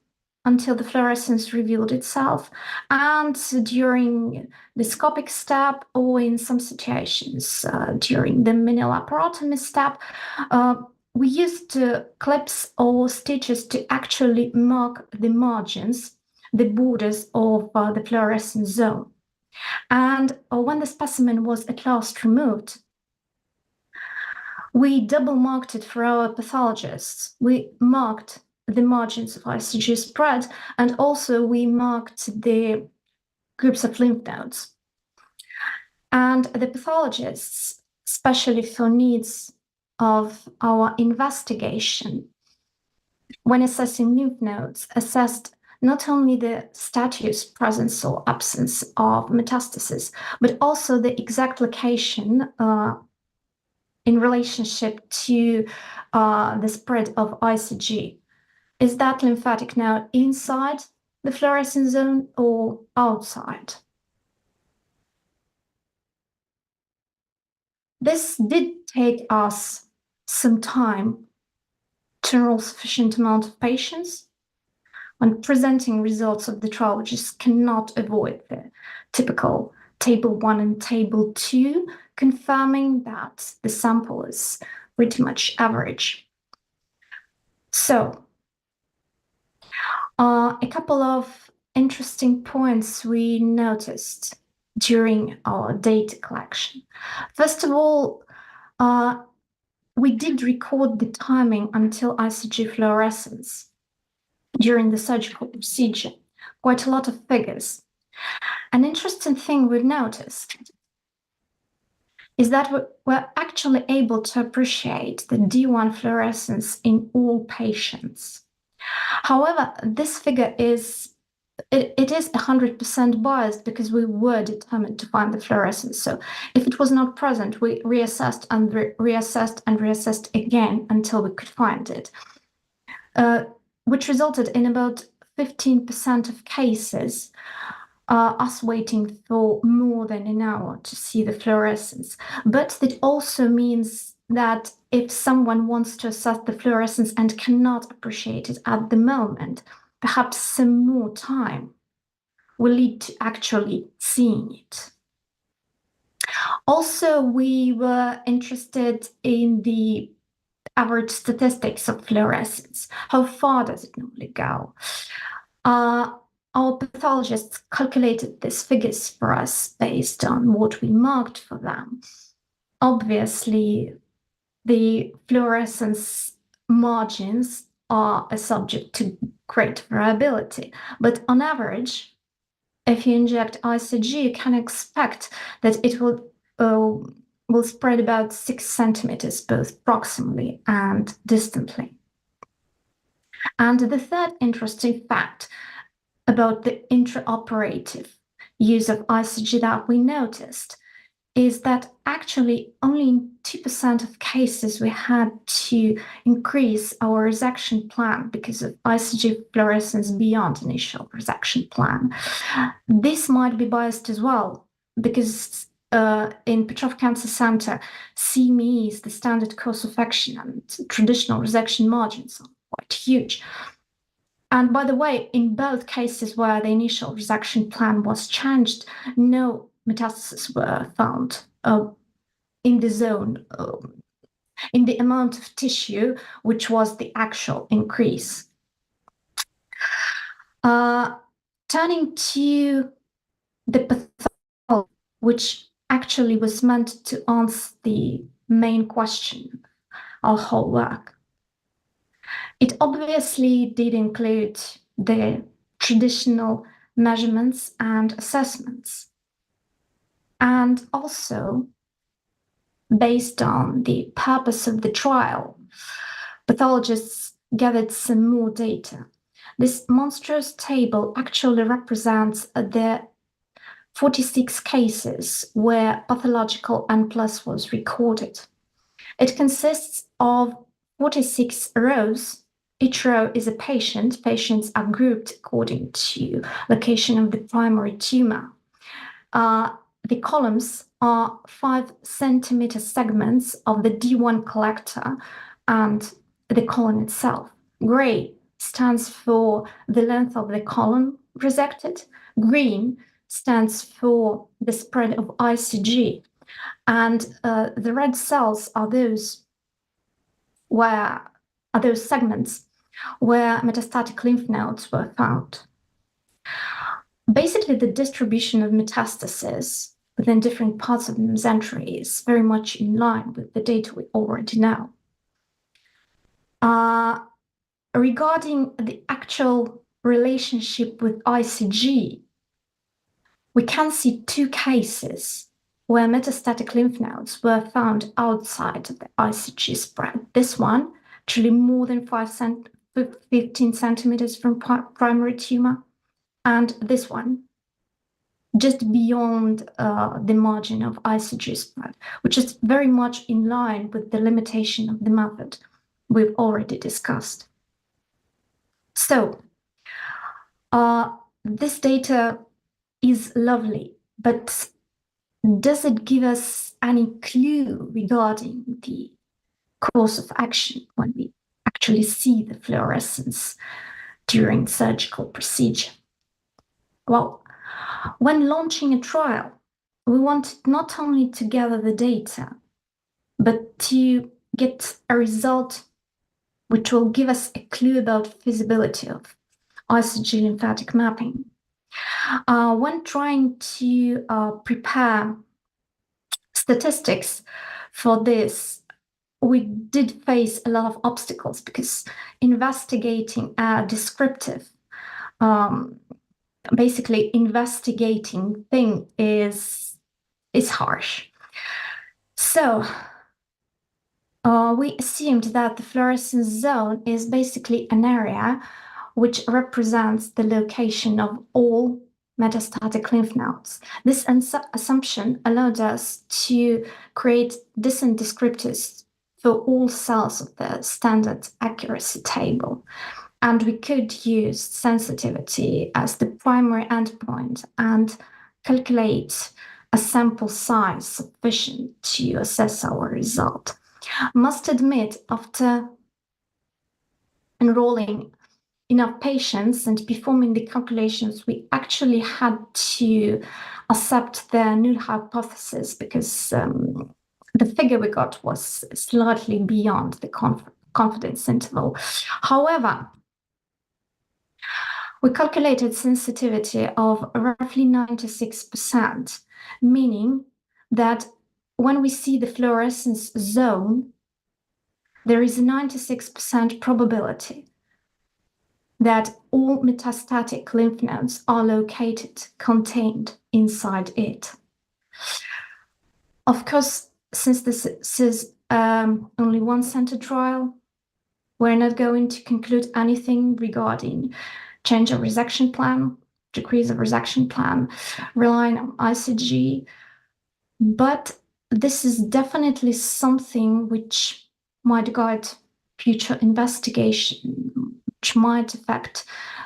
until the fluorescence revealed itself, and during the scopic step, or in some situations during the minilaparotomy step, we used clips or stitches to actually mark the margins, the borders of the fluorescent zone. And when the specimen was at last removed, we double marked it for our pathologists. We marked the margins of ICG spread, and also we marked the groups of lymph nodes. And the pathologists, especially for needs of our investigation, when assessing lymph nodes, assessed not only the status, presence, or absence of metastasis, but also the exact location in relationship to the spread of ICG. Is that lymphatic now inside the fluorescent zone or outside? This did take us some time to enroll sufficient amount of patients. When presenting results of the trial, we just cannot avoid the typical table 1 and table 2, confirming that the sample is pretty much average. So, a couple of interesting points we noticed during our data collection. First of all, we did record the timing until ICG fluorescence during the surgical procedure, quite a lot of figures. An interesting thing we've noticed is that we're actually able to appreciate the D1 fluorescence in all patients. However, this figure is 100% biased because we were determined to find the fluorescence. So if it was not present, we reassessed and reassessed and reassessed again until we could find it, which resulted in about 15% of cases us waiting for more than an hour to see the fluorescence. But that also means that if someone wants to assess the fluorescence and cannot appreciate it at the moment, perhaps some more time will lead to actually seeing it. Also, we were interested in the average statistics of fluorescence. How far does it normally go? Our pathologists calculated these figures for us based on what we marked for them. Obviously, the fluorescence margins are a subject to great variability, but on average, if you inject ICG, you can expect that it will spread about 6 centimeters, both proximally and distantly. And the third interesting fact about the intraoperative use of ICG that we noticed is that actually only in 2% of cases we had to increase our resection plan because of ICG fluorescence beyond initial resection plan. This might be biased as well because in Petrov Cancer Center, CME is the standard course of action and traditional resection margins are quite huge. And by the way, in both cases where the initial resection plan was changed, no metastases were found in the zone, in the amount of tissue, which was the actual increase. Turning to the pathology, which actually was meant to answer the main question of our whole work. It obviously did include the traditional measurements and assessments. And also, based on the purpose of the trial, pathologists gathered some more data. This monstrous table actually represents the 46 cases where pathological N+ was recorded. It consists of 46 rows. Each row is a patient. Patients are grouped according to location of the primary tumor. The columns are 5 centimeter segments of the D1 collector and the colon itself. Gray stands for the length of the colon resected. Green stands for the spread of ICG. And the red cells are those segments where metastatic lymph nodes were found. Basically, the distribution of metastasis within different parts of the mesentery is very much in line with the data we already know. Regarding the actual relationship with ICG, we can see 2 cases where metastatic lymph nodes were found outside of the ICG spread. This one, actually more than 15 centimeters from primary tumor, and this one, just beyond the margin of ICG spread, which is very much in line with the limitation of the method we've already discussed. So, this data is lovely, but does it give us any clue regarding the course of action when we actually see the fluorescence during surgical procedure? Well, when launching a trial, we wanted not only to gather the data, but to get a result which will give us a clue about feasibility of ICG lymphatic mapping. When trying to prepare statistics for this, we did face a lot of obstacles because investigating a descriptive, basically investigating thing is harsh. So we assumed that the fluorescence zone is basically an area which represents the location of all metastatic lymph nodes. This assumption allowed us to create decent descriptors for all cells of the standard accuracy table. And we could use sensitivity as the primary endpoint and calculate a sample size sufficient to assess our result. I must admit, after enrolling enough patients and performing the calculations, we actually had to accept the null hypothesis because the figure we got was slightly beyond the confidence interval. However, we calculated sensitivity of roughly 96%, meaning that when we see the fluorescence zone, there is a 96% probability that all metastatic lymph nodes are located, contained inside it. Of course, since this is only one center trial, we're not going to conclude anything regarding change of resection plan, decrease of resection plan, relying on ICG, but this is definitely something which might guide future investigation, which might affect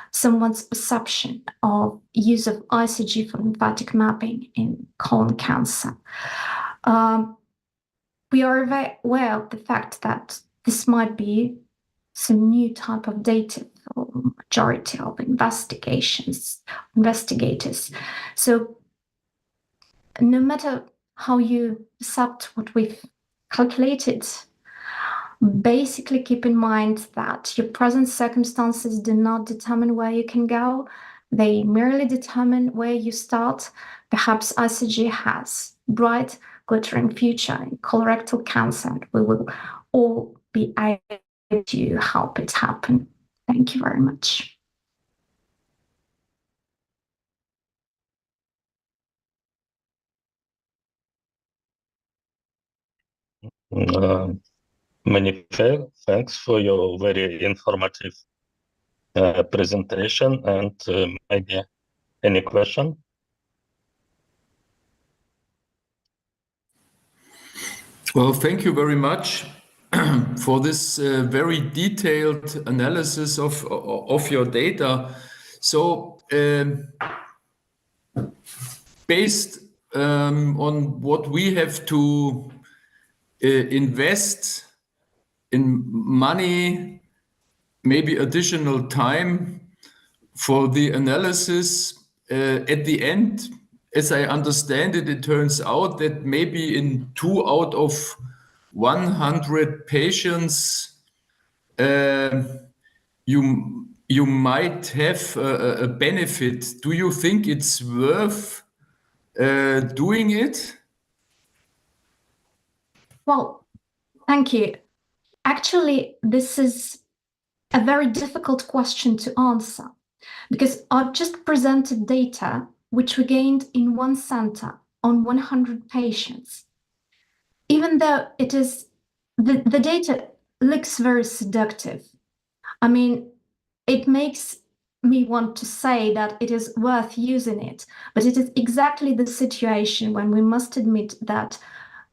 someone's perception of use of ICG for lymphatic mapping in colon cancer. We are aware of the fact that this might be some new type of data for majority of investigators. So no matter how you accept what we've calculated, basically keep in mind that your present circumstances do not determine where you can go. They merely determine where you start. Perhaps ICG has bright, glittering future in colorectal cancer. We will all be able to help it happen. Thank you very much. Many thanks for your very informative presentation, and maybe any question? Well, thank you very much for this very detailed analysis of your data. So, based on what we have to invest in money, maybe additional time for the analysis, at the end, as I understand it, it turns out that maybe in 2 out of 100 patients, you might have a benefit. Do you think it's worth doing it? Well, thank you. Actually, this is a very difficult question to answer because I've just presented data which we gained in one center on 100 patients. Even though it is, the data looks very seductive. I mean, it makes me want to say that it is worth using it, but it is exactly the situation when we must admit that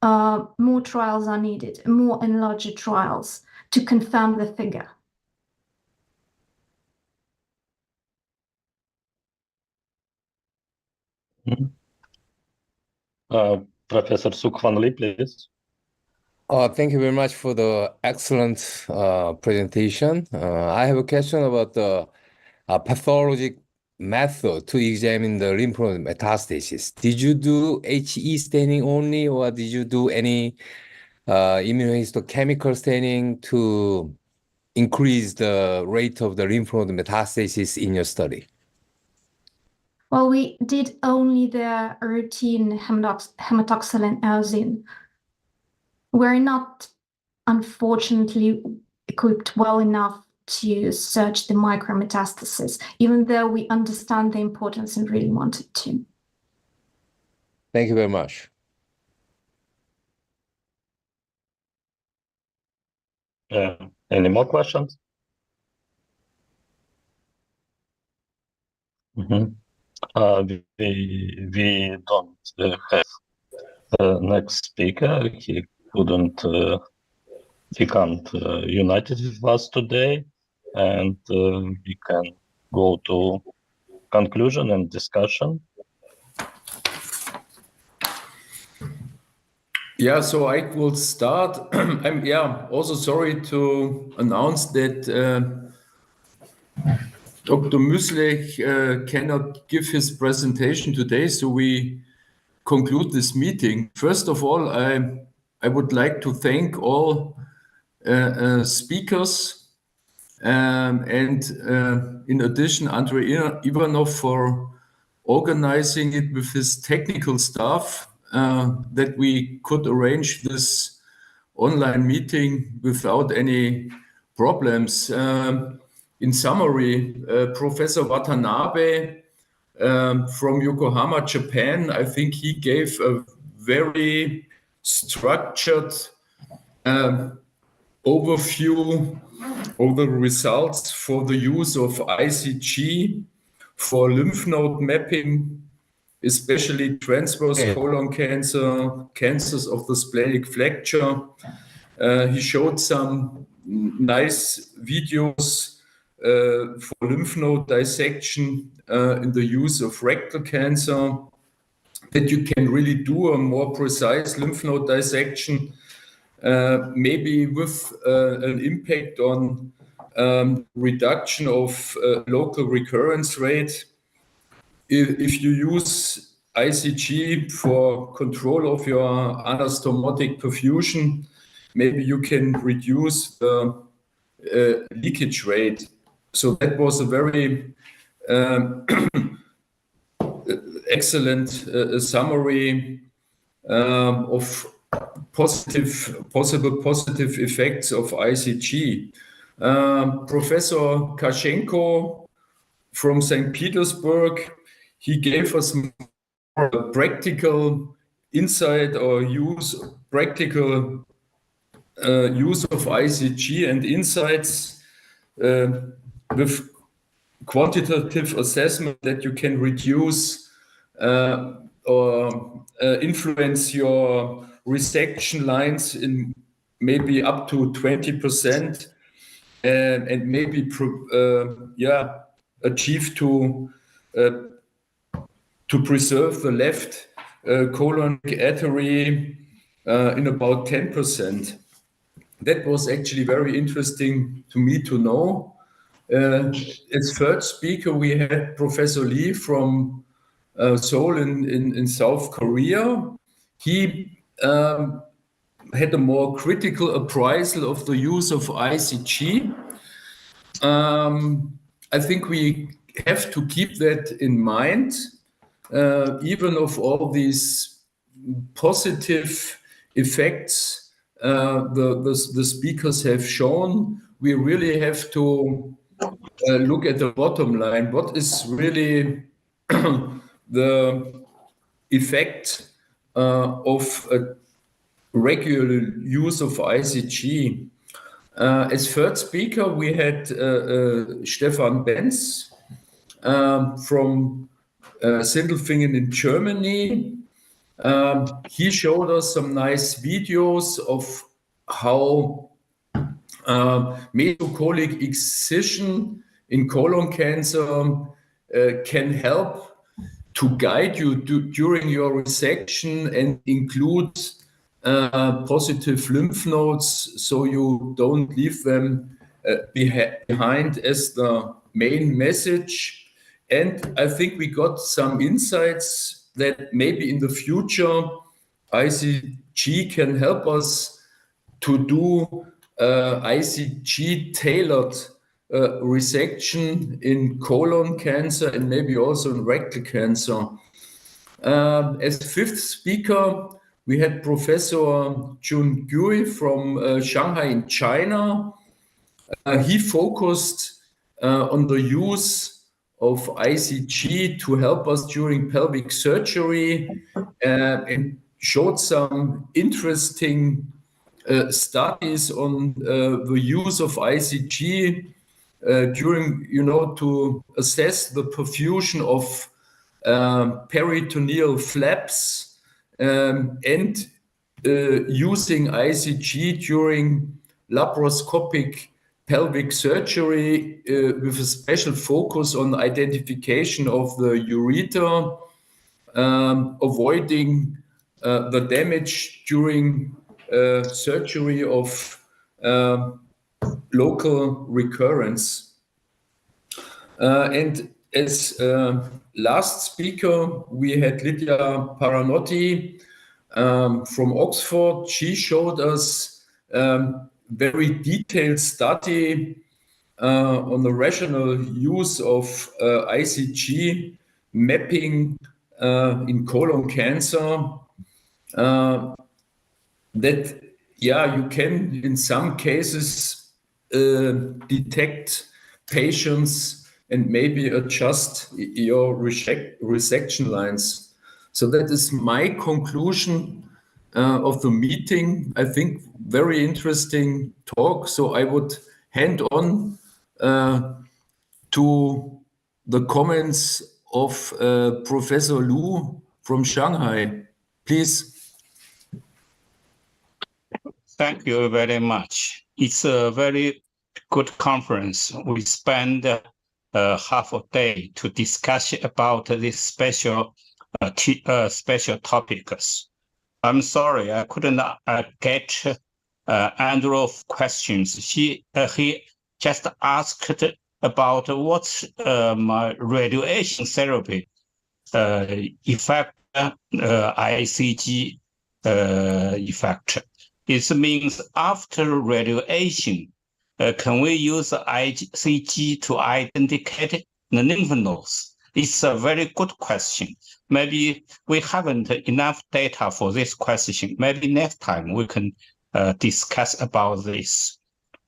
more trials are needed, more and larger trials to confirm the figure. Professor Suk-Hwan, please. Thank you very much for the excellent presentation. I have a question about the pathologic method to examine the lymph node metastasis. Did you do HE staining only, or did you do any immunohistochemical staining to increase the rate of the lymph node metastasis in your study? Well, we did only the routine hematoxylin and eosin. We're not, unfortunately, equipped well enough to search the micrometastasis, even though we understand the importance and really wanted to. Thank you very much. Any more questions? We don't have next speaker. He can't united with us today, and we can go to conclusion and discussion. Yeah, so I will start. I'm also sorry to announce that Dr. Müslech cannot give his presentation today, so we conclude this meeting. First of all, I would like to thank all speakers and in addition, Andrei Ivanov for organizing it with his technical staff, that we could arrange this online meeting without any problems. In summary, Professor Watanabe from Yokohama, Japan, I think he gave a very structured overview of the results for the use of ICG for lymph node mapping, especially transverse colon cancer, cancers of the splenic flexure. He showed some nice videos for lymph node dissection in the use of rectal cancer, that you can really do a more precise lymph node dissection, maybe with an impact on reduction of local recurrence rate. If you use ICG for control of your anastomotic perfusion, maybe you can reduce the leakage rate. So that was a very excellent summary of possible positive effects of ICG. Professor Kashchenko from Saint-Petersburg, he gave us more practical insight or use practical use of ICG and insights with quantitative assessment that you can reduce or influence your resection lines in maybe up to 20%, and maybe achieve to preserve the left colonic artery in about 10%. That was actually very interesting to me to know. As third speaker, we had Professor Lee from Seoul in South Korea. He had a more critical appraisal of the use of ICG. I think we have to keep that in mind, even of all these positive effects the speakers have shown. We really have to look at the bottom line. What is really the effect of a regular use of ICG? As third speaker, we had Stefan Benz from Sindelfingen in Germany. He showed us some nice videos of how mesocolic excision in colon cancer can help to guide you during your resection and include positive lymph nodes, so you don't leave them behind as the main message. And I think we got some insights that maybe in the future ICG can help us to do ICG tailored resection in colon cancer and maybe also in rectal cancer. As fifth speaker, we had Professor Chen Chunqiu from Shanghai in China. He focused on the use of ICG to help us during pelvic surgery and showed some interesting studies on the use of ICG during, to assess the perfusion of peritoneal flaps and using ICG during laparoscopic pelvic surgery with a special focus on identification of the ureter, avoiding the damage during surgery of local recurrence. And as last speaker, we had Lidiia Panaiotti from Oxford. She showed us very detailed study on the rational use of ICG mapping in colon cancer. That, you can in some cases detect patients and maybe adjust your resection lines. So that is my conclusion of the meeting. I think very interesting talk. So I would hand on to the comments of Professor Lu from Shanghai. Please. Thank you very much. It's a very good conference. We spend half a day to discuss about this special topics. I'm sorry, I couldn't get Andrew's questions. He just asked about what's my radiation therapy effect, ICG effect. It means after radiation, can we use ICG to identify the lymph nodes? It's a very good question. Maybe we haven't enough data for this question. Maybe next time we can discuss about this.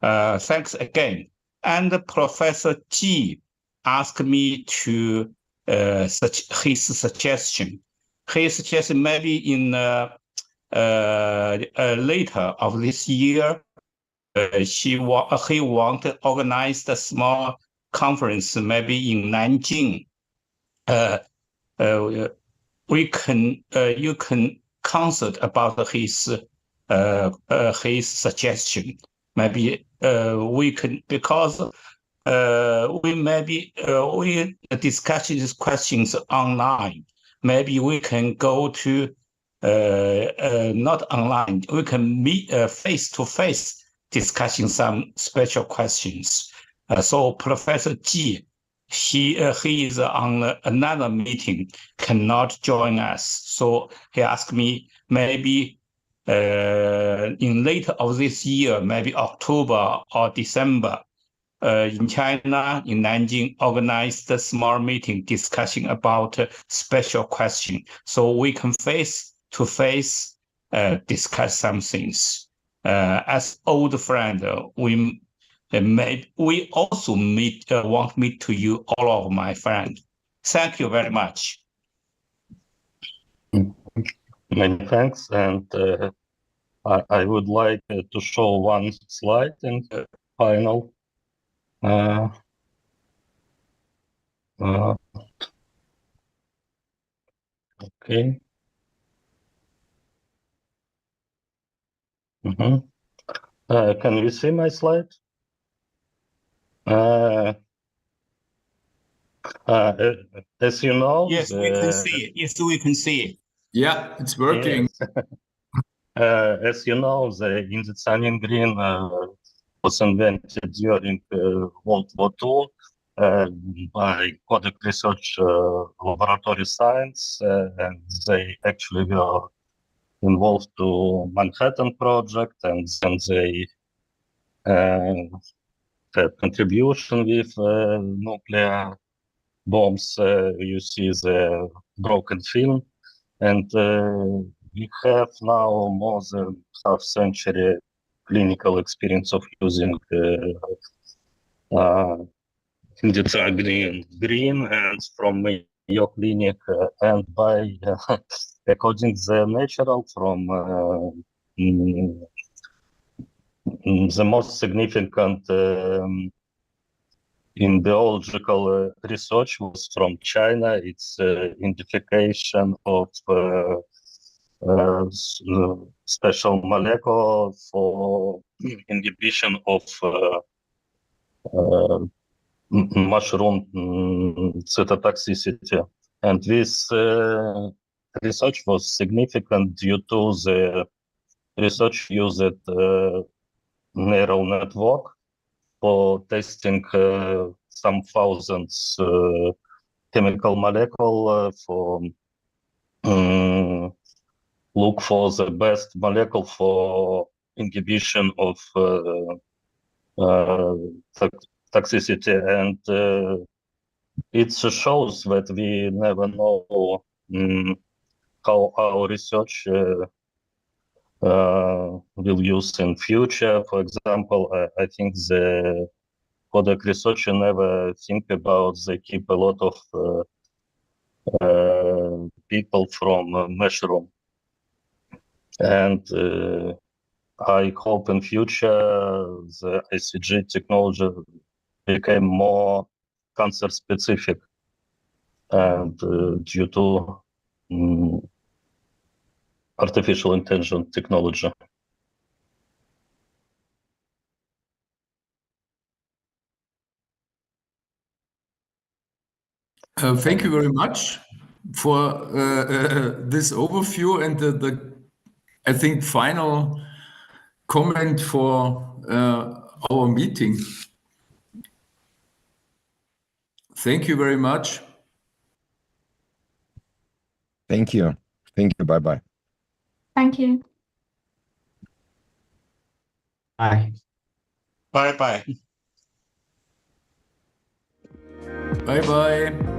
Thanks again. And Professor G asked me to his suggestion. He suggested maybe in later of this year, he want to organize a small conference, maybe in Nanjing. You can consult about his suggestion. Maybe we can, because we discuss these questions online. Maybe we can go to not online. We can meet face-to-face discussing some special questions. So Professor Ji, he is on another meeting, cannot join us. So he asked me maybe in later of this year, maybe October or December, in China, in Nanjing, organized a small meeting discussing about special question. So we can face-to-face discuss some things. As old friend, we also want to meet to you, all of my friends. Thank you very much. Many thanks, and I would like to show one slide in the final. Okay. Can you see my slide? As you know, yes, we can see it. Yes, we can see it. Yeah, it's working. Yes. As you know, the indocyanine green was invented during World War II by Kodak Research Laboratory Science, and they actually were involved to Manhattan Project, and then they had contribution with nuclear bombs. You see the broken film, and we have now more than half-century clinical experience of using indocyanine green, and from Mayo Clinic, and by according to the natural, from the most significant in biological research was from China. It's identification of special molecule for inhibition of mushroom cytotoxicity. And this research was significant due to the research used neural network for testing some thousands chemical molecule for look for the best molecule for inhibition of toxicity, and it shows that we never know how our research will use in future. For example, I think the Kodak researcher never think about they keep a lot of people from mushroom, and I hope in future the ICG technology became more cancer specific, and due to artificial intelligence technology. Thank you very much for this overview and the I think final comment for our meeting. Thank you very much. Thank you. Thank you. Bye-bye. Thank you. Bye. Bye-bye. Bye-bye.